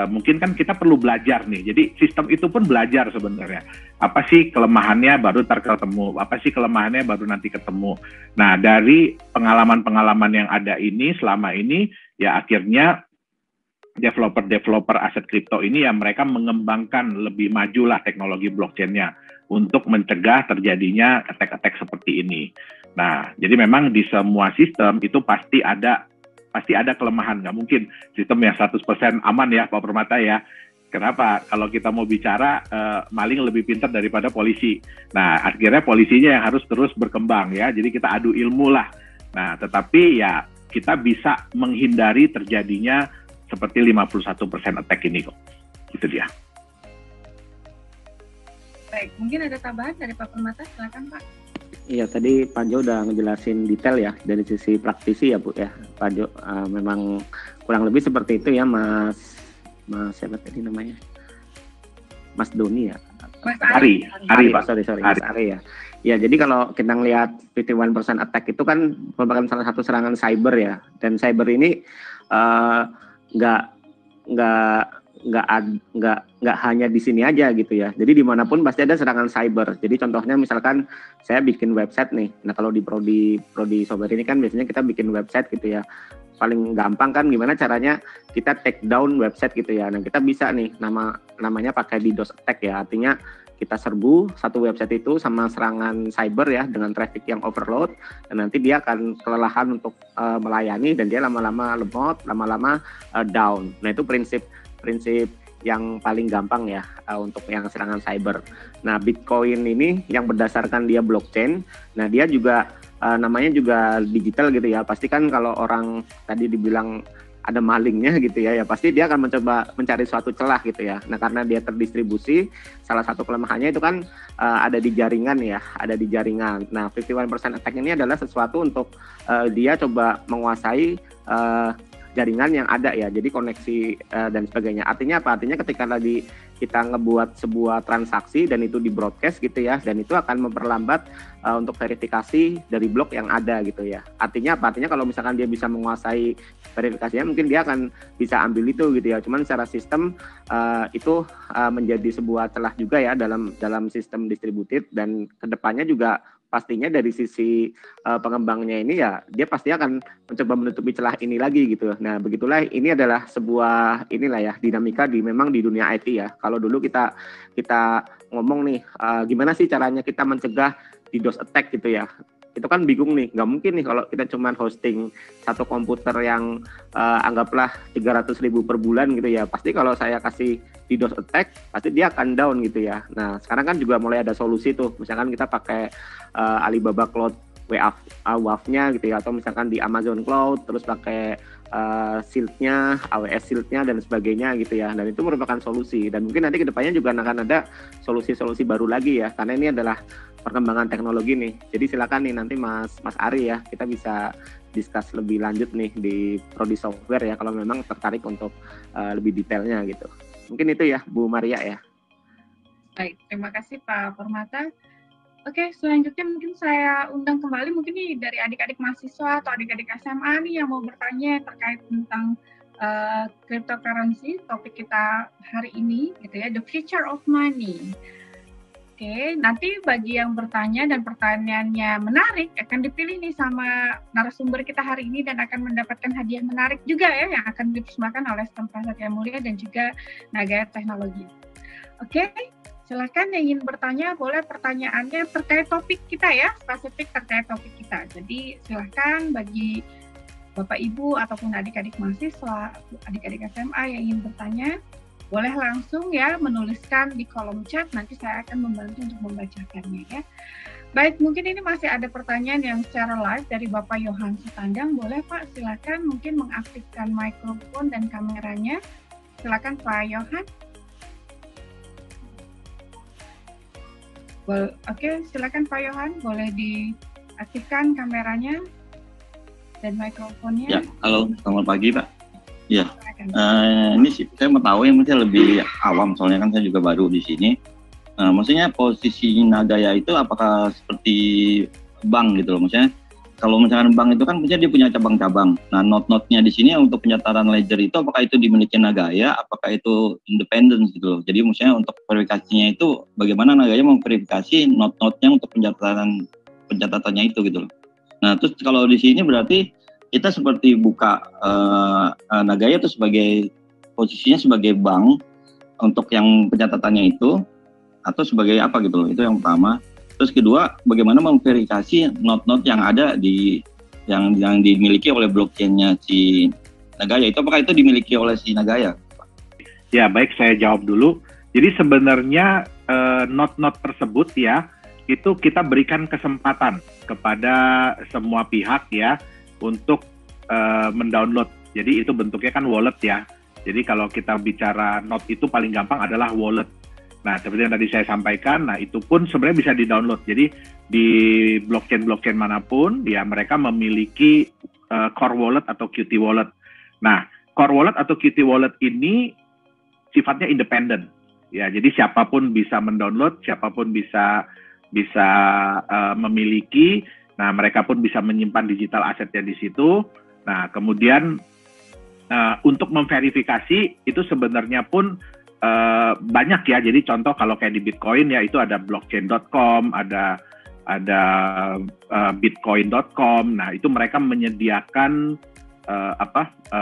mungkin kan kita perlu belajar nih. Jadi sistem itu pun belajar sebenarnya. Apa sih kelemahannya baru ketemu, apa sih kelemahannya baru nanti ketemu. Nah, dari pengalaman-pengalaman yang ada ini selama ini, ya akhirnya developer aset kripto ini ya mereka mengembangkan lebih maju lah teknologi blockchain-nya untuk mencegah terjadinya attack-attack seperti ini. Nah, jadi memang di semua sistem itu pasti ada kelemahan. Nggak mungkin sistem yang 100% aman ya Pak Permata ya. Kenapa? Kalau kita mau bicara maling lebih pintar daripada polisi. Nah, akhirnya polisinya yang harus terus berkembang ya. Jadi kita adu ilmu lah. Nah, tetapi ya kita bisa menghindari terjadinya seperti 51% attack ini kok. Itu dia. Baik, mungkin ada tambahan dari Pak Permata, silakan Pak. Iya, tadi Pak Jo udah ngejelasin detail ya dari sisi praktisi ya Bu ya. Pak Jo memang kurang lebih seperti itu ya Mas siapa tadi namanya? Mas Doni ya? Mas Ari Pak, sorry Ari. Mas Ari ya. Ya, jadi kalau kita ngelihat 51% attack itu kan merupakan salah satu serangan cyber ya. Dan cyber ini nggak hanya di sini aja gitu ya. Jadi dimanapun pasti ada serangan cyber. Jadi contohnya misalkan saya bikin website nih. Nah kalau di Prodi Software ini kan biasanya kita bikin website gitu ya. Paling gampang kan gimana caranya kita take down website gitu ya. Nah kita bisa nih namanya pakai DDoS attack ya. Artinya kita serbu satu website itu sama serangan cyber ya dengan traffic yang overload, dan nanti dia akan kelelahan untuk melayani dan dia lama-lama lemot, lama-lama down. Nah itu prinsip yang paling gampang ya untuk yang serangan cyber. Nah Bitcoin ini yang berdasarkan dia blockchain, nah dia juga namanya juga digital gitu ya. Pasti kan kalau orang tadi dibilang ada malingnya gitu ya, ya pasti dia akan mencoba mencari suatu celah gitu ya. Nah karena dia terdistribusi, salah satu kelemahannya itu kan ada di jaringan ya, ada di jaringan. Nah 51% attack ini adalah sesuatu untuk dia coba menguasai jaringan yang ada ya, jadi koneksi dan sebagainya. Artinya apa? Artinya ketika lagi kita ngebuat sebuah transaksi dan itu di broadcast gitu ya, dan itu akan memperlambat untuk verifikasi dari blok yang ada gitu ya. Artinya apa? Artinya kalau misalkan dia bisa menguasai verifikasinya, mungkin dia akan bisa ambil itu gitu ya. Cuman secara sistem itu menjadi sebuah celah juga ya dalam sistem distributed, dan kedepannya juga pastinya dari sisi pengembangnya ini ya dia pasti akan mencoba menutupi celah ini lagi gitu. Nah begitulah, ini adalah sebuah inilah ya dinamika memang di dunia IT ya. Kalau dulu kita ngomong nih gimana sih caranya kita mencegah DDoS attack gitu ya. Itu kan bingung nih, nggak mungkin nih kalau kita cuma hosting satu komputer yang anggaplah 300.000 per bulan gitu ya. Pasti kalau saya kasih DDoS attack, pasti dia akan down gitu ya. Nah sekarang kan juga mulai ada solusi tuh, misalkan kita pakai Alibaba Cloud WAF-nya gitu ya, atau misalkan di Amazon Cloud, terus pakai Shield-nya, AWS Shield-nya dan sebagainya gitu ya. Dan itu merupakan solusi, dan mungkin nanti kedepannya juga akan ada solusi-solusi baru lagi ya, karena ini adalah perkembangan teknologi nih. Jadi silakan nih nanti Mas Ari ya, kita bisa discuss lebih lanjut nih di Prodi Software ya, kalau memang tertarik untuk lebih detailnya gitu. Mungkin itu ya Bu Maria ya. Baik, terima kasih Pak Permata. Oke, selanjutnya mungkin saya undang kembali mungkin nih dari adik-adik mahasiswa atau adik-adik SMA nih yang mau bertanya terkait tentang cryptocurrency, topik kita hari ini gitu ya, the future of money. Oke, nanti bagi yang bertanya dan pertanyaannya menarik akan dipilih nih sama narasumber kita hari ini dan akan mendapatkan hadiah menarik juga ya yang akan dipersembahkan oleh Stempa Satya Mulia dan juga Nagaya Teknologi. Oke, silakan yang ingin bertanya boleh pertanyaannya terkait topik kita ya, spesifik terkait topik kita. Jadi silakan bagi Bapak Ibu ataupun adik-adik mahasiswa, adik-adik SMA yang ingin bertanya, boleh langsung ya menuliskan di kolom chat, nanti saya akan membantu untuk membacakannya ya. Baik, mungkin ini masih ada pertanyaan yang secara live dari Bapak Yohan Sitandang. Boleh Pak, silakan mungkin mengaktifkan mikrofon dan kameranya. Silakan Pak Yohan. Oke, silakan Pak Yohan, boleh diaktifkan kameranya dan mikrofonnya. Ya, halo, selamat pagi Pak. Ya, Silakan. ini sih saya mau tahu yang mungkin lebih awam, soalnya kan saya juga baru di sini. Maksudnya posisi Nagaya itu apakah seperti bank gitu loh? Maksudnya kalau misalkan bank itu kan maksudnya dia punya cabang-cabang. Nah, not-notnya di sini untuk pencatatan ledger itu apakah itu dimiliki Nagaya, apakah itu independen gitu loh. Jadi maksudnya untuk verifikasinya itu bagaimana Nagaya memverifikasi not-notnya untuk pencatatannya itu gitu loh. Nah, terus kalau di sini berarti kita seperti buka Nagaya itu sebagai posisinya sebagai bank untuk yang pencatatannya itu, atau sebagai apa gitu loh. Itu yang pertama. Terus kedua, bagaimana memverifikasi not-not yang ada yang dimiliki oleh blockchain-nya si Nagaya. Itu apakah itu dimiliki oleh si Nagaya? Ya, baik, saya jawab dulu. Jadi sebenarnya not-not tersebut ya, itu kita berikan kesempatan kepada semua pihak ya untuk mendownload. Jadi itu bentuknya kan wallet ya. Jadi kalau kita bicara not itu paling gampang adalah wallet. Nah, seperti yang tadi saya sampaikan, nah itu pun sebenarnya bisa di-download. Jadi di blockchain manapun, ya mereka memiliki core wallet atau Qt wallet. Nah, core wallet atau Qt wallet ini sifatnya independen. Ya, jadi siapapun bisa mendownload, siapapun bisa memiliki. Nah, mereka pun bisa menyimpan digital asetnya di situ. Nah, kemudian untuk memverifikasi itu sebenarnya pun banyak ya. Jadi contoh kalau kayak di Bitcoin ya itu ada blockchain.com, ada bitcoin.com. Nah, itu mereka menyediakan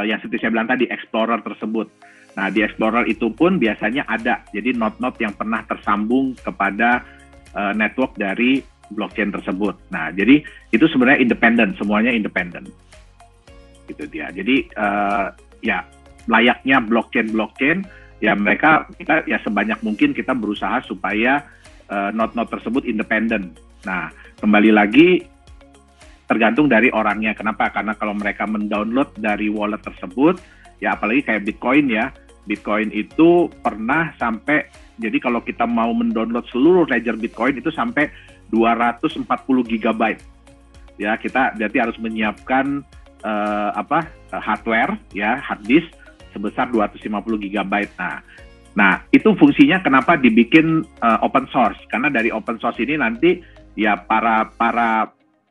yang seperti saya bilang tadi Explorer tersebut. Nah, di Explorer itu pun biasanya ada jadi not-not yang pernah tersambung kepada network dari blockchain tersebut. Nah, jadi itu sebenarnya independen, semuanya independen. Gitu dia. Jadi ya layaknya blockchain ya kita ya sebanyak mungkin kita berusaha supaya not-not tersebut independen. Nah, kembali lagi tergantung dari orangnya. Kenapa? Karena kalau mereka mendownload dari wallet tersebut, ya apalagi kayak Bitcoin ya, Bitcoin itu pernah sampai, jadi kalau kita mau mendownload seluruh ledger Bitcoin itu sampai 240 GB. Ya, kita berarti harus menyiapkan hardware ya, hard disk sebesar 250 GB. Nah, itu fungsinya kenapa dibikin open source? Karena dari open source ini nanti ya para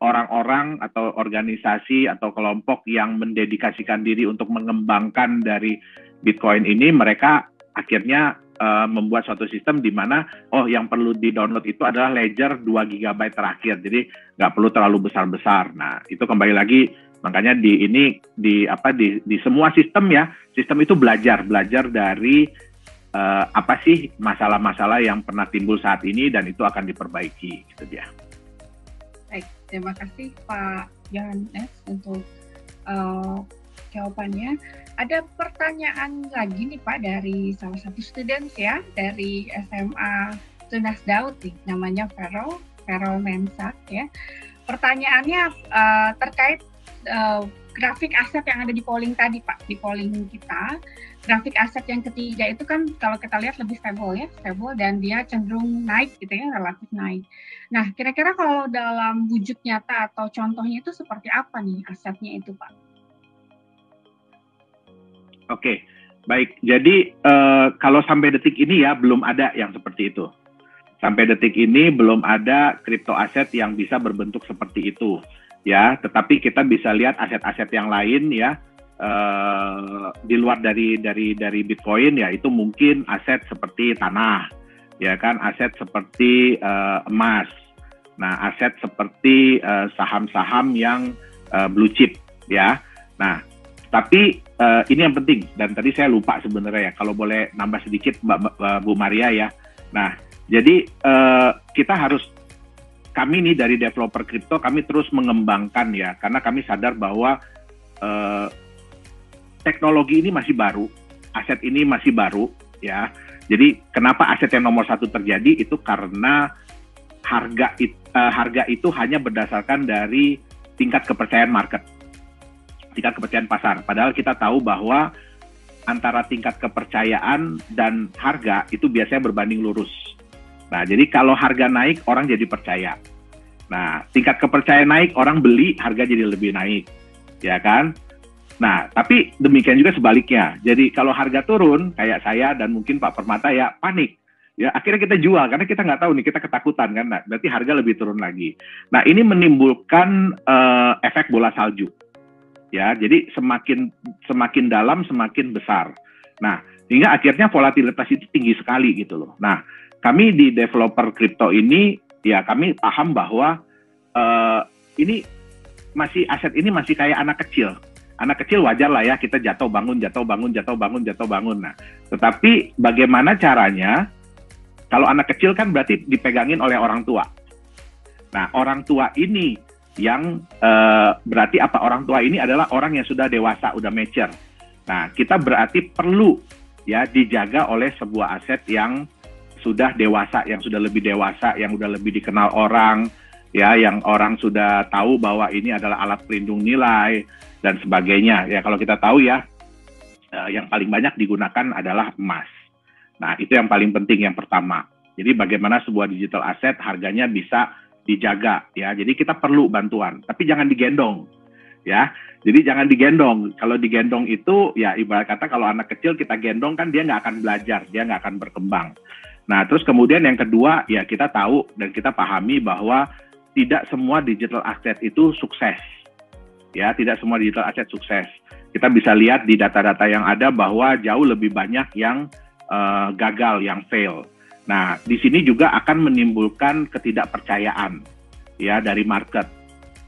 orang-orang atau organisasi atau kelompok yang mendedikasikan diri untuk mengembangkan dari Bitcoin ini, mereka akhirnya membuat suatu sistem di mana yang perlu di-download itu adalah ledger 2 GB terakhir. Jadi nggak perlu terlalu besar-besar. Nah, itu kembali lagi makanya di semua sistem ya, sistem itu belajar dari apa sih masalah-masalah yang pernah timbul saat ini dan itu akan diperbaiki, gitu dia. Baik, terima kasih Pak Yohanes untuk jawabannya. Ada pertanyaan lagi nih Pak dari salah satu students ya, dari SMA Tunas Daud nih, namanya Vero Mensak ya. Pertanyaannya terkait grafik aset yang ada di polling tadi Pak, di polling kita, grafik aset yang ketiga itu kan kalau kita lihat lebih stable dan dia cenderung naik gitu ya, relatif naik. Nah, kira-kira kalau dalam wujud nyata atau contohnya itu seperti apa nih asetnya itu Pak? Oke, baik. Jadi kalau sampai detik ini ya belum ada yang seperti itu. Sampai detik ini belum ada kripto aset yang bisa berbentuk seperti itu. Ya, tetapi kita bisa lihat aset-aset yang lain ya di luar dari Bitcoin ya, itu mungkin aset seperti tanah, ya kan, aset seperti emas, nah aset seperti saham-saham yang blue chip ya. Nah, tapi ini yang penting dan tadi saya lupa sebenarnya ya, kalau boleh nambah sedikit Bu Maria ya. Nah, jadi kita harus, kami nih dari developer kripto, kami terus mengembangkan ya, karena kami sadar bahwa teknologi ini masih baru, aset ini masih baru ya. Jadi kenapa aset yang nomor satu terjadi itu karena harga itu hanya berdasarkan dari tingkat kepercayaan market, tingkat kepercayaan pasar. Padahal kita tahu bahwa antara tingkat kepercayaan dan harga itu biasanya berbanding lurus. Nah, jadi kalau harga naik, orang jadi percaya. Nah, tingkat kepercayaan naik, orang beli, harga jadi lebih naik, ya kan? Nah, tapi demikian juga sebaliknya. Jadi kalau harga turun, kayak saya dan mungkin Pak Permata ya panik. Ya, akhirnya kita jual karena kita nggak tahu nih, kita ketakutan kan. Nah, berarti harga lebih turun lagi. Nah, ini menimbulkan efek bola salju. Ya, jadi semakin dalam semakin besar. Nah, hingga akhirnya volatilitas itu tinggi sekali gitu loh. Nah, kami di developer kripto ini ya kami paham bahwa ini masih aset ini masih kayak anak kecil. Anak kecil wajar lah ya kita jatuh bangun. Nah, tetapi bagaimana caranya? Kalau anak kecil kan berarti dipegangin oleh orang tua. Nah, orang tua ini yang berarti apa? Orang tua ini adalah orang yang sudah dewasa, udah mature. Nah, kita berarti perlu ya dijaga oleh sebuah aset yang sudah dewasa, yang sudah lebih dewasa, yang sudah lebih dikenal orang, ya, yang orang sudah tahu bahwa ini adalah alat pelindung nilai dan sebagainya. Ya, kalau kita tahu ya, yang paling banyak digunakan adalah emas. Nah, itu yang paling penting yang pertama. Jadi bagaimana sebuah digital asset harganya bisa dijaga ya. Jadi kita perlu bantuan, tapi jangan digendong ya. Jadi jangan digendong. Kalau digendong itu ya ibarat kata kalau anak kecil kita gendong kan dia nggak akan belajar, dia nggak akan berkembang. Nah, terus kemudian yang kedua ya kita tahu dan kita pahami bahwa tidak semua digital asset itu sukses. Ya, tidak semua digital asset sukses. Kita bisa lihat di data-data yang ada bahwa jauh lebih banyak yang gagal, yang fail. Nah, di sini juga akan menimbulkan ketidakpercayaan ya dari market,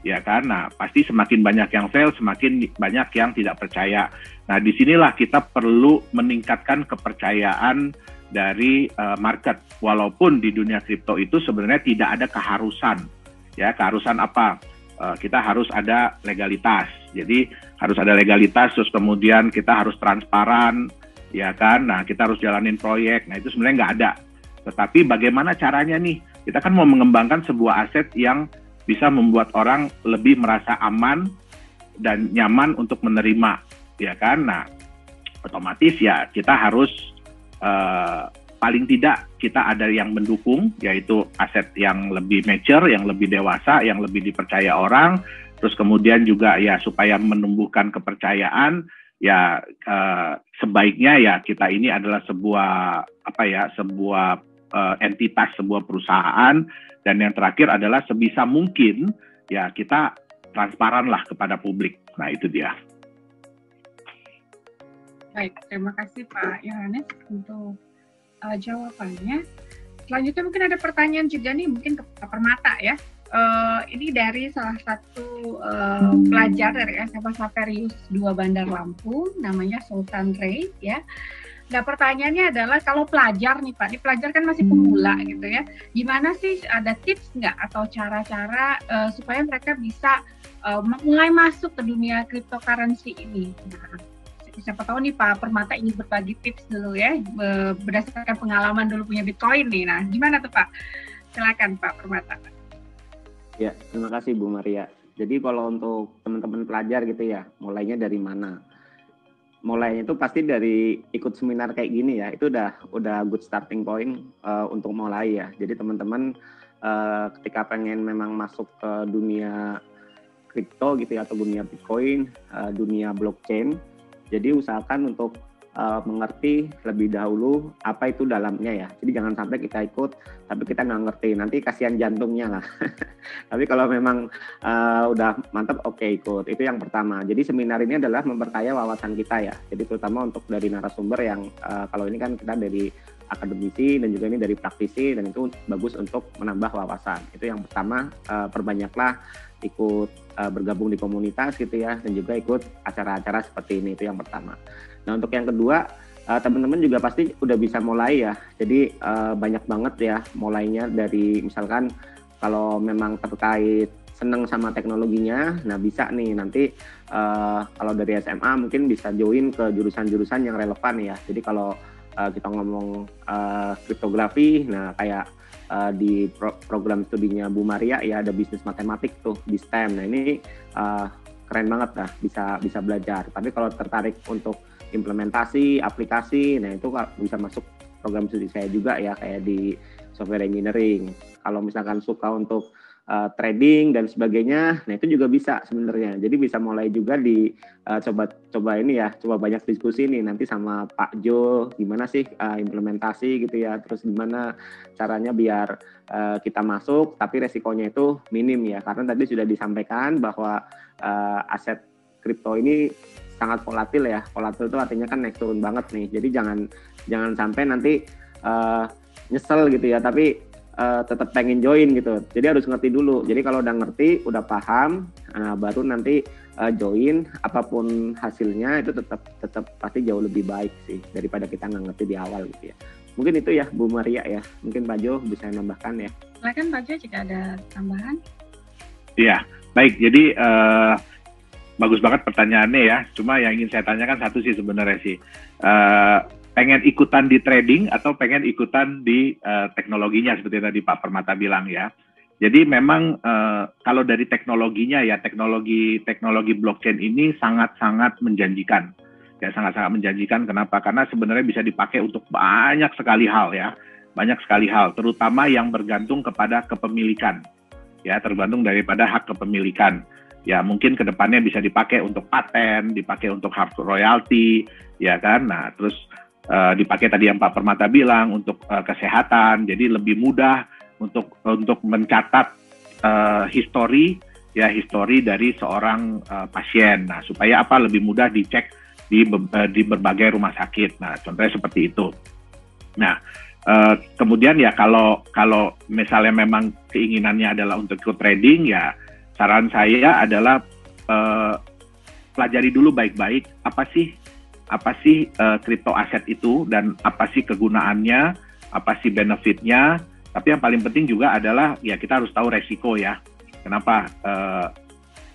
ya kan? Nah, pasti semakin banyak yang fail, semakin banyak yang tidak percaya. Nah, disinilah kita perlu meningkatkan kepercayaan dari market. Walaupun di dunia kripto itu sebenarnya tidak ada keharusan, ya keharusan apa? Kita harus ada legalitas. Jadi harus ada legalitas, terus kemudian kita harus transparan, ya kan? Nah, kita harus jalanin proyek. Nah, itu sebenarnya nggak ada. Tetapi bagaimana caranya nih? Kita kan mau mengembangkan sebuah aset yang bisa membuat orang lebih merasa aman dan nyaman untuk menerima, ya kan? Nah, otomatis ya kita harus paling tidak kita ada yang mendukung, yaitu aset yang lebih mature, yang lebih dewasa, yang lebih dipercaya orang. Terus kemudian juga ya supaya menumbuhkan kepercayaan, ya sebaiknya ya kita ini adalah sebuah sebuah entitas, sebuah perusahaan, dan yang terakhir adalah sebisa mungkin ya kita transparan lah kepada publik. Nah, itu dia. Baik, terima kasih Pak Yohanes untuk jawabannya. Selanjutnya mungkin ada pertanyaan juga nih, mungkin ke Pak Permata ya. Ini dari salah satu pelajar dari SMA Saperius 2 Bandar Lampung, namanya Sultan Ray ya. Nah, pertanyaannya adalah kalau pelajar nih Pak, ini pelajar kan masih pemula gitu ya, gimana sih, ada tips nggak atau cara-cara supaya mereka bisa mulai masuk ke dunia cryptocurrency ini? Nah, siapa tahu nih Pak Permata ingin berbagi tips dulu ya, berdasarkan pengalaman dulu punya Bitcoin nih. Nah, gimana tuh Pak? Silakan Pak Permata. Ya, terima kasih Bu Maria. Jadi kalau untuk teman-teman pelajar gitu ya, mulainya dari mana? Mulainya itu pasti dari ikut seminar kayak gini ya, itu udah good starting point untuk mulai ya. Jadi teman-teman ketika pengen memang masuk ke dunia kripto gitu ya, atau dunia Bitcoin, dunia blockchain, jadi usahakan untuk mengerti lebih dahulu apa itu dalamnya ya. Jadi jangan sampai kita ikut tapi kita nggak ngerti, nanti kasihan jantungnya lah. Tapi kalau memang udah mantap, oke, ikut. Itu yang pertama. Jadi seminar ini adalah memperkaya wawasan kita ya. Jadi terutama untuk dari narasumber yang kalau ini kan kita dari akademisi dan juga ini dari praktisi, dan itu bagus untuk menambah wawasan. Itu yang pertama, perbanyaklah ikut bergabung di komunitas gitu ya, dan juga ikut acara-acara seperti ini. Itu yang pertama. Nah, untuk yang kedua, teman-teman juga pasti udah bisa mulai ya. Jadi banyak banget ya mulainya dari misalkan kalau memang terkait seneng sama teknologinya, nah bisa nih nanti kalau dari SMA mungkin bisa join ke jurusan-jurusan yang relevan ya. Jadi kalau kita ngomong kriptografi, nah kayak di program studinya Bu Maria ya ada bisnis matematik tuh di STEM. Nah ini keren banget lah, bisa belajar. Tapi kalau tertarik untuk implementasi, aplikasi, nah itu bisa masuk program studi saya juga ya, kayak di software engineering. Kalau misalkan suka untuk trading dan sebagainya, nah itu juga bisa sebenarnya. Jadi bisa mulai juga di coba ini ya, coba banyak diskusi nih nanti sama Pak Jo, gimana sih implementasi gitu ya, terus gimana caranya biar kita masuk, tapi resikonya itu minim ya, karena tadi sudah disampaikan bahwa aset kripto ini sangat volatil ya. Volatil itu artinya kan naik turun banget nih. Jadi jangan sampai nanti nyesel gitu ya, tapi tetap pengen join gitu. Jadi harus ngerti dulu. Jadi kalau udah ngerti, udah paham, baru nanti join, apapun hasilnya itu tetap pasti jauh lebih baik sih daripada kita nggak ngerti di awal gitu ya. Mungkin itu ya Bu Maria ya. Mungkin Pak Jo bisa nambahkan ya. Silakan Pak Jo jika ada tambahan. Iya, baik. Jadi bagus banget pertanyaannya ya. Cuma yang ingin saya tanyakan satu sih sebenarnya sih. Pengen ikutan di trading atau pengen ikutan di teknologinya seperti tadi Pak Permata bilang ya. Jadi memang kalau dari teknologinya ya, teknologi blockchain ini sangat-sangat menjanjikan. Ya, sangat-sangat menjanjikan. Kenapa? Karena sebenarnya bisa dipakai untuk banyak sekali hal ya. Banyak sekali hal, terutama yang bergantung kepada kepemilikan. Ya, tergantung daripada hak kepemilikan. Ya, mungkin kedepannya bisa dipakai untuk paten, dipakai untuk hak royalti, ya kan. Nah, terus dipakai tadi yang Pak Permata bilang untuk kesehatan, jadi lebih mudah untuk mencatat histori dari seorang pasien. Nah, supaya apa, lebih mudah dicek di berbagai rumah sakit. Nah, contohnya seperti itu. Nah, kemudian ya kalau misalnya memang keinginannya adalah untuk ikut trading, ya saran saya adalah pelajari dulu baik-baik apa sih kripto aset itu dan apa sih kegunaannya, apa sih benefitnya. Tapi yang paling penting juga adalah ya kita harus tahu resiko ya. Kenapa?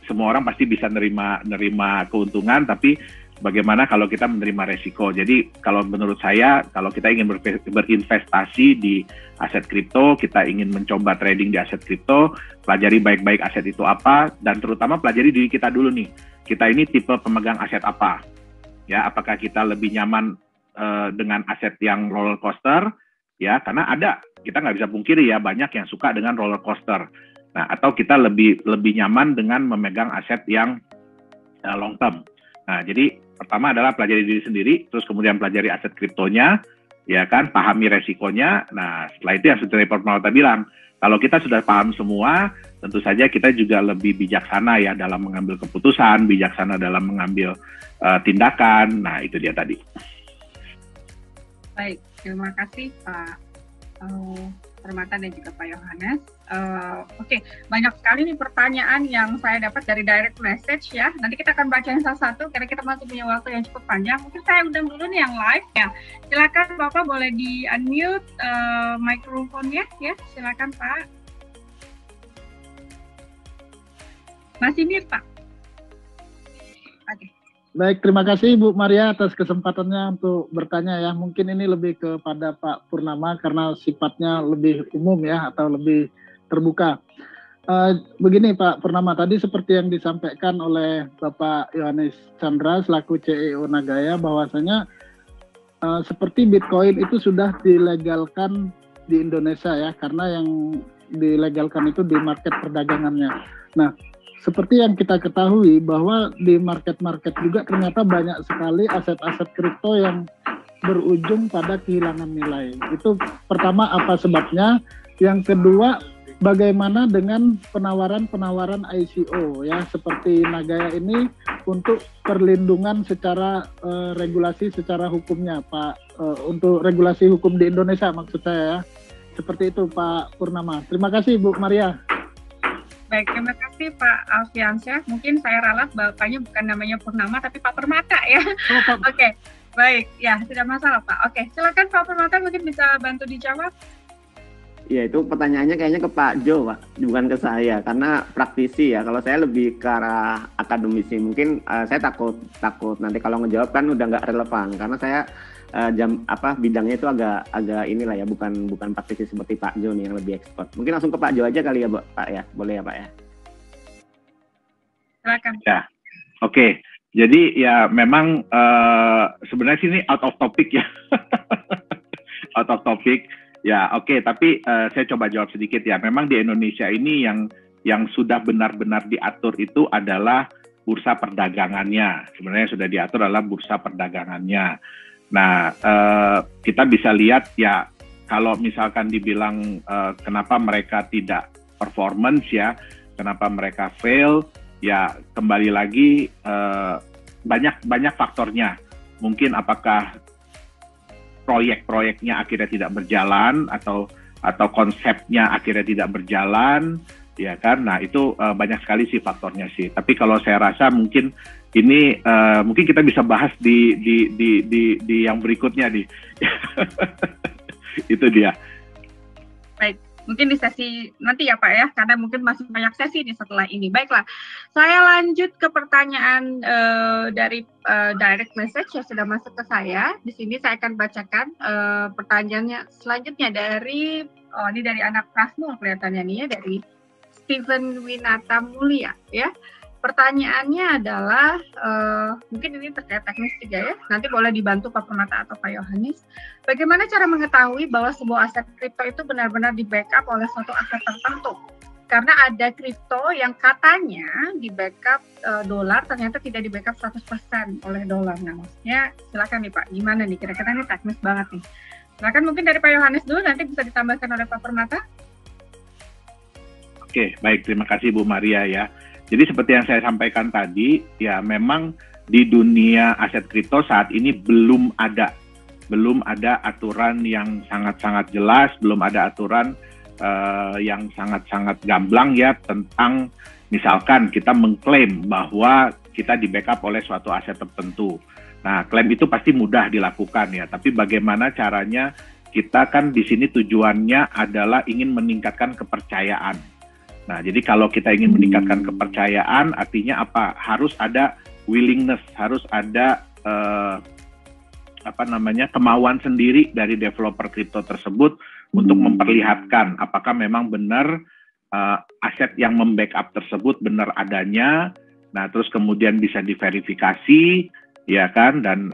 Semua orang pasti bisa nerima keuntungan, tapi bagaimana kalau kita menerima resiko. Jadi kalau menurut saya, kalau kita ingin berinvestasi di aset kripto, kita ingin mencoba trading di aset kripto, pelajari baik-baik aset itu apa, dan terutama pelajari diri kita dulu nih. Kita ini tipe pemegang aset apa? Ya, apakah kita lebih nyaman dengan aset yang roller coaster? Ya, karena kita nggak bisa pungkiri ya, banyak yang suka dengan roller coaster. Nah, atau kita lebih nyaman dengan memegang aset yang long term. Nah, jadi pertama adalah pelajari diri sendiri, terus kemudian pelajari aset kriptonya, ya kan, pahami resikonya. Nah, setelah itu yang seperti Pak Permata bilang, kalau kita sudah paham semua, tentu saja kita juga lebih bijaksana ya dalam mengambil keputusan, bijaksana dalam mengambil tindakan. Nah, itu dia tadi. Baik, terima kasih Pak Permata dan juga Pak Yohanes. Oke, banyak sekali nih pertanyaan yang saya dapat dari direct message ya. Nanti kita akan bacain satu-satu karena kita masih punya waktu yang cukup panjang. Mungkin saya undang dulu nih yang live ya. Silakan Bapak boleh di unmute mikrofonnya ya. Silakan Pak. Masih mute Pak. Oke. Baik, terima kasih Bu Maria atas kesempatannya untuk bertanya ya. Mungkin ini lebih kepada Pak Purnama karena sifatnya lebih umum ya atau lebih terbuka. Begini Pak Purnama, tadi seperti yang disampaikan oleh Bapak Yohanes Chandra selaku CEO Nagaya bahwasanya seperti Bitcoin itu sudah dilegalkan di Indonesia ya, karena yang dilegalkan itu di market perdagangannya. Nah, seperti yang kita ketahui bahwa di market-market juga ternyata banyak sekali aset-aset kripto yang berujung pada kehilangan nilai. Itu pertama, apa sebabnya? Yang kedua, bagaimana dengan penawaran-penawaran ICO ya, seperti Nagaya ini untuk perlindungan secara regulasi secara hukumnya Pak, untuk regulasi hukum di Indonesia maksud saya ya. Seperti itu Pak Purnama. Terima kasih Bu Maria. Baik, terima kasih Pak Alfiansyah. Mungkin saya ralat bapaknya bukan namanya Purnama tapi Pak Permata ya. Oke, baik. Ya, tidak masalah Pak. Oke, silakan Pak Permata mungkin bisa bantu dijawab. Ya, itu pertanyaannya kayaknya ke Pak Jo, Pak, bukan ke saya. Karena praktisi ya, kalau saya lebih ke arah akademisi. Mungkin saya takut nanti kalau ngejawab kan udah nggak relevan. Karena saya bidangnya itu agak inilah ya, bukan praktisi seperti Pak Jo nih yang lebih expert. Mungkin langsung ke Pak Jo aja kali ya Pak ya, boleh ya Pak ya? Silakan. Ya, oke. Jadi ya memang sebenarnya sini out of topic ya. Out of topic. Ya oke, tapi saya coba jawab sedikit ya. Memang di Indonesia ini yang sudah benar-benar diatur itu adalah bursa perdagangannya. Sebenarnya sudah diatur adalah bursa perdagangannya. Nah, kita bisa lihat ya, kalau misalkan dibilang kenapa mereka tidak performance ya, kenapa mereka fail, ya kembali lagi banyak faktornya. Mungkin apakah proyek-proyeknya akhirnya tidak berjalan atau konsepnya akhirnya tidak berjalan, ya kan? Nah itu banyak sekali sih faktornya sih. Tapi kalau saya rasa mungkin ini mungkin kita bisa bahas di yang berikutnya nih. Itu dia. Baik. Mungkin di sesi nanti ya Pak ya, karena mungkin masih banyak sesi di setelah ini. Baiklah, saya lanjut ke pertanyaan dari direct message yang sudah masuk ke saya. Di sini saya akan bacakan pertanyaannya selanjutnya dari, ini dari anak Prasmul kelihatannya nih ya, dari Steven Winata Mulia ya. Pertanyaannya adalah, mungkin ini terkait teknis juga ya, nanti boleh dibantu Pak Permata atau Pak Yohanes. Bagaimana cara mengetahui bahwa sebuah aset kripto itu benar-benar di-backup oleh suatu aset tertentu? Karena ada kripto yang katanya di-backup dolar, ternyata tidak di-backup 100% oleh dolar. Nah, maksudnya silakan nih Pak, gimana nih? Kira-kira ini teknis banget nih. Silakan mungkin dari Pak Yohanes dulu, nanti bisa ditambahkan oleh Pak Permata. Oke, baik. Terima kasih Bu Maria ya. Jadi seperti yang saya sampaikan tadi, ya memang di dunia aset kripto saat ini belum ada aturan yang sangat-sangat jelas, belum ada aturan yang sangat-sangat gamblang ya tentang misalkan kita mengklaim bahwa kita di backup oleh suatu aset tertentu. Nah, klaim itu pasti mudah dilakukan ya, tapi bagaimana caranya? Kita kan di sini tujuannya adalah ingin meningkatkan kepercayaan. Nah, jadi kalau kita ingin meningkatkan kepercayaan, artinya apa? Harus ada willingness, harus ada kemauan sendiri dari developer kripto tersebut untuk memperlihatkan apakah memang benar aset yang membackup tersebut benar adanya. Nah, terus kemudian bisa diverifikasi, ya kan? Dan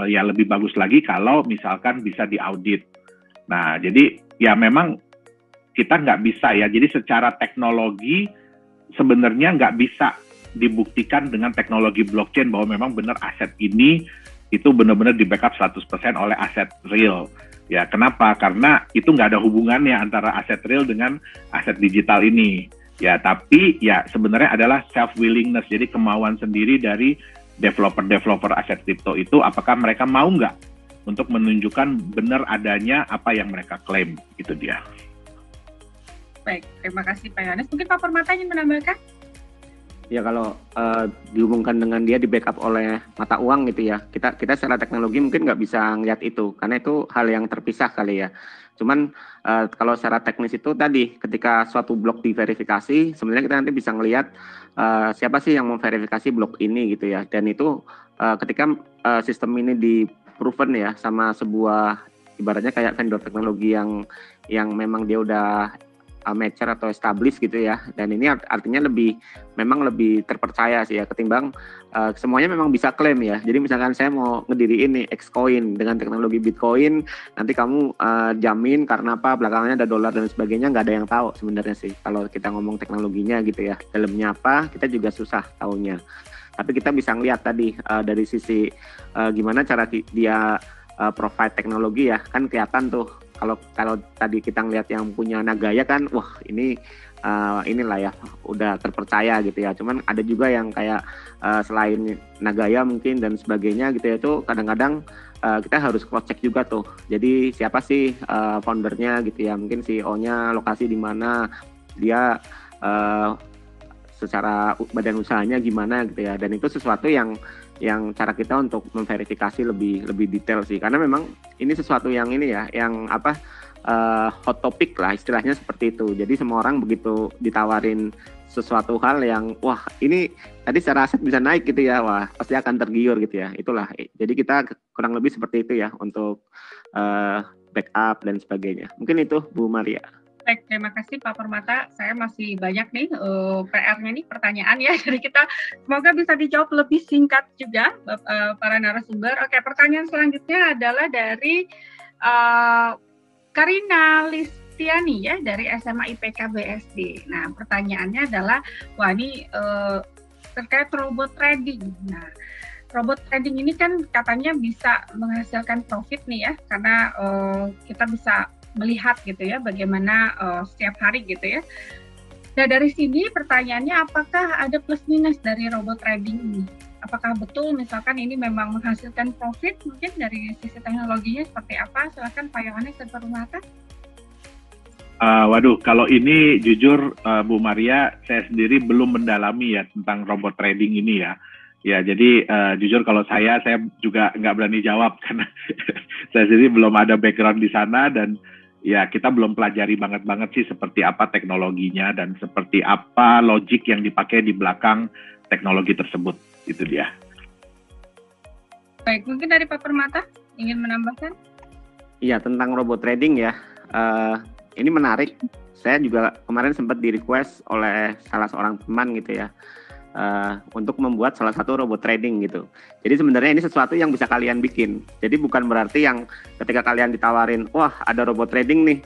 ya lebih bagus lagi kalau misalkan bisa diaudit. Nah, jadi ya memang kita nggak bisa ya, jadi secara teknologi sebenarnya nggak bisa dibuktikan dengan teknologi blockchain bahwa memang benar aset ini itu benar-benar di backup 100% oleh aset real. Ya, kenapa? Karena itu nggak ada hubungannya antara aset real dengan aset digital ini. Ya, tapi ya sebenarnya adalah self-willingness, jadi kemauan sendiri dari developer aset kripto itu, apakah mereka mau nggak untuk menunjukkan benar adanya apa yang mereka klaim, itu dia. Baik, terima kasih Pak Yohanes. Mungkin Pak Permata ingin menambahkan? Ya kalau dihubungkan dengan dia di backup oleh mata uang gitu ya, kita secara teknologi mungkin nggak bisa ngeliat itu, karena itu hal yang terpisah kali ya. Cuman kalau secara teknis itu tadi, ketika suatu blok diverifikasi, sebenarnya kita nanti bisa ngelihat siapa sih yang memverifikasi blok ini gitu ya. Dan itu ketika sistem ini di-proven ya sama sebuah, ibaratnya kayak vendor teknologi yang memang dia udah mature atau established gitu ya, dan ini artinya memang lebih terpercaya sih ya ketimbang semuanya memang bisa klaim ya. Jadi misalkan saya mau ngediriin nih Xcoin dengan teknologi Bitcoin, nanti kamu jamin karena apa, belakangnya ada dolar dan sebagainya, nggak ada yang tahu sebenarnya sih kalau kita ngomong teknologinya gitu ya, dalamnya apa kita juga susah taunya. Tapi kita bisa ngeliat tadi dari sisi gimana cara dia provide teknologi ya, kan kelihatan tuh. Kalau tadi kita ngeliat yang punya Nagaya kan, wah inilah ya udah terpercaya gitu ya. Cuman ada juga yang kayak selain Nagaya mungkin dan sebagainya gitu ya, itu kadang-kadang kita harus cross check juga tuh. Jadi siapa sih foundernya gitu ya, mungkin CEO-nya lokasi di mana, dia secara badan usahanya gimana gitu ya. Dan itu sesuatu yang cara kita untuk memverifikasi lebih detail sih, karena memang ini sesuatu yang ini ya, yang hot topic lah istilahnya seperti itu. Jadi semua orang begitu ditawarin sesuatu hal yang wah ini tadi secara aset bisa naik gitu ya, wah pasti akan tergiur gitu ya. Itulah, jadi kita kurang lebih seperti itu ya untuk backup dan sebagainya. Mungkin itu Bu Maria. Baik, terima kasih Pak Permata. Saya masih banyak nih PR-nya nih, pertanyaan ya. Jadi kita semoga bisa dijawab lebih singkat juga para narasumber. Oke, pertanyaan selanjutnya adalah dari Karina Listiani ya, dari SMA IPK BSD. Nah, pertanyaannya adalah, wah ini terkait robot trading. Nah, robot trading ini kan katanya bisa menghasilkan profit nih ya, karena kita bisa melihat gitu ya bagaimana setiap hari gitu ya. Nah, dari sini pertanyaannya, apakah ada plus minus dari robot trading ini? Apakah betul misalkan ini memang menghasilkan profit? Mungkin dari sisi teknologinya seperti apa? Silakan Pak Yohanes dan Pak Permata. Waduh, kalau ini jujur Bu Maria, saya sendiri belum mendalami ya tentang robot trading ini ya. Ya, jadi jujur kalau saya juga nggak berani jawab karena saya sendiri belum ada background di sana, dan ya kita belum pelajari banget sih seperti apa teknologinya dan seperti apa logik yang dipakai di belakang teknologi tersebut. Itu dia. Baik, mungkin dari Pak Permata ingin menambahkan? Iya, tentang robot trading ya. Ini menarik. Saya juga kemarin sempat di-request oleh salah seorang teman gitu ya, untuk membuat salah satu robot trading gitu. Jadi sebenarnya ini sesuatu yang bisa kalian bikin. Jadi bukan berarti yang ketika kalian ditawarin, wah ada robot trading nih,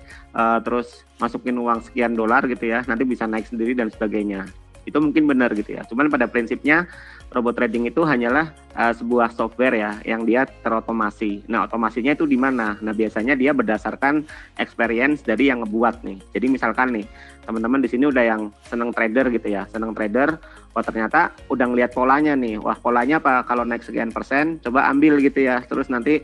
terus masukin uang sekian dolar gitu ya, nanti bisa naik sendiri dan sebagainya. Itu mungkin benar gitu ya. Cuman pada prinsipnya robot trading itu hanyalah sebuah software ya yang dia terotomasi. Nah, otomasinya itu di mana? Nah, biasanya dia berdasarkan experience dari yang ngebuat nih. Jadi misalkan nih, teman-teman di sini udah yang seneng trader gitu ya, seneng trader, wah ternyata udah ngeliat polanya nih, wah polanya apa kalau naik sekian persen, coba ambil gitu ya, terus nanti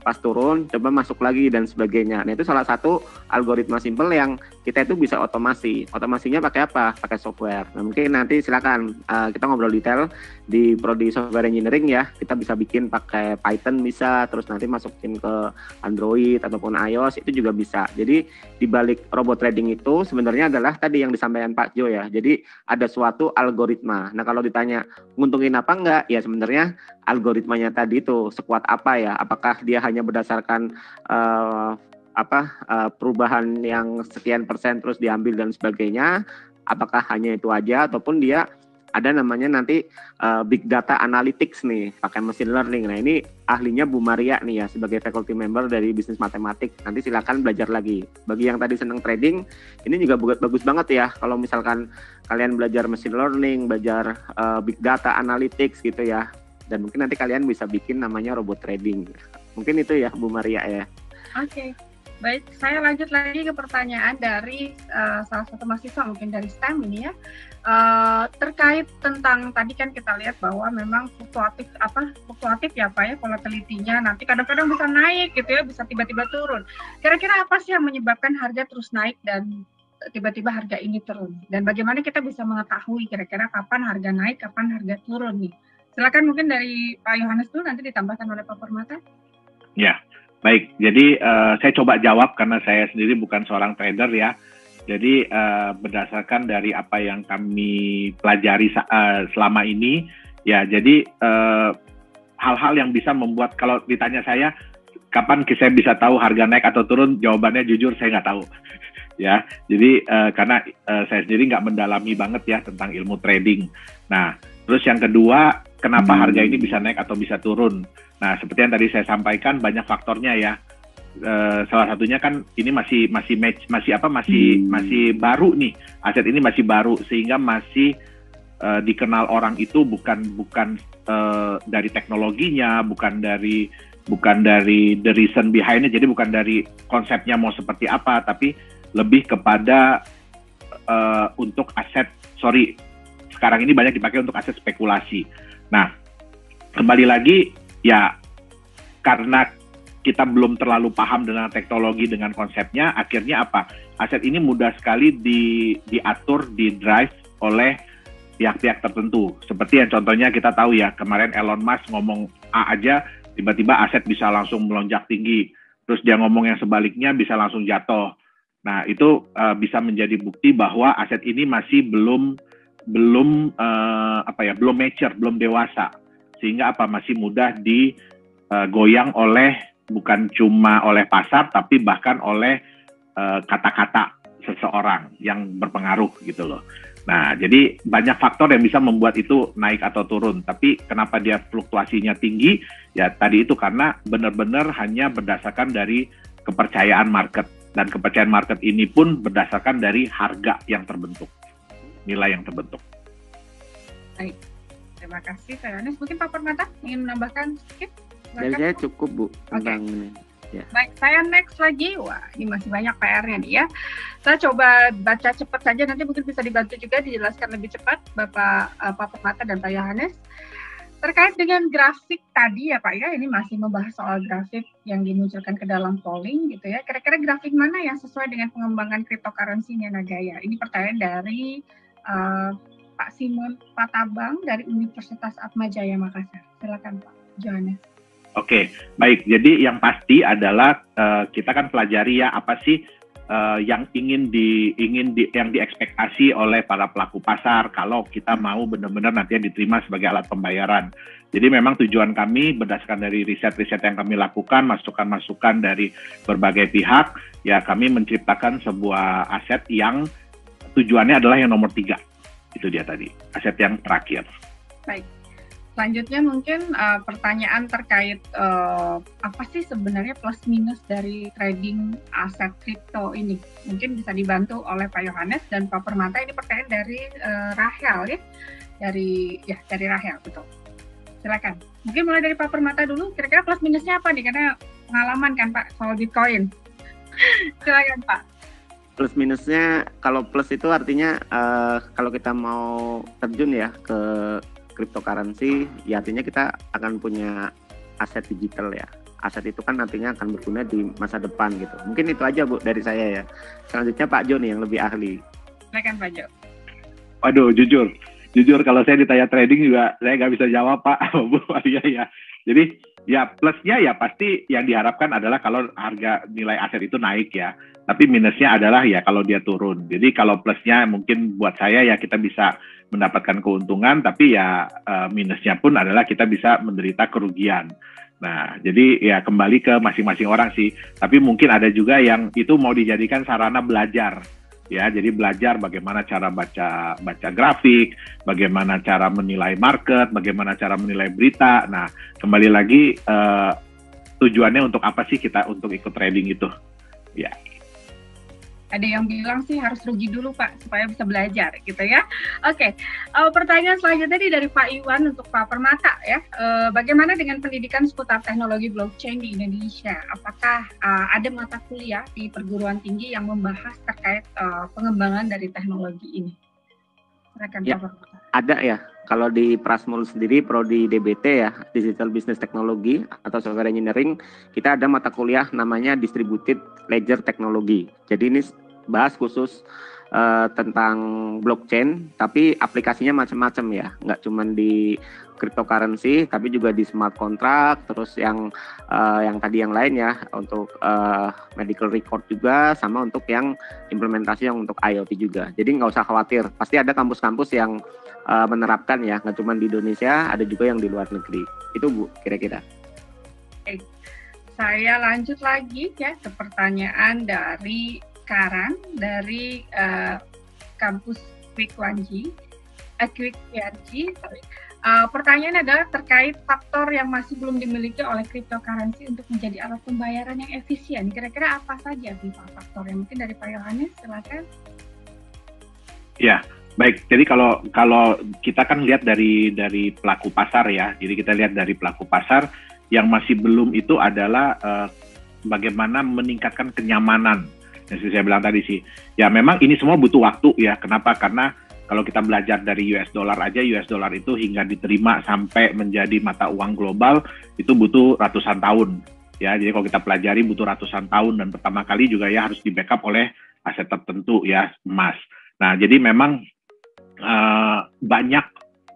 pas turun, coba masuk lagi dan sebagainya. Nah, itu salah satu algoritma simple yang kita itu bisa otomasi. Otomasinya pakai apa? Pakai software. Nah, mungkin nanti silakan kita ngobrol detail di Prodi Software Engineering ya, kita bisa bikin pakai Python bisa, terus nanti masukin ke Android ataupun iOS itu juga bisa. Jadi di balik robot trading itu sebenarnya adalah tadi yang disampaikan Pak Jo ya. Jadi ada suatu algoritma. Nah, kalau ditanya nguntungin apa enggak, ya sebenarnya algoritmanya tadi itu sekuat apa ya? Apakah dia hanya berdasarkan perubahan yang sekian persen terus diambil dan sebagainya? Apakah hanya itu aja ataupun dia ada namanya nanti big data analytics nih, pakai machine learning. Nah, ini ahlinya Bu Maria nih ya, sebagai faculty member dari bisnis matematik. Nanti silakan belajar lagi. Bagi yang tadi senang trading, ini juga bagus banget ya kalau misalkan kalian belajar machine learning, belajar big data analytics gitu ya. Dan mungkin nanti kalian bisa bikin namanya robot trading. Mungkin itu ya Bu Maria ya. Oke. Baik, saya lanjut lagi ke pertanyaan dari salah satu mahasiswa mungkin dari STEM ini ya, terkait tentang tadi kan kita lihat bahwa memang fluktuatif ya Pak ya, volatility-nya nanti kadang-kadang bisa naik gitu ya, bisa tiba-tiba turun. Kira-kira apa sih yang menyebabkan harga terus naik dan tiba-tiba harga ini turun? Dan bagaimana kita bisa mengetahui kira-kira kapan harga naik, kapan harga turun nih? Silakan mungkin dari Pak Yohanes dulu, nanti ditambahkan oleh Pak Permata. Ya. Baik, jadi saya coba jawab karena saya sendiri bukan seorang trader ya. Jadi berdasarkan dari apa yang kami pelajari selama ini, ya jadi hal-hal yang bisa membuat, kalau ditanya saya, kapan saya bisa tahu harga naik atau turun, jawabannya jujur saya nggak tahu. Ya, jadi karena saya sendiri nggak mendalami banget ya tentang ilmu trading. Nah, terus yang kedua, kenapa harga ini bisa naik atau bisa turun? Nah, seperti yang tadi saya sampaikan, banyak faktornya ya. Salah satunya kan ini masih baru nih, aset ini masih baru sehingga masih dikenal orang itu bukan dari teknologinya, bukan dari the reason behind-nya, jadi bukan dari konsepnya mau seperti apa, tapi lebih kepada sekarang ini banyak dipakai untuk aset spekulasi. Nah, kembali lagi ya, karena kita belum terlalu paham dengan teknologi, dengan konsepnya, akhirnya apa? Aset ini mudah sekali diatur, di-drive oleh pihak-pihak tertentu. Seperti yang contohnya kita tahu ya, kemarin Elon Musk ngomong A aja, tiba-tiba aset bisa langsung melonjak tinggi. Terus dia ngomong yang sebaliknya bisa langsung jatuh. Nah, itu bisa menjadi bukti bahwa aset ini masih belum mature, belum dewasa. Sehingga masih mudah digoyang oleh bukan cuma oleh pasar, tapi bahkan oleh kata-kata seseorang yang berpengaruh gitu loh. Nah, jadi banyak faktor yang bisa membuat itu naik atau turun. Tapi kenapa dia fluktuasinya tinggi? Ya tadi itu karena benar-benar hanya berdasarkan dari kepercayaan market. Dan kepercayaan market ini pun berdasarkan dari harga yang terbentuk, nilai yang terbentuk. Baik, terima kasih Pak Yohanes. Mungkin Pak Permata ingin menambahkan sedikit? Dari saya cukup Bu tentang ini. Ya. Baik, saya next lagi. Wah, ini masih banyak PR-nya nih ya. Saya coba baca cepat saja, nanti mungkin bisa dibantu juga dijelaskan lebih cepat Bapak Pak Permata dan Pak Yohanes. Terkait dengan grafik tadi ya Pak ya, ini masih membahas soal grafik yang dimunculkan ke dalam polling gitu ya. Kira-kira grafik mana yang sesuai dengan pengembangan cryptocurrency-nya Nagaya? Ini pertanyaan dari Pak Simon Patabang dari Universitas Atmajaya Makassar. Silakan Pak Yohanes. Oke, baik. Jadi yang pasti adalah kita kan pelajari ya apa sih yang ingin diekspektasi oleh para pelaku pasar kalau kita mau benar-benar nantinya diterima sebagai alat pembayaran. Jadi memang tujuan kami berdasarkan dari riset-riset yang kami lakukan, masukan-masukan dari berbagai pihak, ya kami menciptakan sebuah aset yang tujuannya adalah yang nomor 3. Itu dia tadi, aset yang terakhir. Baik. Selanjutnya mungkin pertanyaan terkait apa sih sebenarnya plus minus dari trading aset kripto ini. Mungkin bisa dibantu oleh Pak Yohanes dan Pak Permata. Ini pertanyaan dari Rahel ya. Dari Rahel, betul. Silakan. Mungkin mulai dari Pak Permata dulu. Kira-kira plus minusnya apa nih? Karena pengalaman kan Pak soal Bitcoin. Silakan Pak. Plus minusnya, kalau plus itu artinya kalau kita mau terjun ya ke cryptocurrency, ya artinya kita akan punya aset digital ya. Aset itu kan nantinya akan berguna di masa depan gitu. Mungkin itu aja Bu dari saya ya. Selanjutnya Pak Jo nih yang lebih ahli. Silakan Pak Jo. Waduh, jujur kalau saya ditanya trading juga saya nggak bisa jawab Pak, Bu Maria ya. Jadi ya plusnya ya pasti yang diharapkan adalah kalau harga nilai aset itu naik ya. Tapi minusnya adalah ya kalau dia turun. Jadi kalau plusnya mungkin buat saya ya kita bisa mendapatkan keuntungan, tapi ya minusnya pun adalah kita bisa menderita kerugian. Nah, jadi ya kembali ke masing-masing orang sih. Tapi mungkin ada juga yang itu mau dijadikan sarana belajar. Ya, jadi belajar bagaimana cara baca grafik, bagaimana cara menilai market, bagaimana cara menilai berita. Nah, kembali lagi tujuannya untuk apa sih kita untuk ikut trading itu? Ya. Ada yang bilang sih harus rugi dulu Pak supaya bisa belajar gitu ya. Oke, pertanyaan selanjutnya dari Pak Iwan untuk Pak Permata ya. Bagaimana dengan pendidikan seputar teknologi blockchain di Indonesia? Apakah ada mata kuliah di perguruan tinggi yang membahas terkait pengembangan dari teknologi ini? Silakan Ya, Pak Permata. ada ya. Kalau di Prasmul sendiri, prodi DBT ya, Digital Business Technology atau Software Engineering, kita ada mata kuliah namanya Distributed Ledger Technology. Jadi ini bahas khusus tentang blockchain, tapi aplikasinya macam-macam ya, nggak cuma di cryptocurrency, tapi juga di smart contract, terus yang tadi yang lain ya, untuk medical record juga, sama untuk yang implementasi yang untuk IoT juga. Jadi nggak usah khawatir, pasti ada kampus-kampus yang menerapkan ya, nggak cuma di Indonesia, ada juga yang di luar negeri. Itu Bu, kira-kira. Oke. Saya lanjut lagi ya ke pertanyaan dari Karan dari kampus Quick1G. Pertanyaan adalah terkait faktor yang masih belum dimiliki oleh cryptocurrency untuk menjadi alat pembayaran yang efisien. Kira-kira apa saja faktor yang mungkin dari Pak Yohanes, silakan. Ya, baik. Jadi kalau kita kan lihat dari pelaku pasar ya. Jadi kita lihat dari pelaku pasar yang masih belum itu adalah bagaimana meningkatkan kenyamanan. Yang saya bilang tadi sih, ya memang ini semua butuh waktu ya. Kenapa? Karena kalau kita belajar dari US dollar aja, US dollar itu hingga diterima sampai menjadi mata uang global itu butuh ratusan tahun. Ya, jadi kalau kita pelajari butuh ratusan tahun, dan pertama kali juga ya harus di backup oleh aset tertentu ya, emas. Nah, jadi memang banyak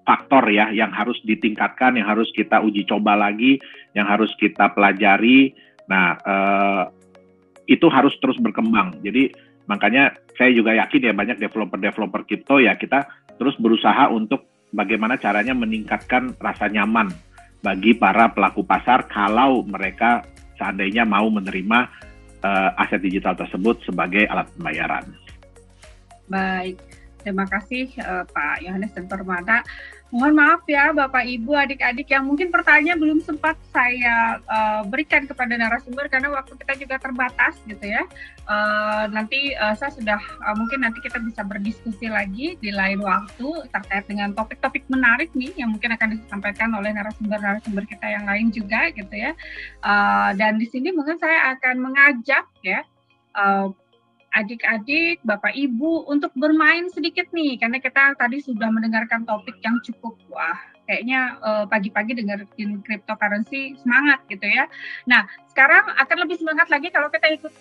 faktor ya yang harus ditingkatkan, yang harus kita uji coba lagi, yang harus kita pelajari. Nah, itu harus terus berkembang. Jadi makanya saya juga yakin ya banyak developer kripto ya, kita terus berusaha untuk bagaimana caranya meningkatkan rasa nyaman bagi para pelaku pasar kalau mereka seandainya mau menerima aset digital tersebut sebagai alat pembayaran. Baik, terima kasih Pak Yohanes dan Permata. Mohon maaf ya Bapak Ibu, adik-adik yang mungkin pertanyaan belum sempat saya berikan kepada narasumber karena waktu kita juga terbatas gitu ya. Nanti saya sudah mungkin nanti kita bisa berdiskusi lagi di lain waktu terkait dengan topik-topik menarik nih yang mungkin akan disampaikan oleh narasumber-narasumber kita yang lain juga gitu ya. Dan di sini mungkin saya akan mengajak ya adik-adik, Bapak Ibu untuk bermain sedikit nih, karena kita tadi sudah mendengarkan topik yang cukup, wah kayaknya pagi-pagi dengerin cryptocurrency semangat gitu ya. Nah, sekarang akan lebih semangat lagi kalau kita ikut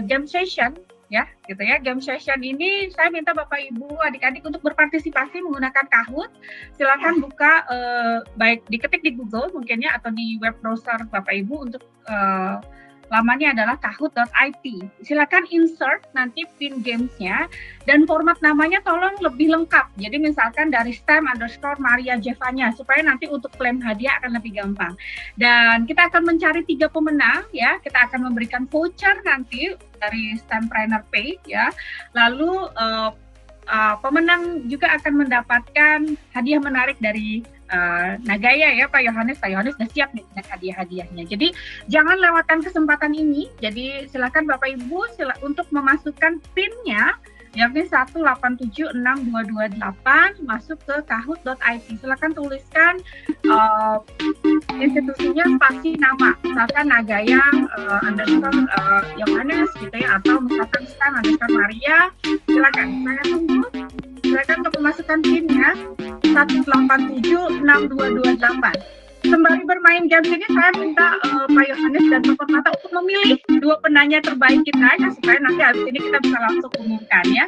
game session ya, gitu ya. Game session ini saya minta Bapak Ibu, adik-adik untuk berpartisipasi menggunakan Kahoot. Silakan buka baik diketik di Google mungkin ya atau di web browser Bapak Ibu untuk lamanya adalah kahoot.it. Silakan insert nanti pin gamesnya dan format namanya tolong lebih lengkap. Jadi misalkan dari STEM_Maria Jevanya supaya nanti untuk klaim hadiah akan lebih gampang. Dan kita akan mencari 3 pemenang ya. Kita akan memberikan voucher nanti dari STEMpreneur Pay ya. Lalu pemenang juga akan mendapatkan hadiah menarik dari Nagaya ya Pak Yohanes. Pak Yohanes sudah siap nih dengan hadiah-hadiahnya. Jadi jangan lewatkan kesempatan ini. Jadi silakan Bapak Ibu untuk memasukkan PIN-nya yakni 1876228 masuk ke kahoot.it. Silakan tuliskan institusinya spasi nama. Misalkan Nagaya Yohanes gitu ya atau misalkan STEM_Maria. Silakan. Saya tunggu. Silakan untuk memasukkan PIN-nya 1876228. Sembari bermain games ini saya minta Pak Yohanes dan Pak Permata untuk memilih 2 penanya terbaik kita ya, supaya nanti habis ini kita bisa langsung umumkan ya.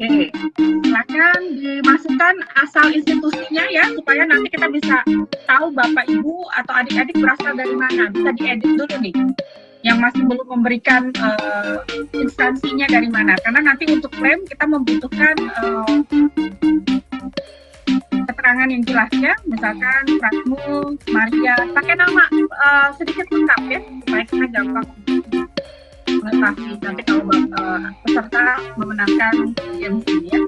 Oke, silakan dimasukkan asal institusinya ya, supaya nanti kita bisa tahu Bapak Ibu atau adik-adik berasal dari mana. Bisa diedit dulu nih yang masih belum memberikan instansinya dari mana, karena nanti untuk klaim kita membutuhkan keterangan yang jelas ya, misalkan Pratmu, Maria, pakai nama sedikit lengkap ya, supaya kita gampang mengetahui nanti kalau peserta memenangkan games ini ya.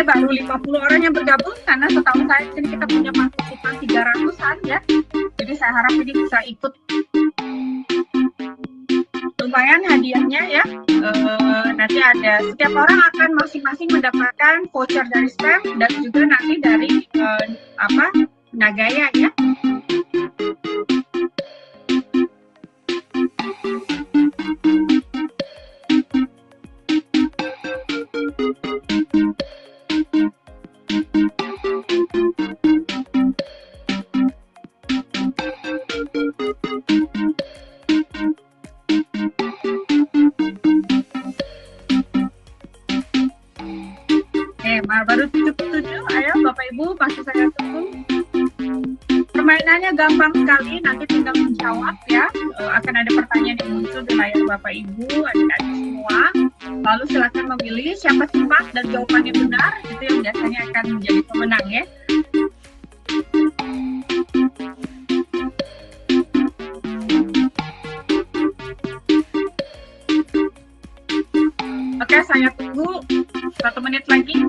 Baru 50 orang yang bergabung karena setahu saya ini kita punya partisipan 300-an ya. Jadi saya harap ini bisa ikut. Lumayan hadiahnya ya. Nanti ada setiap orang akan masing-masing mendapatkan voucher dari STEM dan juga nanti dari Nagaya ya. Baru 77, ayo Bapak Ibu masih saya tunggu. Permainannya gampang sekali, nanti tinggal menjawab ya. Akan ada pertanyaan yang muncul di layar Bapak Ibu, adik-adik semua. Lalu silakan memilih siapa cepat dan jawabannya benar, itu yang biasanya akan menjadi pemenang ya. Oke, saya tunggu 1 menit lagi.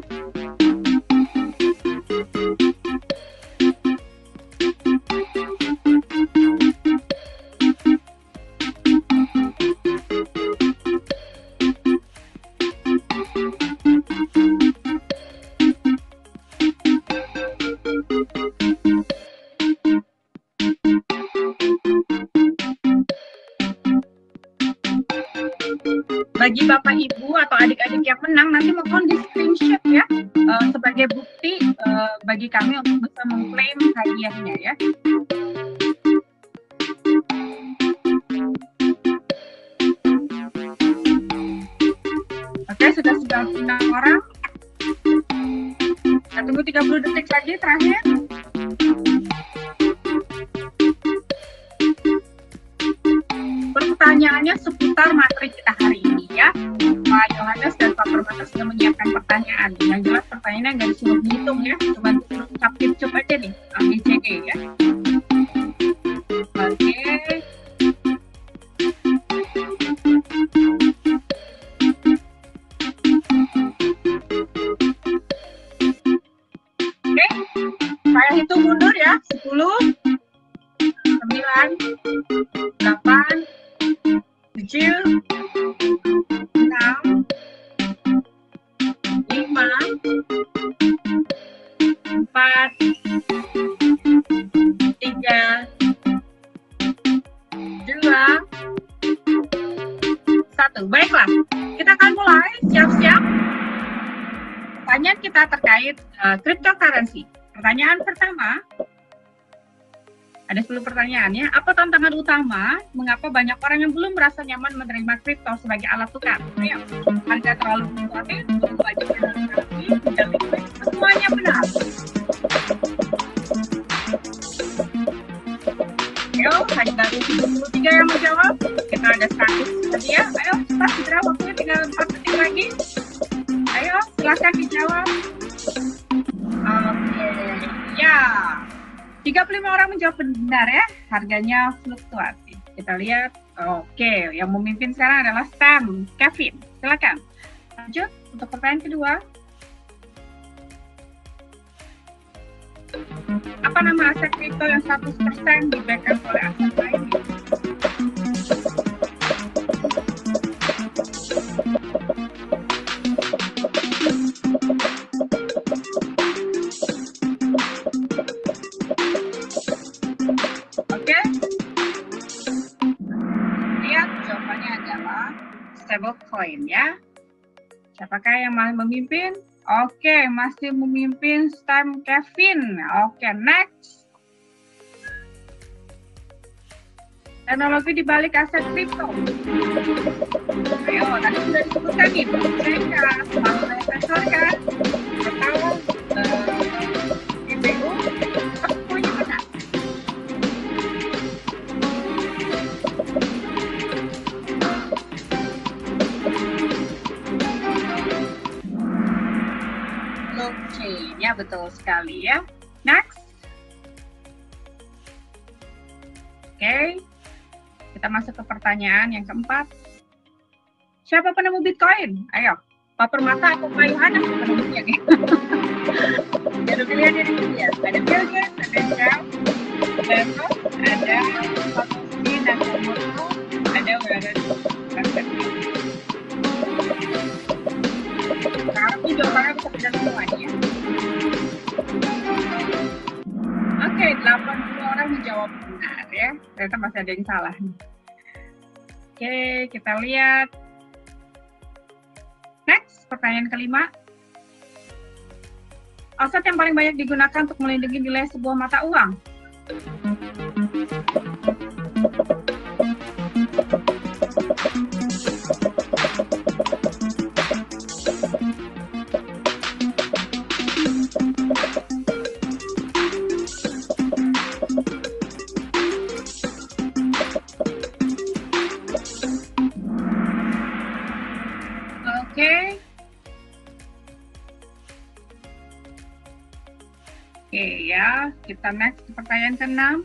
Bagi Bapak Ibu atau adik-adik yang menang nanti mohon di screenshot ya sebagai bukti bagi kami untuk bisa mengklaim hadiahnya ya. Oke, sudah 96 orang. Kita tunggu 30 detik lagi terakhir. Pertanyaannya seputar materi kita hari ini ya. Pak Yohanes dan Pak Permata sudah menyiapkan pertanyaan. Yang jelas pertanyaannya nggak disuruh dihitung ya, cuma disuruh capture aja nih Oke ya. Oke. Oke, saya hitung mundur ya. 10, 9, 8, 7, 6, 5, 4, 3, 2, 1. Baiklah, kita akan mulai. Siap-siap. Pertanyaan kita terkait cryptocurrency. Pertanyaan pertama, ada 10 pertanyaan ya. Apa tantangan utama? Mengapa banyak orang yang belum merasa nyaman menerima kripto sebagai alat tukar? Ayo, harga terlalu fluktuatif, belum wajib berinvestasi, tidak liquid, semuanya benar. Ayo, hanya baru 73 yang menjawab. Kita ada 100 tadi ya. Ayo, cepat segera, waktunya tinggal 4 detik lagi. Ayo, silakan dijawab. Oke, ya. 35 orang menjawab benar ya, harganya fluktuatif. Kita lihat, oke, yang memimpin sekarang adalah Stan, Kevin. Silakan. Lanjut untuk pertanyaan kedua. Apa nama aset kripto yang 100% di-backup oleh aset lainnya? Oke. Lihat, jawabannya adalah stablecoin ya. Siapakah yang memimpin? Oke, masih memimpin Stan Kevin. Oke, next. Teknologi di balik aset kripto. Ayo, tadi sudah disebutkan nih, mereka selalu investor kan? Atau IPO, semuanya benar. Blockchain, ya betul sekali ya. Next. Oke, kita masuk ke pertanyaan yang keempat. Siapa penemu Bitcoin? Ayo, Pak Permata atau Pak Yohanes penemunya nih? Ada pilihan dari dia. Ada Bill Gates, ada Jeff Bezos, ada Satoshi Nakamoto, ada Warren Buffett. Sekarang ini jawabannya bisa benar semuanya ya. Oke, 80 orang menjawab benar ya. Ternyata masih ada yang salah nih. Oke, kita lihat. Next, pertanyaan kelima. Aset yang paling banyak digunakan untuk melindungi nilai sebuah mata uang. Oke. Oke ya, kita next ke pertanyaan ke-6.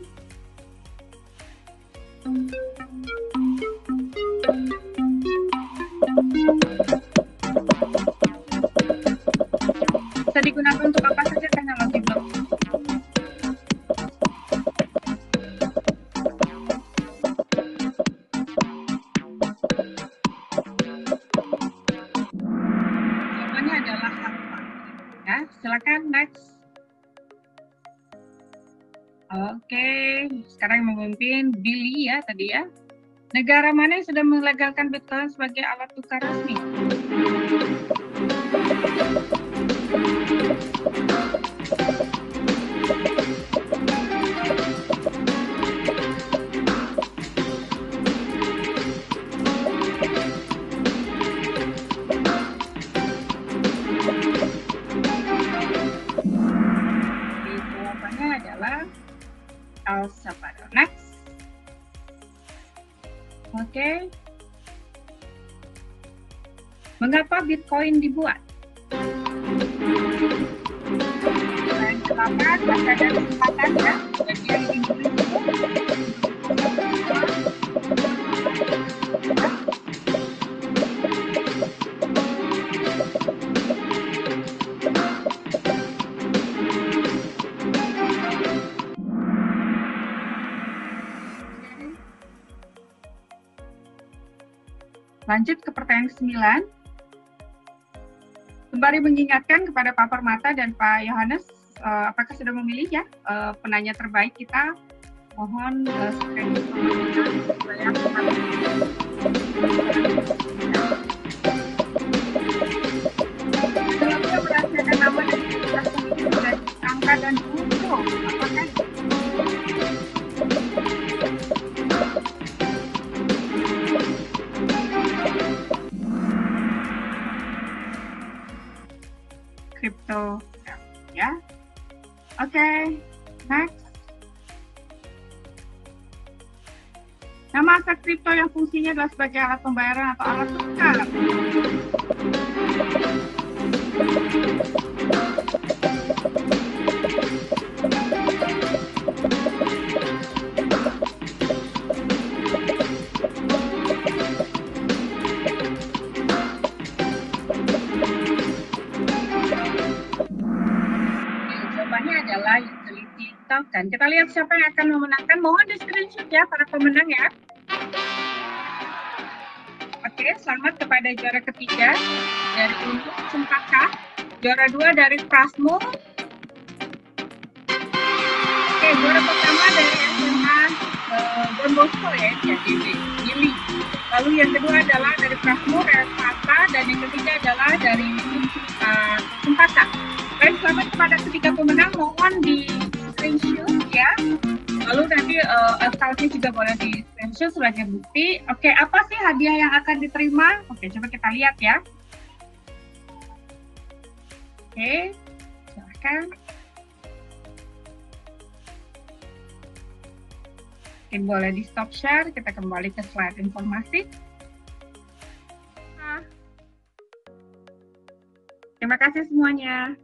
Bisa digunakan untuk apa saja teknologi blockchain? Jawabannya adalah apa? Ya, silakan next. Oke, sekarang yang memimpin Billy ya tadi ya. Negara mana yang sudah melegalkan Bitcoin sebagai alat tukar resmi? Jawabannya adalah El Salvador. Next. Oke. Mengapa Bitcoin dibuat? silakan masih ada kesempatan ya bagi yang ingin bergabung. Lanjut ke pertanyaan ke-9. Kembali mengingatkan kepada Pak Permata dan Pak Yohanes, apakah sudah memilih ya penanya terbaik kita? Mohon sekali supaya merahasiakan nama dan identitas pemilih dari angka dan foto. Apakah crypto ya? Oke, next. Nama aset kripto yang fungsinya adalah sebagai alat pembayaran atau alat tukar. Jawabannya adalah utility token. Kita lihat siapa yang akan memenangkan. Mohon di screenshot ya para pemenang ya. Oke, selamat kepada juara ketiga dari Unjuk Cempaka, juara 2 dari Prasmo. Oke, juara pertama dari SMA Don Bosco ya, Gili. Lalu yang kedua adalah dari Prasmo, Revata, dan yang ketiga adalah dari Cempaka. Baik, selamat kepada ketiga pemenang, mohon di screenshot ya. Lalu nanti account-nya juga boleh di screenshot sebagai bukti. Oke, apa sih hadiah yang akan diterima? Oke, coba kita lihat ya. Oke, silahkan. Oke, boleh di stop share, kita kembali ke slide informasi. Terima kasih semuanya.